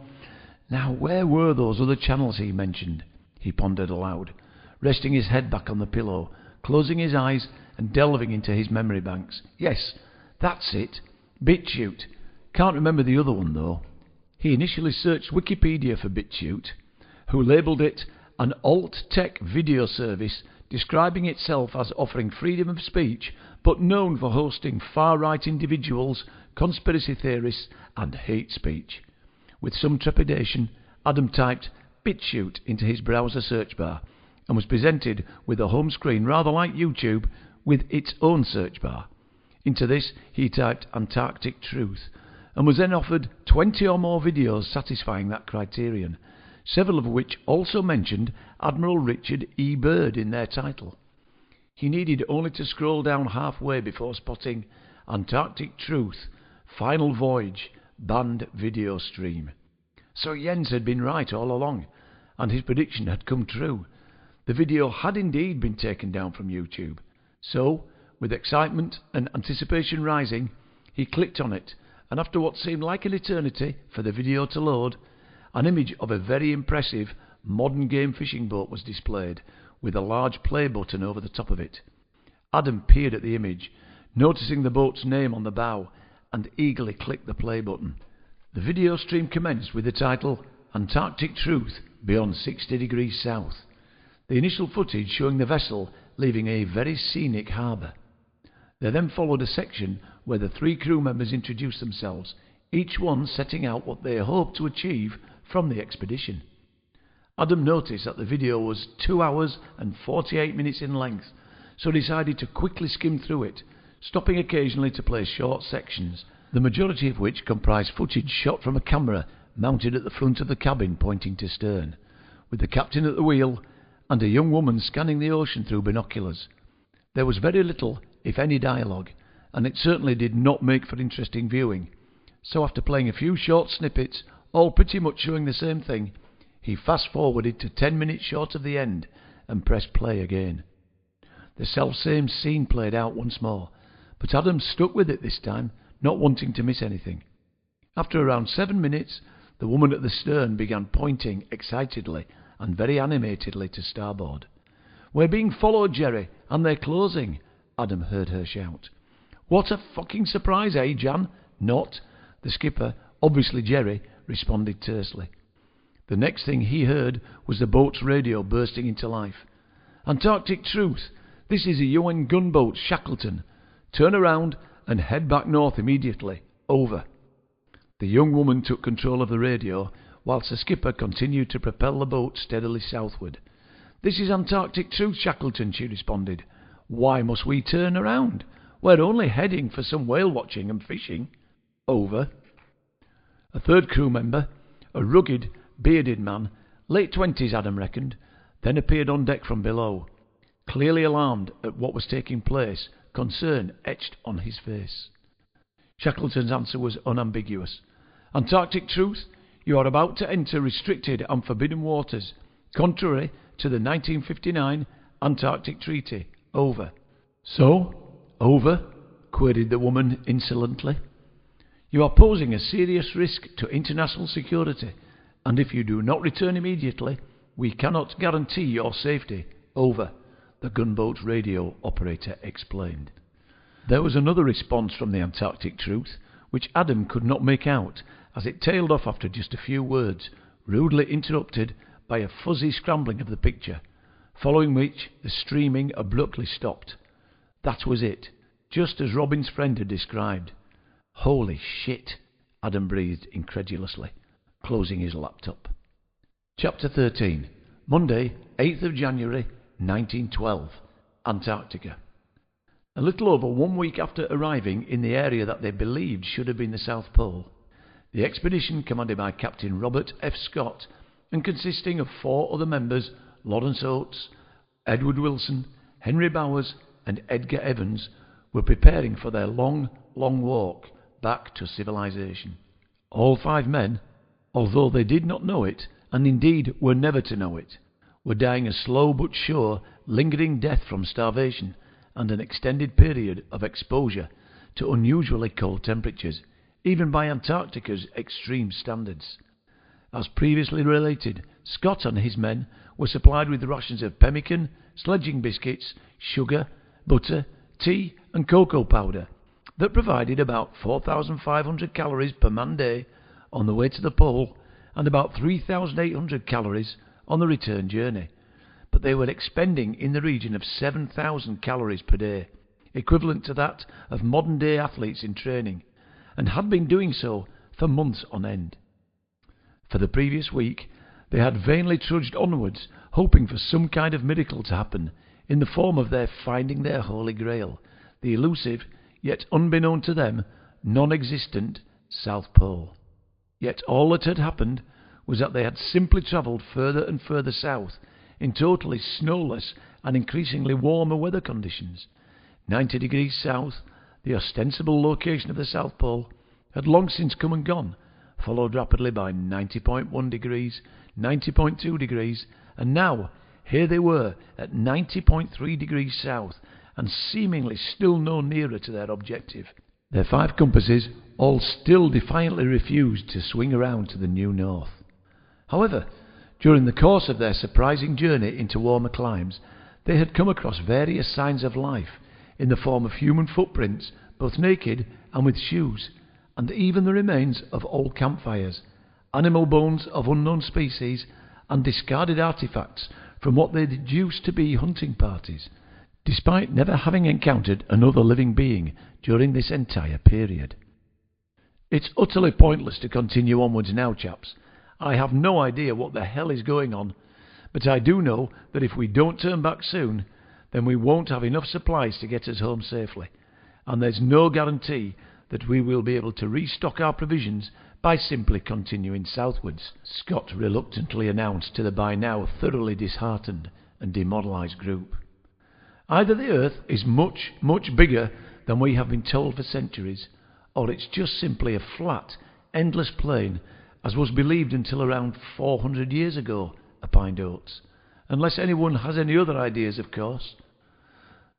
Now where were those other channels he mentioned? He pondered aloud, resting his head back on the pillow, closing his eyes and delving into his memory banks. Yes, that's it. BitChute. Can't remember the other one though. He initially searched Wikipedia for BitChute, who labelled it an alt-tech video service describing itself as offering freedom of speech but known for hosting far-right individuals, conspiracy theorists and hate speech. With some trepidation, Adam typed BitChute into his browser search bar and was presented with a home screen rather like YouTube with its own search bar. Into this he typed Antarctic Truth and was then offered 20 or more videos satisfying that criterion, several of which also mentioned Admiral Richard E. Byrd in their title. He needed only to scroll down halfway before spotting Antarctic Truth, Final Voyage, Banned Video Stream. So Jens had been right all along, and his prediction had come true. The video had indeed been taken down from YouTube. So, with excitement and anticipation rising, he clicked on it, and after what seemed like an eternity for the video to load, an image of a very impressive modern game fishing boat was displayed, with a large play button over the top of it. Adam peered at the image, noticing the boat's name on the bow, and eagerly clicked the play button. The video stream commenced with the title Antarctic Truth Beyond 60 Degrees South, the initial footage showing the vessel leaving a very scenic harbour. There then followed a section where the 3 crew members introduced themselves, each one setting out what they hoped to achieve from the expedition. Adam noticed that the video was 2 hours and 48 minutes in length, so decided to quickly skim through it, stopping occasionally to play short sections, the majority of which comprised footage shot from a camera mounted at the front of the cabin pointing to stern, with the captain at the wheel and a young woman scanning the ocean through binoculars. There was very little, if any, dialogue, and it certainly did not make for interesting viewing. So after playing a few short snippets, all pretty much showing the same thing, he fast-forwarded to 10 minutes short of the end and pressed play again. The self-same scene played out once more, but Adam stuck with it this time, not wanting to miss anything. After around 7 minutes, the woman at the stern began pointing excitedly and very animatedly to starboard. "We're being followed, Jerry, and they're closing," Adam heard her shout. "What a fucking surprise, eh, Jan?" "Not," the skipper, obviously Jerry, responded tersely. The next thing he heard was the boat's radio bursting into life. "Antarctic Truth, this is a UN gunboat, Shackleton. Turn around and head back north immediately. Over." The young woman took control of the radio, whilst the skipper continued to propel the boat steadily southward. "This is Antarctic Truth, Shackleton," she responded. "Why must we turn around? We're only heading for some whale watching and fishing." Over. A third crew member, a rugged, bearded man, late 20s Adam reckoned, then appeared on deck from below, clearly alarmed at what was taking place, concern etched on his face. Shackleton's answer was unambiguous. "Antarctic Truth, you are about to enter restricted and forbidden waters, contrary to the 1959 Antarctic Treaty. Over." "So? Over?" queried the woman insolently. "You are posing a serious risk to international security, and if you do not return immediately, we cannot guarantee your safety. Over," the gunboat radio operator explained. There was another response from the Antarctic Truth, which Adam could not make out, as it tailed off after just a few words, rudely interrupted by a fuzzy scrambling of the picture, following which the streaming abruptly stopped. That was it, just as Robin's friend had described. "Holy shit," Adam breathed incredulously, closing his laptop. Chapter 13. Monday, 8th of January, 1912. Antarctica. A little over 1 week after arriving in the area that they believed should have been the South Pole, the expedition, commanded by Captain Robert F. Scott and consisting of 4 other members, Lawrence Oates, Edward Wilson, Henry Bowers and Edgar Evans, were preparing for their long walk back to civilization. All 5 men, although they did not know it, and indeed were never to know it, were dying a slow but sure, lingering death from starvation and an extended period of exposure to unusually cold temperatures, even by Antarctica's extreme standards. As previously related, Scott and his men were supplied with rations of pemmican, sledging biscuits, sugar, butter, tea and cocoa powder that provided about 4,500 calories per man day on the way to the pole and about 3,800 calories on the return journey. But they were expending in the region of 7,000 calories per day, equivalent to that of modern-day athletes in training, and had been doing so for months on end. For the previous week, they had vainly trudged onwards, hoping for some kind of miracle to happen in the form of their finding their Holy Grail, the elusive, yet unbeknown to them, non-existent South Pole. Yet all that had happened was that they had simply travelled further and further south in totally snowless and increasingly warmer weather conditions. 90 degrees south, the ostensible location of the South Pole, had long since come and gone, followed rapidly by 90.1 degrees, 90.2 degrees, and now here they were at 90.3 degrees south, and seemingly still no nearer to their objective. Their 5 compasses all still defiantly refused to swing around to the new north. However, during the course of their surprising journey into warmer climes, they had come across various signs of life in the form of human footprints, both naked and with shoes, and even the remains of old campfires, animal bones of unknown species, and discarded artifacts from what they deduced to be hunting parties, despite never having encountered another living being during this entire period. It's utterly pointless to continue onwards now, chaps. I have no idea what the hell is going on, but I do know that if we don't turn back soon, then we won't have enough supplies to get us home safely, and there's no guarantee that we will be able to restock our provisions by simply continuing southwards, Scott reluctantly announced to the by now thoroughly disheartened and demoralised group. Either the Earth is much, much bigger than we have been told for centuries, or it's just simply a flat, endless plain, as was believed until around 400 years ago, opined Oates. Unless anyone has any other ideas, of course.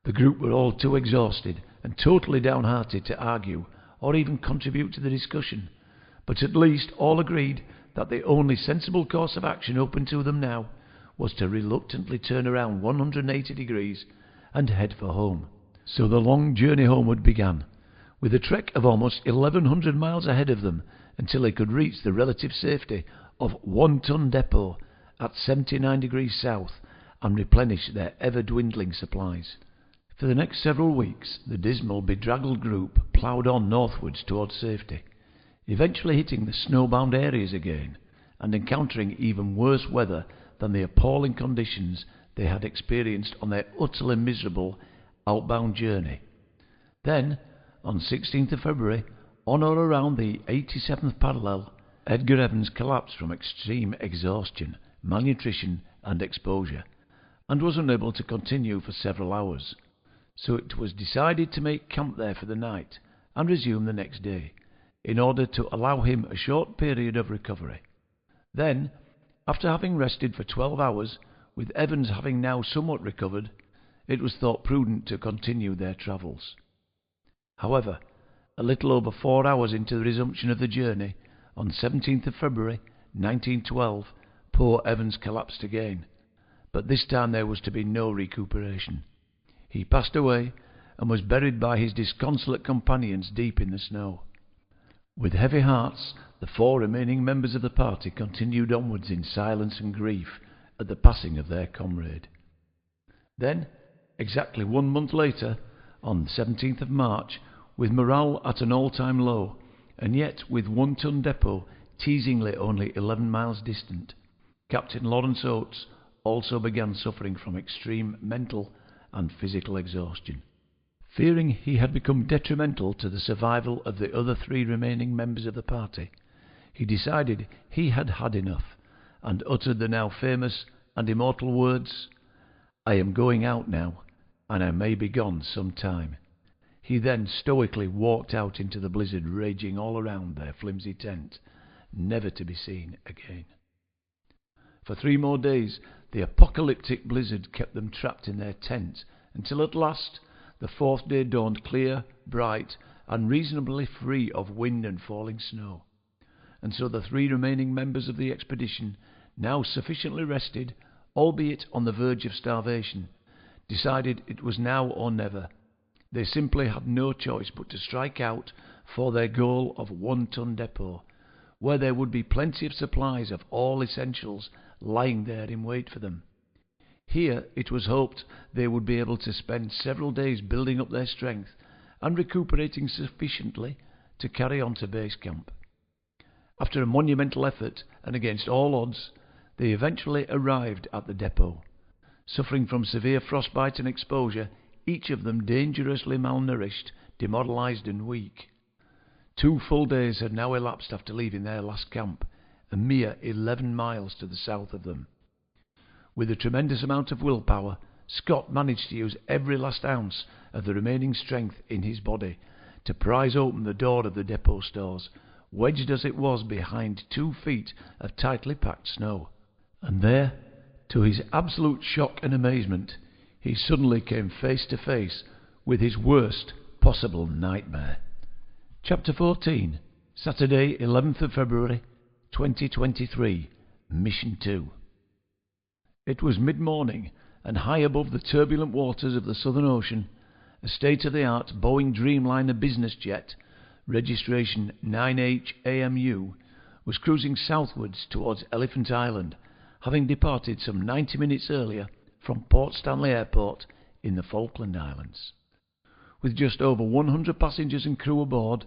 The group were all too exhausted and totally downhearted to argue or even contribute to the discussion, but at least all agreed that the only sensible course of action open to them now was to reluctantly turn around 180 degrees and head for home. So the long journey homeward began, with a trek of almost 1,100 miles ahead of them until they could reach the relative safety of 1 Ton Depot at 79 degrees south and replenish their ever-dwindling supplies. For the next several weeks, the dismal, bedraggled group ploughed on northwards towards safety, eventually hitting the snowbound areas again and encountering even worse weather than the appalling conditions they had experienced on their utterly miserable outbound journey. Then, on 16th of February, on or around the 87th parallel, Edgar Evans collapsed from extreme exhaustion, malnutrition and exposure, and was unable to continue for several hours. So it was decided to make camp there for the night and resume the next day, in order to allow him a short period of recovery. Then, after having rested for 12 hours, with Evans having now somewhat recovered, it was thought prudent to continue their travels. However, a little over 4 hours into the resumption of the journey, on 17th of February, 1912, poor Evans collapsed again, but this time there was to be no recuperation. He passed away and was buried by his disconsolate companions deep in the snow. With heavy hearts, the 4 remaining members of the party continued onwards in silence and grief at the passing of their comrade. Then, exactly 1 month later, on the 17th of March, with morale at an all-time low, and yet with 1 Ton Depot teasingly only 11 miles distant, Captain Lawrence Oates also began suffering from extreme mental and physical exhaustion. Fearing he had become detrimental to the survival of the other 3 remaining members of the party, he decided he had had enough, and uttered the now famous and immortal words, "I am going out now, and I may be gone some time." He then stoically walked out into the blizzard raging all around their flimsy tent, never to be seen again. For 3 more days the apocalyptic blizzard kept them trapped in their tent, until at last the 4th day dawned clear, bright, and reasonably free of wind and falling snow. And so the 3 remaining members of the expedition, now sufficiently rested, albeit on the verge of starvation, decided it was now or never. They simply had no choice but to strike out for their goal of 1 Ton Depot, where there would be plenty of supplies of all essentials lying there in wait for them. Here it was hoped they would be able to spend several days building up their strength and recuperating sufficiently to carry on to base camp. After a monumental effort, and against all odds, they eventually arrived at the depot, suffering from severe frostbite and exposure, each of them dangerously malnourished, demoralised and weak. 2 full days had now elapsed after leaving their last camp, a mere 11 miles to the south of them. With a tremendous amount of willpower, Scott managed to use every last ounce of the remaining strength in his body to prise open the door of the depot stores, wedged as it was behind 2 feet of tightly packed snow. And there, to his absolute shock and amazement, he suddenly came face to face with his worst possible nightmare. Chapter 14, Saturday, 11th of February, 2023, Mission 2. It was mid-morning, and high above the turbulent waters of the Southern Ocean, a state-of-the-art Boeing Dreamliner business jet, registration 9H-AMU, was cruising southwards towards Elephant Island, having departed some 90 minutes earlier from Port Stanley Airport in the Falkland Islands. With just over 100 passengers and crew aboard,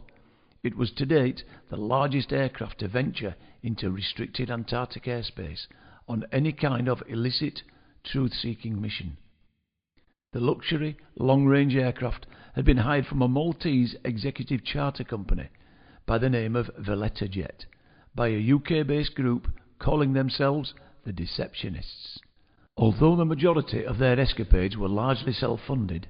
it was to date the largest aircraft to venture into restricted Antarctic airspace on any kind of illicit, truth-seeking mission. The luxury, long-range aircraft had been hired from a Maltese executive charter company by the name of Valletta Jet, by a UK-based group calling themselves the Deceptionists. Although the majority of their escapades were largely self-funded,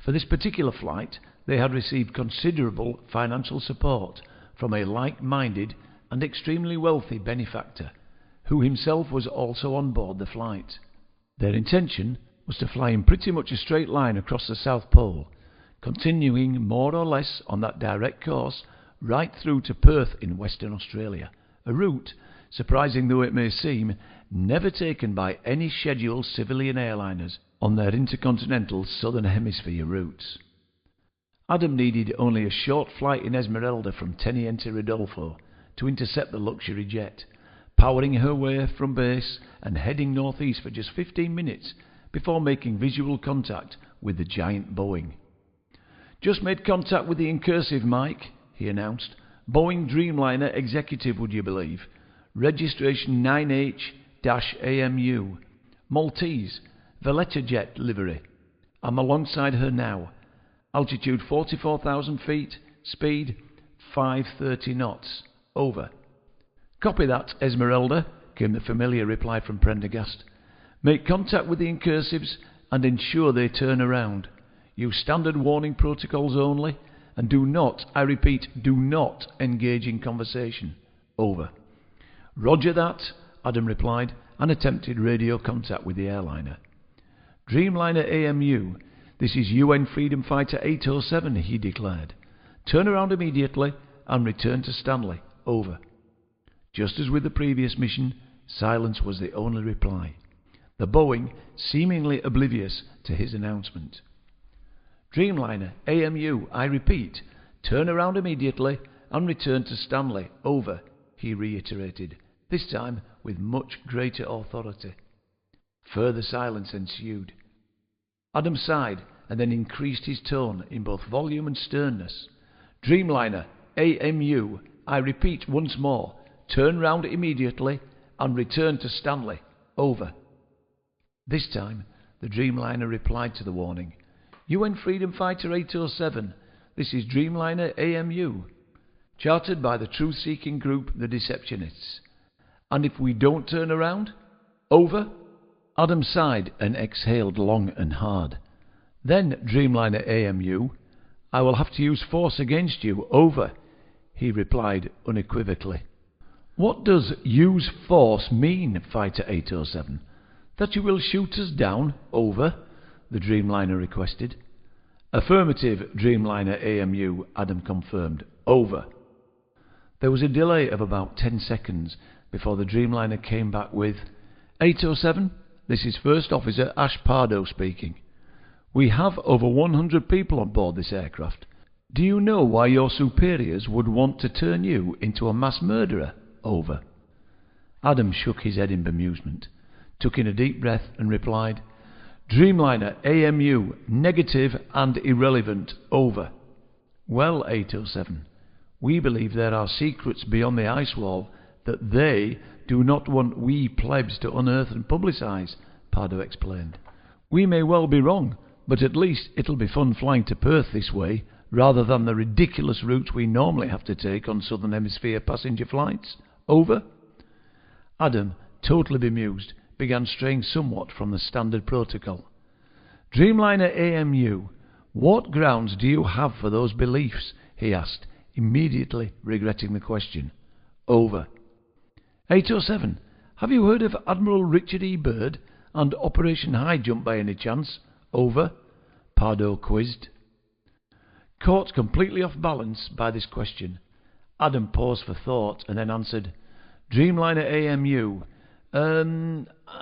for this particular flight they had received considerable financial support from a like-minded and extremely wealthy benefactor, who himself was also on board the flight. Their intention was to fly in pretty much a straight line across the South Pole, continuing more or less on that direct course right through to Perth in Western Australia, a route, surprising though it may seem, never taken by any scheduled civilian airliners on their intercontinental Southern Hemisphere routes. Adam needed only a short flight in Esmeralda from Teniente Rodolfo to intercept the luxury jet, powering her way from base and heading northeast for just 15 minutes before making visual contact with the giant Boeing. "Just made contact with the incursive, Mike," he announced. "Boeing Dreamliner executive, would you believe? Registration 9H-AMU. Maltese, Valletta Jet livery. I'm alongside her now. Altitude 44,000 feet, speed 530 knots. Over." "Copy that, Esmeralda," came the familiar reply from Prendergast. "Make contact with the incursives and ensure they turn around. Use standard warning protocols only, and do not, I repeat, do not engage in conversation. Over." "Roger that," Adam replied, and attempted radio contact with the airliner. "Dreamliner AMU, this is UN Freedom Fighter 807, he declared. "Turn around immediately and return to Stanley. Over." Just as with the previous mission, silence was the only reply, the Boeing seemingly oblivious to his announcement. "Dreamliner AMU, I repeat, turn around immediately and return to Stanley. Over," he reiterated, this time with much greater authority. Further silence ensued. Adam sighed and then increased his tone in both volume and sternness. "Dreamliner AMU, I repeat once more, turn round immediately and return to Stanley. Over." This time the Dreamliner replied to the warning. "UN Freedom Fighter 807, this is Dreamliner AMU, chartered by the truth-seeking group the Deceptionists. And if we don't turn around? Over." Adam sighed and exhaled long and hard. "Then, Dreamliner AMU, I will have to use force against you. Over," he replied unequivocally. "What does use force mean, Fighter 807? That you will shoot us down? Over," the Dreamliner requested. "Affirmative, Dreamliner AMU," Adam confirmed. "Over." There was a delay of about 10 seconds before the Dreamliner came back with, "807, this is First Officer Ash Pardo speaking. We have over 100 people on board this aircraft. Do you know why your superiors would want to turn you into a mass murderer? Over." Adam shook his head in bemusement, took in a deep breath and replied, "Dreamliner AMU, negative and irrelevant. Over." "Well, 807, we believe there are secrets beyond the ice wall that they do not want we plebs to unearth and publicise," Pardo explained. "We may well be wrong, but at least it'll be fun flying to Perth this way, rather than the ridiculous routes we normally have to take on Southern Hemisphere passenger flights. Over." Adam, totally bemused, began straying somewhat from the standard protocol. Dreamliner AMU, what grounds do you have for those beliefs? He asked, immediately regretting the question. Over. 807. Have you heard of Admiral Richard E. Byrd and Operation High Jump by any chance? Over. Pardo quizzed. Caught completely off balance by this question, Adam paused for thought and then answered, Dreamliner AMU.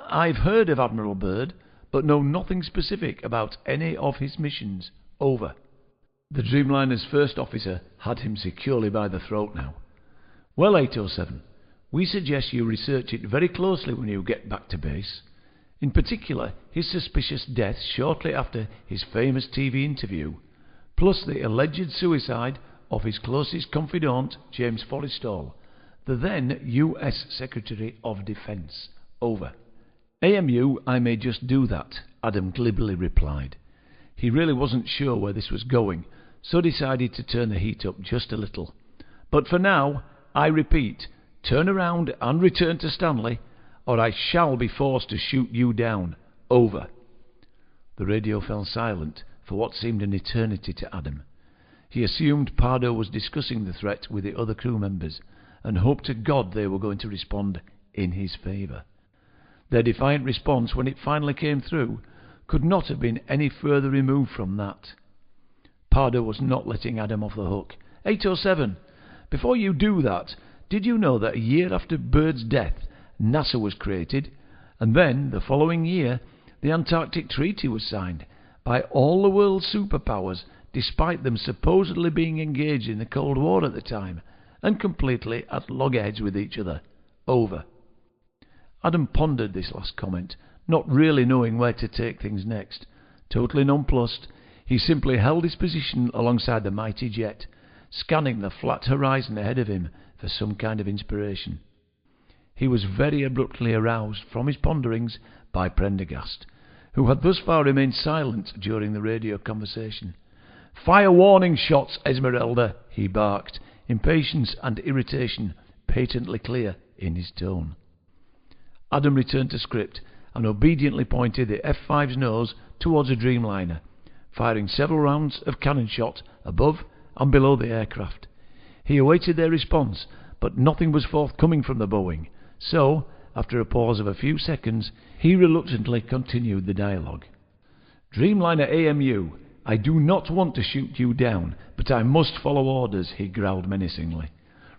I've heard of Admiral Byrd, but know nothing specific about any of his missions. Over. The Dreamliner's first officer had him securely by the throat now. Well, 807, we suggest you research it very closely when you get back to base. In particular, his suspicious death shortly after his famous TV interview, plus the alleged suicide of his closest confidant, James Forrestal, the then U.S. Secretary of Defense. Over. AMU, I may just do that, Adam glibly replied. He really wasn't sure where this was going, so decided to turn the heat up just a little. But for now, I repeat, turn around and return to Stanley, or I shall be forced to shoot you down. Over. The radio fell silent for what seemed an eternity to Adam. He assumed Pardo was discussing the threat with the other crew members, and hoped to God they were going to respond in his favour. Their defiant response, when it finally came through, could not have been any further removed from that. Pardo was not letting Adam off the hook. 807, before you do that, did you know that a year after Byrd's death, NASA was created, and then, the following year, the Antarctic Treaty was signed by all the world's superpowers, despite them supposedly being engaged in the Cold War at the time, and completely at loggerheads with each other. Over. Adam pondered this last comment, not really knowing where to take things next. Totally nonplussed, he simply held his position alongside the mighty jet, scanning the flat horizon ahead of him for some kind of inspiration. He was very abruptly aroused from his ponderings by Prendergast, who had thus far remained silent during the radio conversation. Fire warning shots, Esmeralda, he barked, impatience and irritation patently clear in his tone. Adam returned to script and obediently pointed the F-5's nose towards a Dreamliner, firing several rounds of cannon shot above and below the aircraft. He awaited their response, but nothing was forthcoming from the Boeing, so, after a pause of a few seconds, he reluctantly continued the dialogue. Dreamliner AMU, I do not want to shoot you down, but I must follow orders, he growled menacingly.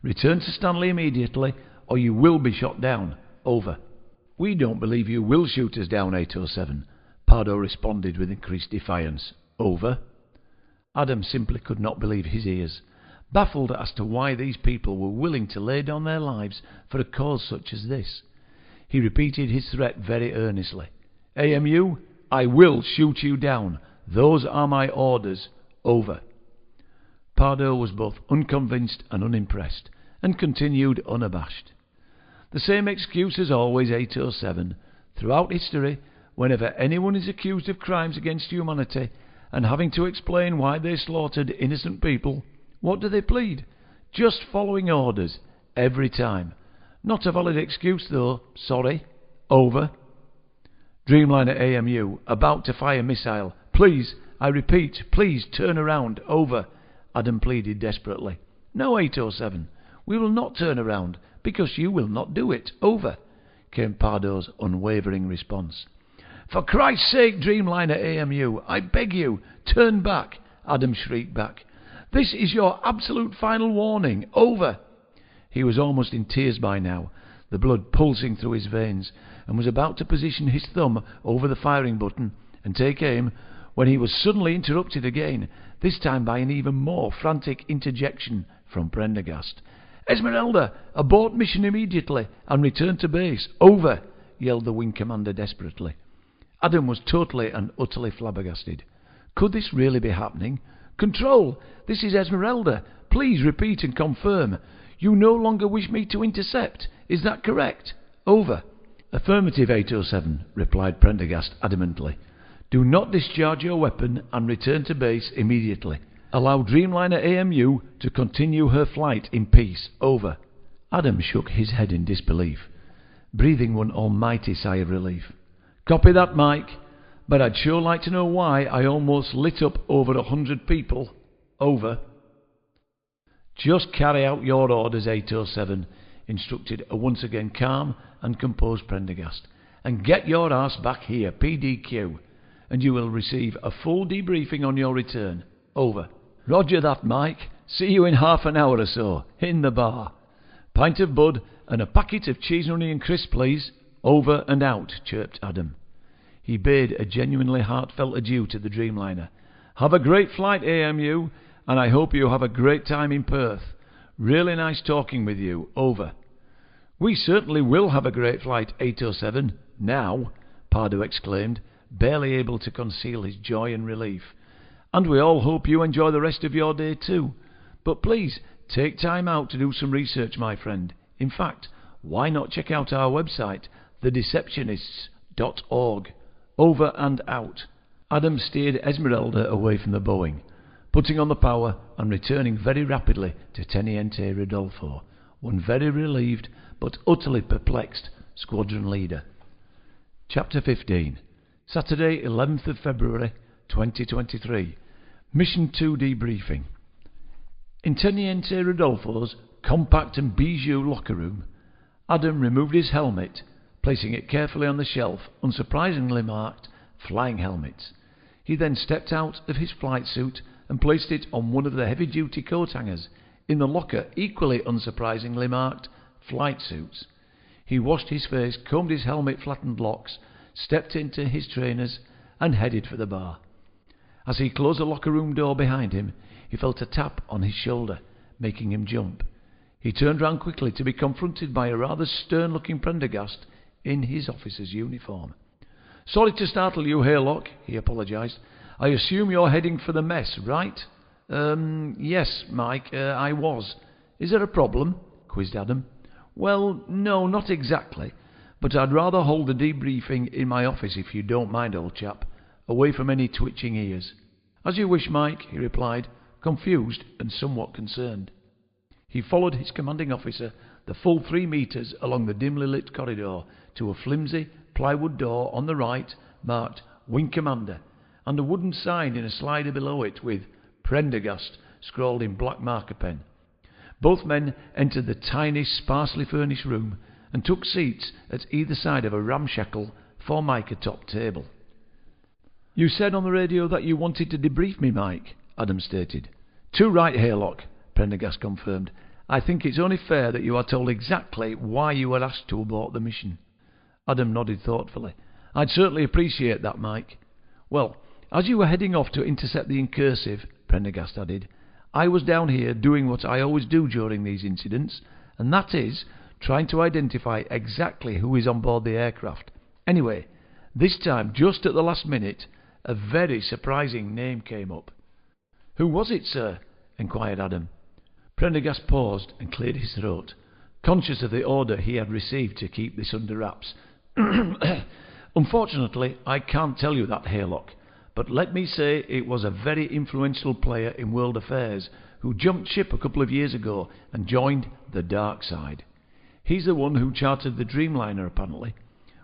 Return to Stanley immediately, or you will be shot down. Over. We don't believe you will shoot us down, 807, Pardo responded with increased defiance. Over. Adam simply could not believe his ears, baffled as to why these people were willing to lay down their lives for a cause such as this. He repeated his threat very earnestly. AMU, I will shoot you down. Those are my orders. Over. Pardo was both unconvinced and unimpressed, and continued unabashed. The same excuse as always, 807. Throughout history, whenever anyone is accused of crimes against humanity and having to explain why they slaughtered innocent people, what do they plead? Just following orders, every time. Not a valid excuse, though. Sorry. Over. Dreamliner AMU, about to fire missile. Please, I repeat, please turn around. Over. Adam pleaded desperately. No, 807. We will not turn around, because you will not do it. Over, came Pardo's unwavering response. For Christ's sake, Dreamliner AMU, I beg you, turn back, Adam shrieked back. This is your absolute final warning. Over. He was almost in tears by now, the blood pulsing through his veins, and was about to position his thumb over the firing button and take aim, when he was suddenly interrupted again, this time by an even more frantic interjection from Prendergast. Esmeralda, abort mission immediately and return to base. Over, yelled the wing commander desperately. Adam was totally and utterly flabbergasted. Could this really be happening? Control, this is Esmeralda. Please repeat and confirm. You no longer wish me to intercept. Is that correct? Over. Affirmative, 807, replied Prendergast adamantly. Do not discharge your weapon and return to base immediately. Allow Dreamliner AMU to continue her flight in peace. Over. Adam shook his head in disbelief. breathing one almighty sigh of relief. "Copy that, Mike, but I'd sure like to know why I almost lit up over 100 people. Over." "Just carry out your orders, 807, instructed a once again calm and composed Prendergast, "and get your arse back here, PDQ, and you will receive a full debriefing on your return. Over." "Roger that, Mike. See you in half an hour or so, in the bar. Pint of bud and a packet of Ch1-19 crisps, please. Over and out," chirped Adam. He bade a genuinely heartfelt adieu to the Dreamliner. "Have a great flight, AMU, and I hope you have a great time in Perth. Really nice talking with you. Over." "We certainly will have a great flight, 807, now," Pardo exclaimed, barely able to conceal his joy and relief. "And we all hope you enjoy the rest of your day too. But please, take time out to do some research, my friend. In fact, why not check out our website, thedeceptionists.org. Over and out." Adam steered Esmeralda away from the Boeing, putting on the power and returning very rapidly to Teniente Rodolfo, one very relieved but utterly perplexed squadron leader. Chapter 15. Saturday, 11th of February, 2023. Mission 2 debriefing. In Teniente Rodolfo's compact and bijou locker room, Adam removed his helmet, placing it carefully on the shelf, unsurprisingly marked "Flying Helmets." He then stepped out of his flight suit and placed it on one of the heavy-duty coat hangers in the locker, equally unsurprisingly marked "Flight Suits." He washed his face, combed his helmet-flattened locks, stepped into his trainers, and headed for the bar. As he closed the locker room door behind him, he felt a tap on his shoulder, making him jump. He turned round quickly to be confronted by a rather stern-looking Prendergast in his officer's uniform. "Sorry to startle you, Haylock," he apologised. "I assume you're heading for the mess, right?" Yes, Mike, I was. Is there a problem?" quizzed Adam. "Well, no, not exactly. But I'd rather hold the debriefing in my office if you don't mind, old chap, away from any twitching ears." "As you wish, Mike," he replied, confused and somewhat concerned. He followed his commanding officer the full 3 metres along the dimly lit corridor to a flimsy plywood door on the right marked "Wing Commander," and a wooden sign in a slider below it with "Prendergast" scrawled in black marker pen. Both men entered the tiny, sparsely furnished room and took seats at either side of a ramshackle formica-topped table. "You said on the radio that you wanted to debrief me, Mike," Adam stated. "Too right, Haylock," Prendergast confirmed. "I think it's only fair that you are told exactly why you were asked to abort the mission." Adam nodded thoughtfully. "I'd certainly appreciate that, Mike." "Well, as you were heading off to intercept the incursive," Prendergast added, "I was down here doing what I always do during these incidents, and that is trying to identify exactly who is on board the aircraft. Anyway, this time, just at the last minute, a very surprising name came up." "Who was it, sir?" inquired Adam. Prendergast paused and cleared his throat, conscious of the order he had received to keep this under wraps. "Unfortunately, I can't tell you that, Haylock, but let me say it was a very influential player in world affairs who jumped ship a couple of years ago and joined the dark side. He's the one who chartered the Dreamliner, apparently.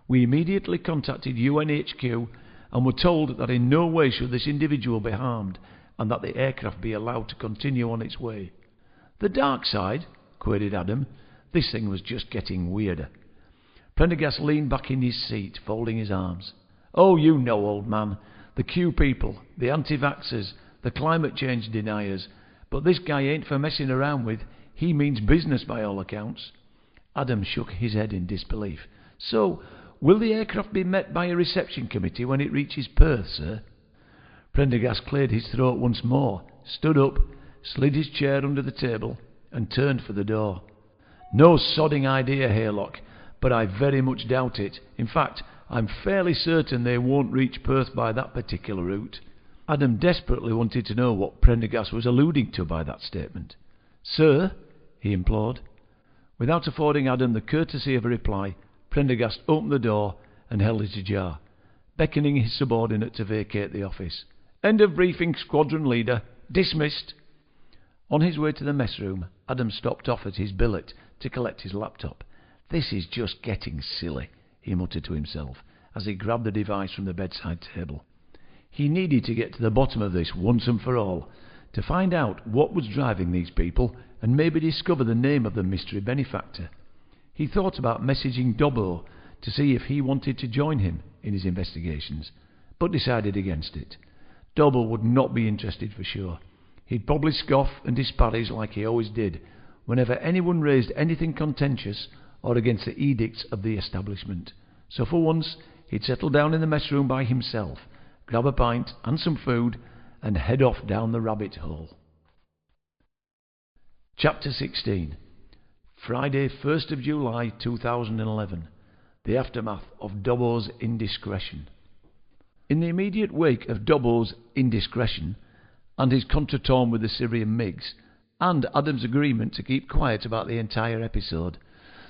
We immediately contacted UNHQ and were told that in no way should this individual be harmed and that the aircraft be allowed to continue on its way." "The dark side?" queried Adam. This thing was just getting weirder. Prendergast leaned back in his seat, folding his arms. "Oh, you know, old man. The Q people, the anti-vaxxers, the climate change deniers. But this guy ain't for messing around with. He means business by all accounts." Adam shook his head in disbelief. "So, will the aircraft be met by a reception committee when it reaches Perth, sir?" Prendergast cleared his throat once more, stood up, slid his chair under the table, and turned for the door. "No sodding idea, Haylock, but I very much doubt it. In fact, I'm fairly certain they won't reach Perth by that particular route." Adam desperately wanted to know what Prendergast was alluding to by that statement. "Sir?" he implored. Without affording Adam the courtesy of a reply, Prendergast opened the door and held it ajar, beckoning his subordinate to vacate the office. "End of briefing, squadron leader. Dismissed." On his way to the mess room, Adam stopped off at his billet to collect his laptop. "This is just getting silly," he muttered to himself as he grabbed the device from the bedside table. He needed to get to the bottom of this once and for all, to find out what was driving these people and maybe discover the name of the mystery benefactor. He thought about messaging Dobbo to see if he wanted to join him in his investigations, but decided against it. Dobbo would not be interested for sure. He'd probably scoff and disparage like he always did whenever anyone raised anything contentious or against the edicts of the establishment. So for once, he'd settle down in the mess room by himself, grab a pint and some food, and head off down the rabbit hole. Chapter 16. Friday, 1st of July 2011. The aftermath of Dobbo's indiscretion. In the immediate wake of Dobbo's indiscretion and his contretemps with the Syrian MiGs, and Adam's agreement to keep quiet about the entire episode,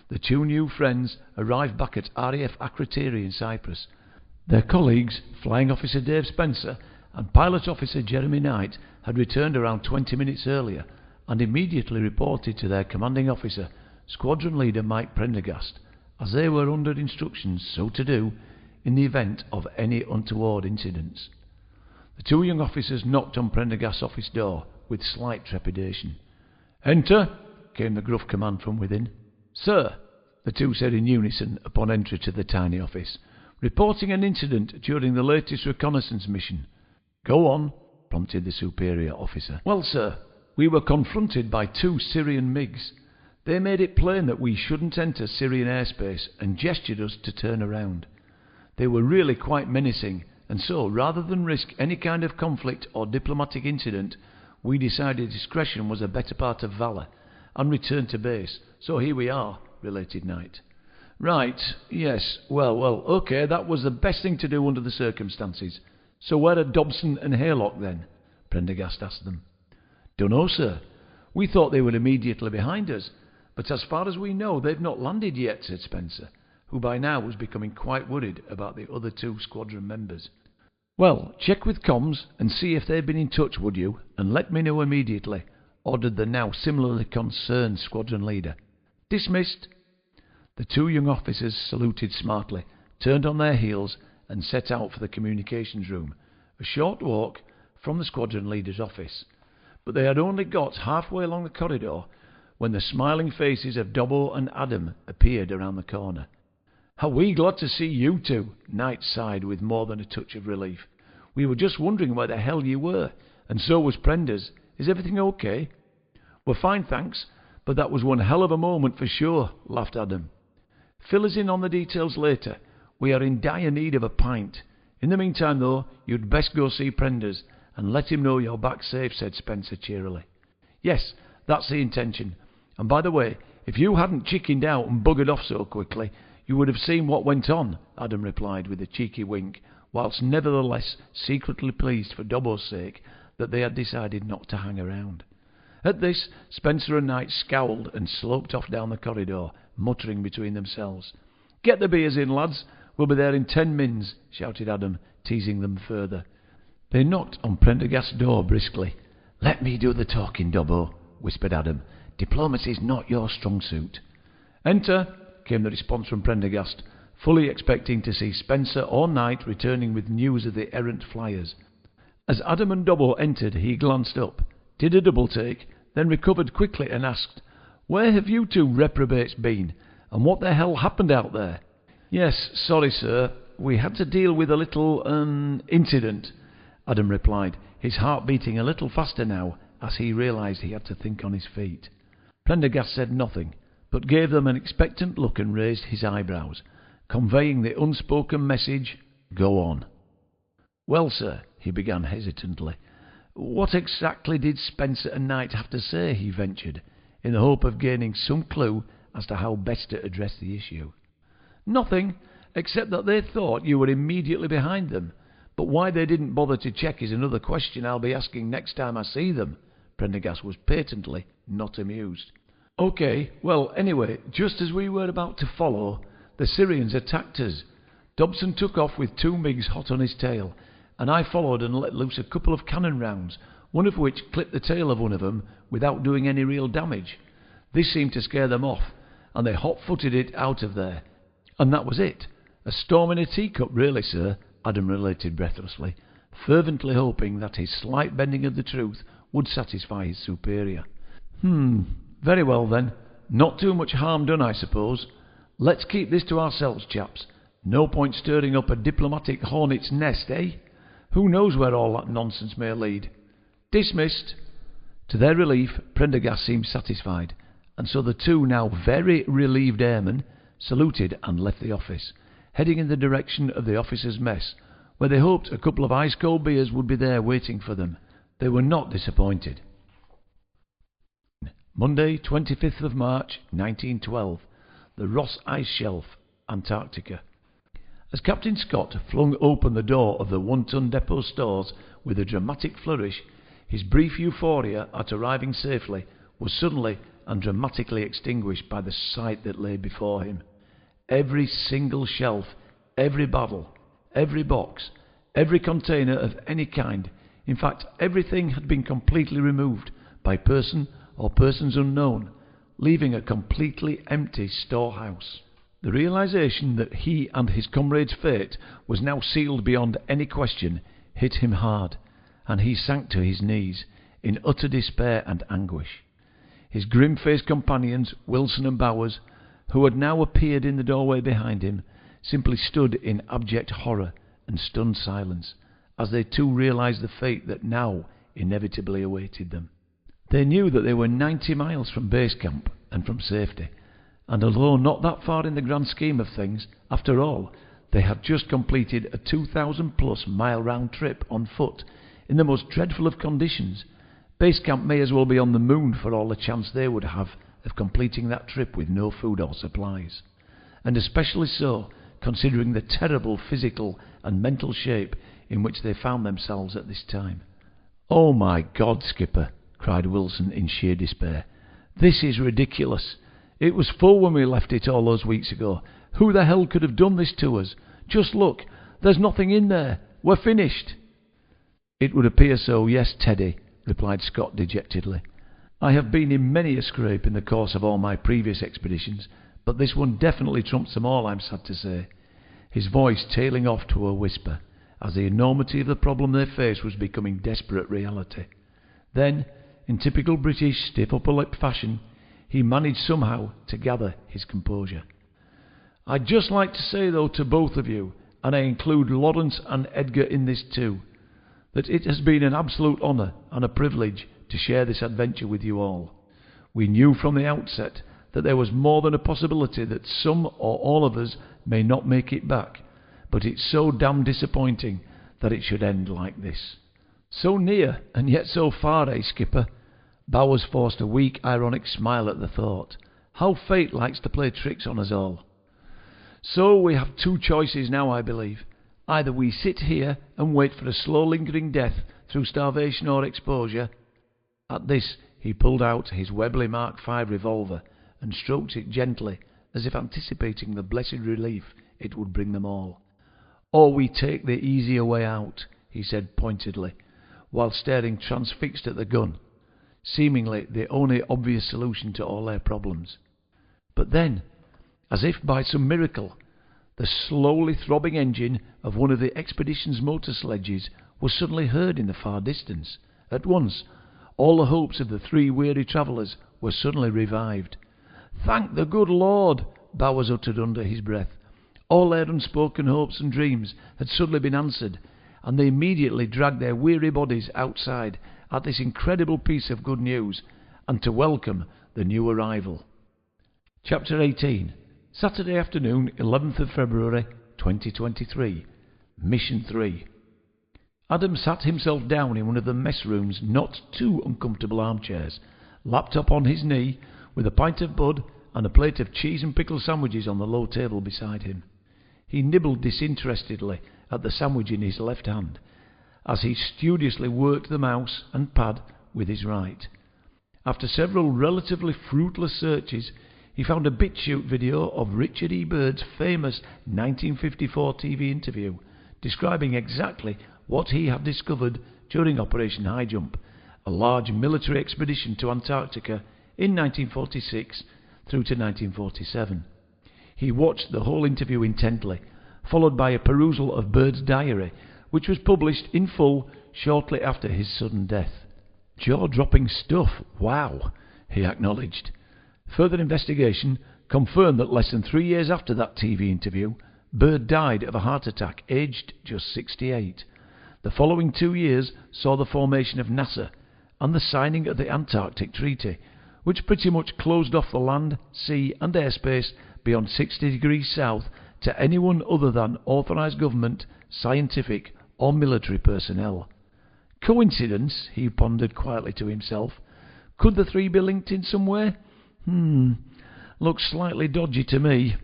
the two new friends arrived back at RAF Akrotiri in Cyprus. Their colleagues, Flying Officer Dave Spencer and Pilot Officer Jeremy Knight, had returned around 20 minutes earlier and immediately reported to their commanding officer, Squadron Leader Mike Prendergast, as they were under instructions so to do in the event of any untoward incidents. The two young officers knocked on Prendergast's office door with slight trepidation. "Enter," came the gruff command from within. "Sir," the two said in unison upon entry to the tiny office, "reporting an incident during the latest reconnaissance mission." "Go on," prompted the superior officer. "Well, sir, we were confronted by two Syrian MiGs. They made it plain that we shouldn't enter Syrian airspace and gestured us to turn around. They were really quite menacing, and so, rather than risk any kind of conflict or diplomatic incident, we decided discretion was a better part of valour, and returned to base. So here we are," related Knight. "Right, yes, well, okay, that was the best thing to do under the circumstances. So where are Dobson and Haylock then?" Prendergast asked them. "Dunno, sir. We thought they were immediately behind us, but as far as we know, they've not landed yet," said Spencer, who by now was becoming quite worried about the other two squadron members. "Well, check with comms and see if they've been in touch, would you, and let me know immediately," ordered the now similarly concerned squadron leader. "Dismissed." The two young officers saluted smartly, turned on their heels, and set out for the communications room, a short walk from the squadron leader's office. But they had only got halfway along the corridor when the smiling faces of Dobbo and Adam appeared around the corner. "Are we glad to see you two?" Knight sighed with more than a touch of relief. "We were just wondering where the hell you were, and so was Prenders. Is everything okay?" "We're fine, thanks, but that was one hell of a moment for sure," laughed Adam. "Fill us in on the details later. We are in dire need of a pint. In the meantime, though, you'd best go see Prenders and let him know you're back safe," said Spencer cheerily. "Yes, that's the intention. And by the way, if you hadn't chickened out and buggered off so quickly, you would have seen what went on," Adam replied with a cheeky wink, whilst nevertheless secretly pleased for Dobbo's sake that they had decided not to hang around. At this, Spencer and Knight scowled and sloped off down the corridor, muttering between themselves. "Get the beers in, lads. We'll be there in 10 mins, shouted Adam, teasing them further. They knocked on Prendergast's door briskly. "Let me do the talking, Dobbo," whispered Adam. "Diplomacy's not your strong suit." "Enter," came the response from Prendergast, fully expecting to see Spencer or Knight returning with news of the errant flyers. As Adam and Dobbo entered, he glanced up, did a double take, then recovered quickly and asked, "Where have you two reprobates been, and what the hell happened out there?" "Yes, sorry, sir. We had to deal with a little, incident," Adam replied, his heart beating a little faster now as he realised he had to think on his feet. Prendergast said nothing, but gave them an expectant look and raised his eyebrows, conveying the unspoken message, "Go on." "Well, sir," he began hesitantly, "what exactly did Spencer and Knight have to say?" he ventured, in the hope of gaining some clue as to how best to address the issue. "Nothing, except that they thought you were immediately behind them, but why they didn't bother to check is another question I'll be asking next time I see them." Prendergast was patently not amused. "OK, well, anyway, just as we were about to follow, the Syrians attacked us. Dobson took off with 2 MiGs hot on his tail, and I followed and let loose a couple of cannon rounds, one of which clipped the tail of one of them without doing any real damage. This seemed to scare them off, and they hot-footed it out of there. And that was it. A storm in a teacup, really, sir, Adam related breathlessly, fervently hoping that his slight bending of the truth would satisfy his superior. Very well then. Not too much harm done, I suppose. Let's keep this to ourselves, chaps. No point stirring up a diplomatic hornet's nest, eh? Who knows where all that nonsense may lead? Dismissed. To their relief, Prendergast seemed satisfied, and so the two now very relieved airmen saluted and left the office, heading in the direction of the officers' mess, where they hoped a couple of ice-cold beers would be there waiting for them. They were not disappointed. Monday, 25th of March, 1912. The Ross Ice Shelf, Antarctica. As Captain Scott flung open the door of the one-ton depot stores with a dramatic flourish, his brief euphoria at arriving safely was suddenly and dramatically extinguished by the sight that lay before him. Every single shelf, every barrel, every box, every container of any kind, in fact everything had been completely removed by person or persons unknown, leaving a completely empty storehouse. The realization that he and his comrade's fate was now sealed beyond any question hit him hard, and he sank to his knees in utter despair and anguish. His grim-faced companions, Wilson and Bowers, who had now appeared in the doorway behind him, simply stood in abject horror and stunned silence, as they too realized the fate that now inevitably awaited them. They knew that they were 90 miles from base camp and from safety, and although not that far in the grand scheme of things, after all, they had just completed a 2,000-plus mile round trip on foot in the most dreadful of conditions. Base camp may as well be on the moon for all the chance they would have of completing that trip with no food or supplies, and especially so considering the terrible physical and mental shape in which they found themselves at this time. "Oh my God, Skipper," cried Wilson in sheer despair. "This is ridiculous. It was full when we left it all those weeks ago. Who the hell could have done this to us? Just look, there's nothing in there. We're finished." "It would appear so, yes, Teddy," replied Scott dejectedly. "I have been in many a scrape in the course of all my previous expeditions, but this one definitely trumps them all, I'm sad to say," his voice tailing off to a whisper, as the enormity of the problem they faced was becoming desperate reality. Then, in typical British stiff-upper-lip fashion, he managed somehow to gather his composure. "I'd just like to say, though, to both of you, and I include Lawrence and Edgar in this too, that it has been an absolute honour and a privilege to share this adventure with you all. We knew from the outset that there was more than a possibility that some or all of us may not make it back, but it's so damn disappointing that it should end like this." "So near, and yet so far, eh, Skipper?" Bowers forced a weak, ironic smile at the thought. "How fate likes to play tricks on us all." "So we have two choices now, I believe. Either we sit here and wait for a slow lingering death through starvation or exposure." At this he pulled out his Webley Mark V revolver and stroked it gently, as if anticipating the blessed relief it would bring them all. "Or we take the easier way out," he said pointedly, while staring transfixed at the gun, seemingly the only obvious solution to all their problems. But then, as if by some miracle, the slowly throbbing engine of one of the expedition's motor sledges was suddenly heard in the far distance. At once, all the hopes of the three weary travellers were suddenly revived. "Thank the good Lord!" Bowers uttered under his breath. All their unspoken hopes and dreams had suddenly been answered, and they immediately dragged their weary bodies outside at this incredible piece of good news, and to welcome the new arrival. Chapter 18. Saturday afternoon, 11th of February, 2023. Mission 3. Adam sat himself down in one of the mess room's not too uncomfortable armchairs, laptop on his knee, with a pint of bud and a plate of cheese and pickle sandwiches on the low table beside him. He nibbled disinterestedly at the sandwich in his left hand, as he studiously worked the mouse and pad with his right. After several relatively fruitless searches, he found a BitChute video of Richard E. Byrd's famous 1954 TV interview, describing exactly what he had discovered during Operation High Jump, a large military expedition to Antarctica in 1946 through to 1947. He watched the whole interview intently, followed by a perusal of Bird's diary, which was published in full shortly after his sudden death. "Jaw-dropping stuff, wow," he acknowledged. Further investigation confirmed that less than 3 years after that TV interview, Bird died of a heart attack, aged just 68. The following 2 years saw the formation of NASA and the signing of the Antarctic Treaty, which pretty much closed off the land, sea and airspace beyond 60 degrees south to anyone other than authorised government, scientific or military personnel. Coincidence, he pondered quietly to himself. Could the three be linked in some way? Looks slightly dodgy to me.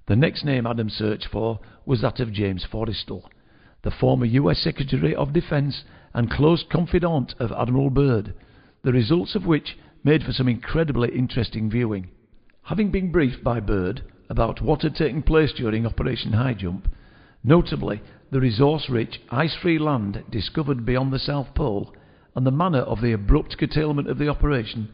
The next name Adam searched for was that of James Forrestal, the former US Secretary of Defence and close confidant of Admiral Byrd, the results of which made for some incredibly interesting viewing. Having been briefed by Byrd about what had taken place during Operation High Jump, notably the resource-rich, ice-free land discovered beyond the South Pole, and the manner of the abrupt curtailment of the operation,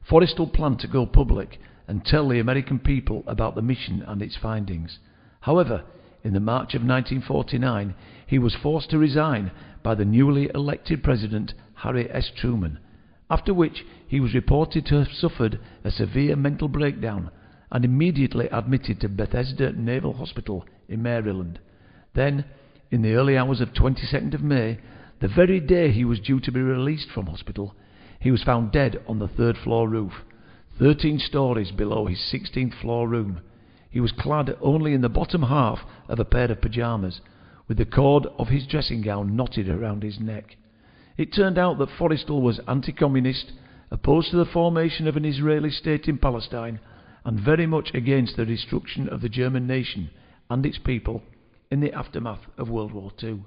Forrestal planned to go public and tell the American people about the mission and its findings. However, in the March of 1949, he was forced to resign by the newly elected President Harry S. Truman, after which he was reported to have suffered a severe mental breakdown and immediately admitted to Bethesda Naval Hospital in Maryland. Then, in the early hours of 22nd of May, the very day he was due to be released from hospital, he was found dead on the 3rd floor roof, 13 stories below his 16th floor room. He was clad only in the bottom half of a pair of pyjamas, with the cord of his dressing gown knotted around his neck. It turned out that Forrestal was anti-communist, opposed to the formation of an Israeli state in Palestine, and very much against the destruction of the German nation and its people in the aftermath of World War II.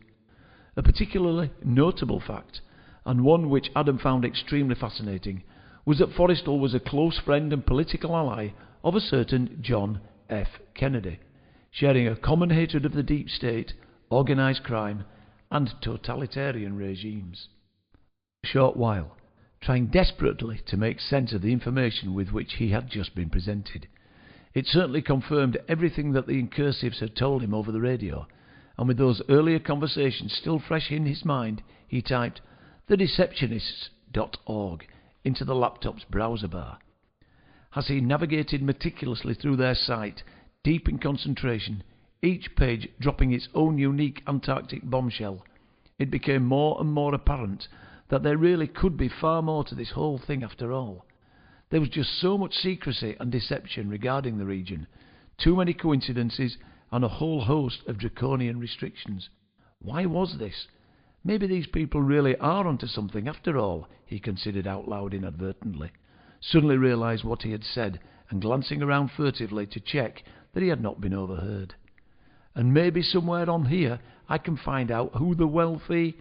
A particularly notable fact, and one which Adam found extremely fascinating, was that Forrestal was a close friend and political ally of a certain John F. Kennedy, sharing a common hatred of the deep state, organised crime, and totalitarian regimes. A short while, trying desperately to make sense of the information with which he had just been presented. It certainly confirmed everything that the incursives had told him over the radio, and with those earlier conversations still fresh in his mind, he typed thedeceptionists.org into the laptop's browser bar. As he navigated meticulously through their site, deep in concentration, each page dropping its own unique Antarctic bombshell, it became more and more apparent that there really could be far more to this whole thing after all. There was just so much secrecy and deception regarding the region, too many coincidences, and a whole host of draconian restrictions. Why was this? Maybe these people really are onto something after all, he considered out loud inadvertently, suddenly realised what he had said, and glancing around furtively to check that he had not been overheard. And maybe somewhere on here I can find out who the wealthy...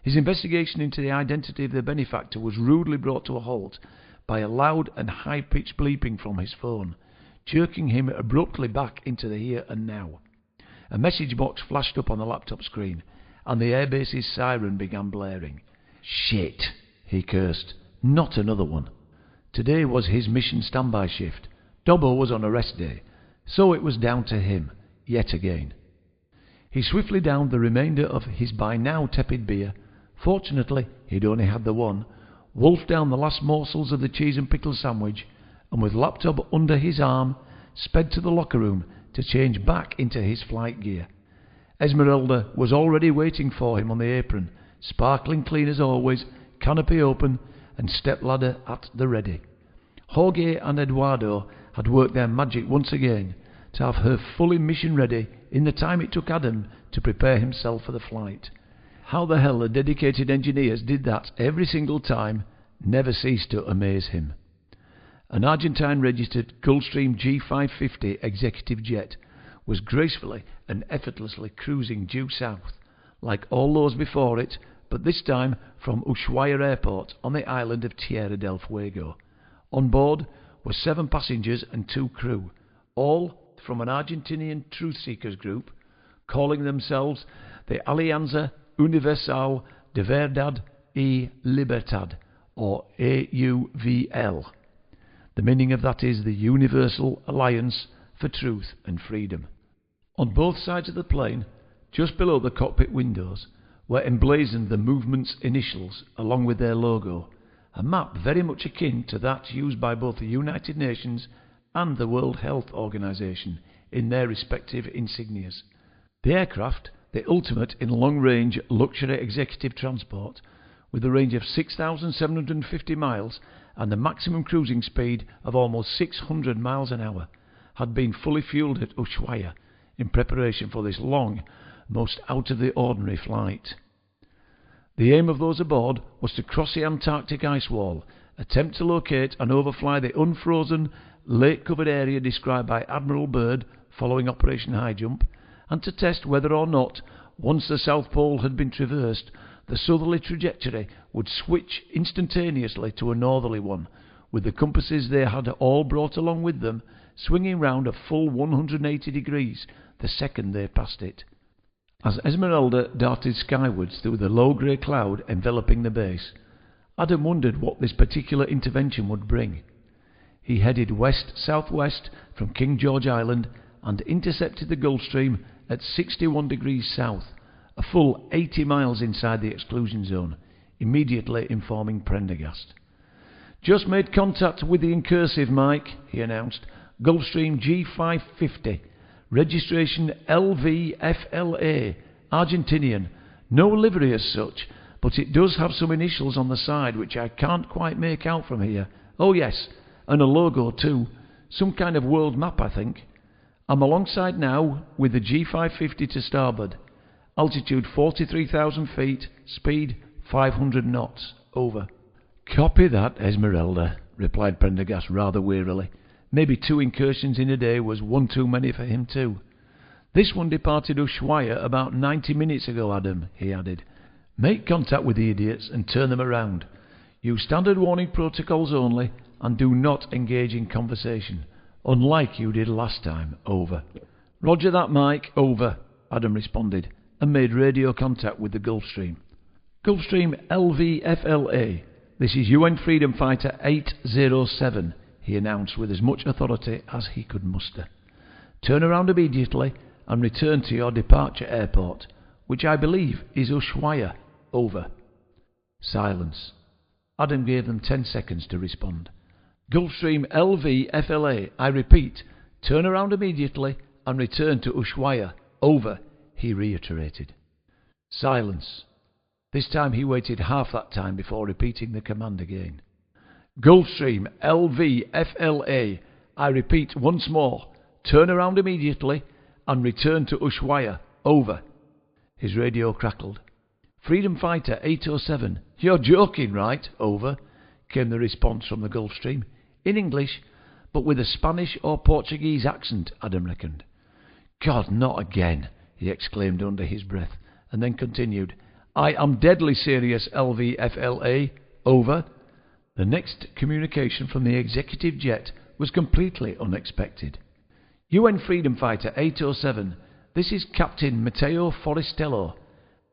His investigation into the identity of the benefactor was rudely brought to a halt by a loud and high-pitched bleeping from his phone, jerking him abruptly back into the here and now. A message box flashed up on the laptop screen, and the airbase's siren began blaring. Shit, he cursed. Not another one. Today was his mission standby shift. Dobbo was on a rest day, so it was down to him, yet again. He swiftly downed the remainder of his by now tepid beer. Fortunately, he'd only had the one, wolfed down the last morsels of the cheese and pickle sandwich, and with laptop under his arm, sped to the locker room to change back into his flight gear. Esmeralda was already waiting for him on the apron, sparkling clean as always, canopy open, and stepladder at the ready. Jorge and Eduardo had worked their magic once again to have her fully mission ready in the time it took Adam to prepare himself for the flight. How the hell the dedicated engineers did that every single time never ceased to amaze him. An Argentine-registered Gulfstream G550 executive jet was gracefully and effortlessly cruising due south, like all those before it, but this time from Ushuaia Airport on the island of Tierra del Fuego. On board were 7 passengers and 2 crew, all from an Argentinian truth seekers group, calling themselves the Alianza Universal de Verdad y Libertad, or AUVL. The meaning of that is the Universal Alliance for Truth and Freedom. On both sides of the plane, just below the cockpit windows, were emblazoned the movement's initials along with their logo, a map very much akin to that used by both the United Nations and the World Health Organization in their respective insignias. The aircraft, the ultimate in long-range luxury executive transport, with a range of 6,750 miles and a maximum cruising speed of almost 600 miles an hour, had been fully fueled at Ushuaia in preparation for this long, most out-of-the-ordinary flight. The aim of those aboard was to cross the Antarctic ice wall, attempt to locate and overfly the unfrozen, lake-covered area described by Admiral Byrd following Operation High Jump, and to test whether or not, once the South Pole had been traversed, the southerly trajectory would switch instantaneously to a northerly one, with the compasses they had all brought along with them swinging round a full 180 degrees the second they passed it. As Esmeralda darted skywards through the low grey cloud enveloping the base, Adam wondered what this particular intervention would bring. He headed west-southwest from King George Island and intercepted the Gulf Stream at 61 degrees south, a full 80 miles inside the exclusion zone, immediately informing Prendergast. "Just made contact with the incursive, Mike," he announced. "Gulfstream G550, registration LVFLA, Argentinian. No livery as such, but it does have some initials on the side which I can't quite make out from here. Oh yes, and a logo too. Some kind of world map, I think. I'm alongside now with the G550 to starboard. Altitude 43,000 feet, speed 500 knots. Over." "Copy that, Esmeralda," replied Prendergast rather wearily. Maybe 2 incursions in a day was one too many for him too. "This one departed Ushuaia about 90 minutes ago, Adam," he added. "Make contact with the idiots and turn them around. Use standard warning protocols only, and do not engage in conversation, unlike you did last time. Over." "Roger that, Mike. Over," Adam responded, and made radio contact with the Gulfstream. "Gulfstream LVFLA, this is UN Freedom Fighter 807, he announced with as much authority as he could muster. "Turn around immediately and return to your departure airport, which I believe is Ushuaia. Over." Silence. Adam gave them 10 seconds to respond. "Gulfstream LVFLA, I repeat, turn around immediately and return to Ushuaia. Over," he reiterated. Silence. This time he waited half that time before repeating the command again. "Gulfstream LVFLA, I repeat once more, turn around immediately and return to Ushuaia. Over." His radio crackled. "Freedom Fighter 807, you're joking, right? Over," came the response from the Gulfstream, in English, but with a Spanish or Portuguese accent, Adam reckoned. "God, not again," he exclaimed under his breath, and then continued, "I am deadly serious, LVFLA. Over." The next communication from the executive jet was completely unexpected. "UN Freedom Fighter 807, this is Captain Matteo Foristello.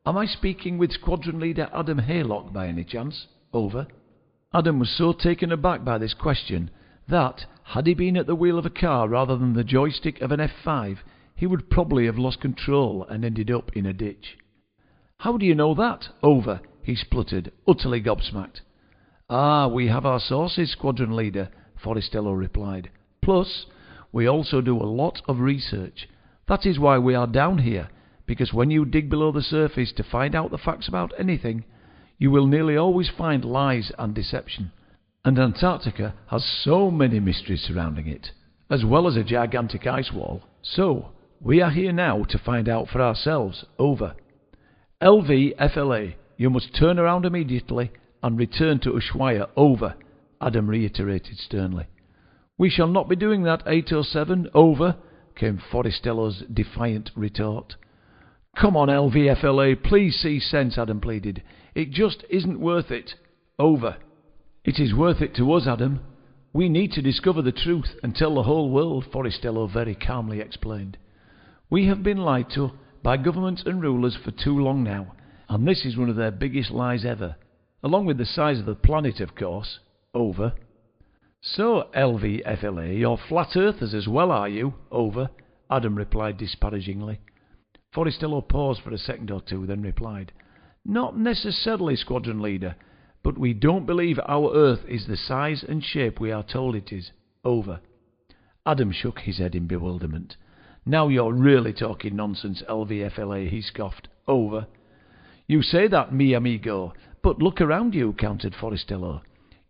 Am I speaking with Squadron Leader Adam Haylock by any chance? Over." Adam was so taken aback by this question that, had he been at the wheel of a car rather than the joystick of an F5, he would probably have lost control and ended up in a ditch. "How do you know that? Over," he spluttered, utterly gobsmacked. "Ah, we have our sources, Squadron Leader," Foristello replied. "Plus, we also do a lot of research. That is why we are down here, because when you dig below the surface to find out the facts about anything, you will nearly always find lies and deception. And Antarctica has so many mysteries surrounding it, as well as a gigantic ice wall. So, we are here now to find out for ourselves. Over." "LVFLA, you must turn around immediately and return to Ushuaia. Over," Adam reiterated sternly. "We shall not be doing that, 807. Over," came Foristello's defiant retort. "Come on, LVFLA, please see sense," Adam pleaded. "It just isn't worth it. Over." "It is worth it to us, Adam. We need to discover the truth and tell the whole world," Foristello very calmly explained. "We have been lied to by governments and rulers for too long now, and this is one of their biggest lies ever. Along with the size of the planet, of course. Over." "So, LVFLA, you're flat earthers as well, are you? Over," Adam replied disparagingly. Forrestello paused for a second or two, then replied, "Not necessarily, Squadron Leader, but we don't believe our Earth is the size and shape we are told it is. Over." Adam shook his head in bewilderment. "Now you're really talking nonsense, LVFLA," he scoffed. Over. "You say that, mi amigo, but look around you," countered Forrestello.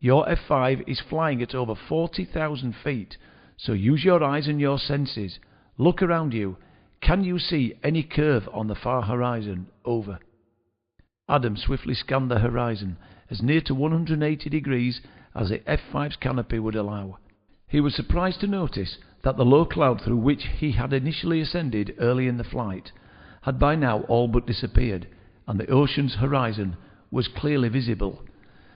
"Your F5 is flying at over 40,000 feet, so use your eyes and your senses. Look around you. Can you see any curve on the far horizon? Over." Adam swiftly scanned the horizon, as near to 180 degrees as the F5's canopy would allow. He was surprised to notice that the low cloud through which he had initially ascended early in the flight had by now all but disappeared, and the ocean's horizon was clearly visible.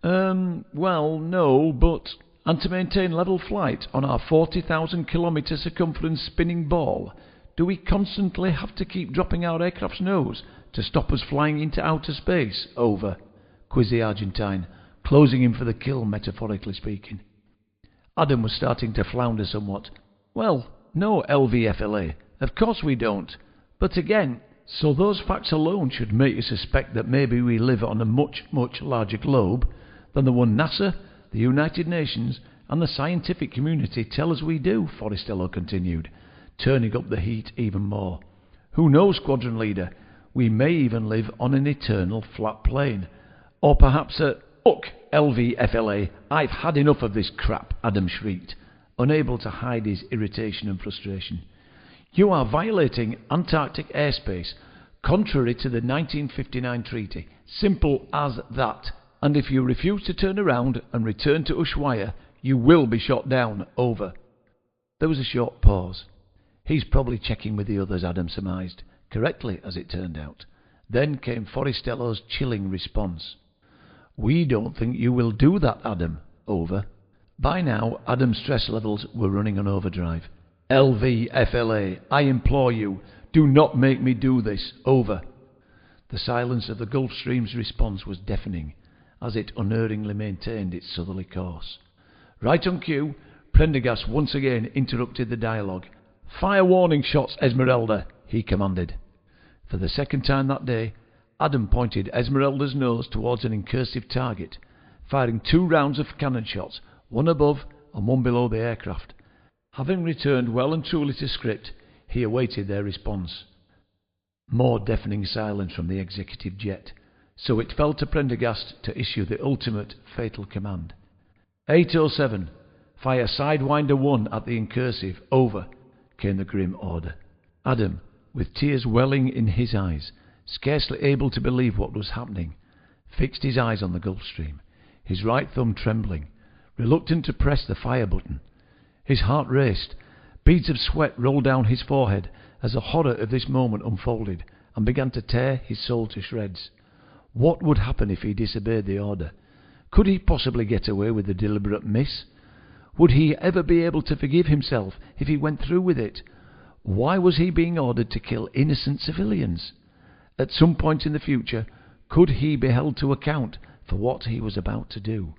Well, no, but... And to maintain level flight on our 40,000 kilometre circumference spinning ball, do we constantly have to keep dropping our aircraft's nose to stop us flying into outer space? Over, quizzed the Argentine, closing in for the kill, metaphorically speaking. Adam was starting to flounder somewhat. "Well, no, LVFLA, of course we don't. But again, so those facts alone should make you suspect that maybe we live on a much, much larger globe than the one NASA, the United Nations, and the scientific community tell us we do," Forrestello continued, turning up the heat even more. "Who knows, Squadron Leader? We may even live on an eternal flat plane. Or perhaps a... Look, LVFLA, I've had enough of this crap," Adam shrieked, unable to hide his irritation and frustration. "You are violating Antarctic airspace, contrary to the 1959 treaty. Simple as that. And if you refuse to turn around and return to Ushuaia, you will be shot down. Over." There was a short pause. "He's probably checking with the others," Adam surmised, correctly as it turned out. Then came Forrestello's chilling response. "We don't think you will do that, Adam. Over." By now, Adam's stress levels were running on overdrive. "LVFLA, I implore you, do not make me do this. Over." The silence of the Gulf Stream's response was deafening, as it unerringly maintained its southerly course. Right on cue, Prendergast once again interrupted the dialogue. "Fire warning shots, Esmeralda," he commanded. For the second time that day, Adam pointed Esmeralda's nose towards an incursive target, firing 2 rounds of cannon shots, one above and one below the aircraft. Having returned well and truly to script, he awaited their response. More deafening silence from the executive jet, so it fell to Prendergast to issue the ultimate fatal command. 807, fire Sidewinder 1 at the incursive. Over, came the grim order. Adam, with tears welling in his eyes, scarcely able to believe what was happening, fixed his eyes on the Gulf Stream, his right thumb trembling, reluctant to press the fire button. His heart raced. Beads of sweat rolled down his forehead as the horror of this moment unfolded and began to tear his soul to shreds. What would happen if he disobeyed the order? Could he possibly get away with a deliberate miss? Would he ever be able to forgive himself if he went through with it? Why was he being ordered to kill innocent civilians? At some point in the future, could he be held to account for what he was about to do?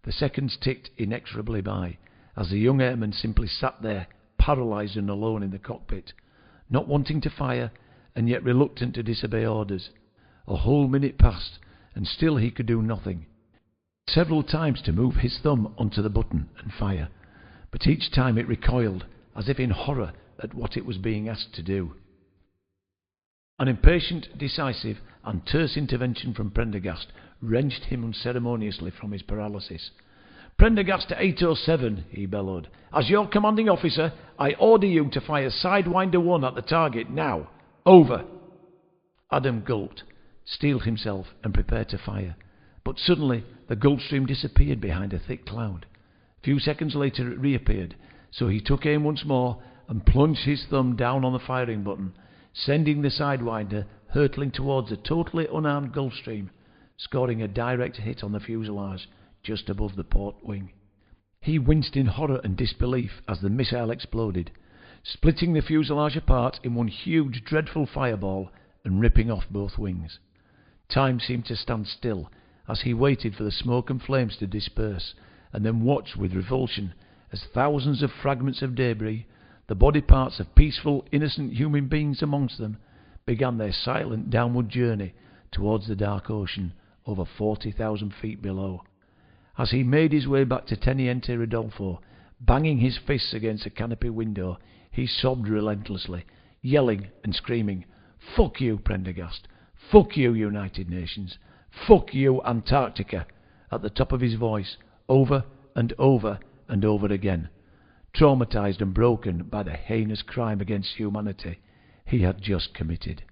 The seconds ticked inexorably by, as the young airman simply sat there, paralysed and alone in the cockpit, not wanting to fire, and yet reluctant to disobey orders. A whole minute passed, and still he could do nothing. Several times to move his thumb onto the button and fire, but each time it recoiled, as if in horror at what it was being asked to do. An impatient, decisive, and terse intervention from Prendergast wrenched him unceremoniously from his paralysis. "Prendergast to 807, he bellowed. "As your commanding officer, I order you to fire Sidewinder 1 at the target now. Over." Adam gulped, steeled himself, and prepared to fire. But suddenly the Gulfstream disappeared behind a thick cloud. A few seconds later it reappeared, so he took aim once more and plunged his thumb down on the firing button, sending the Sidewinder hurtling towards a totally unarmed Gulfstream, scoring a direct hit on the fuselage just above the port wing. He winced in horror and disbelief as the missile exploded, splitting the fuselage apart in one huge, dreadful fireball and ripping off both wings. Time seemed to stand still as he waited for the smoke and flames to disperse and then watched with revulsion as thousands of fragments of debris, the body parts of peaceful, innocent human beings amongst them, began their silent downward journey towards the dark ocean over 40,000 feet below. As he made his way back to Teniente Rodolfo, banging his fists against a canopy window, he sobbed relentlessly, yelling and screaming, "Fuck you, Prendergast! Fuck you, United Nations! Fuck you, Antarctica!" at the top of his voice, over and over and over again. Traumatized and broken by the heinous crime against humanity he had just committed.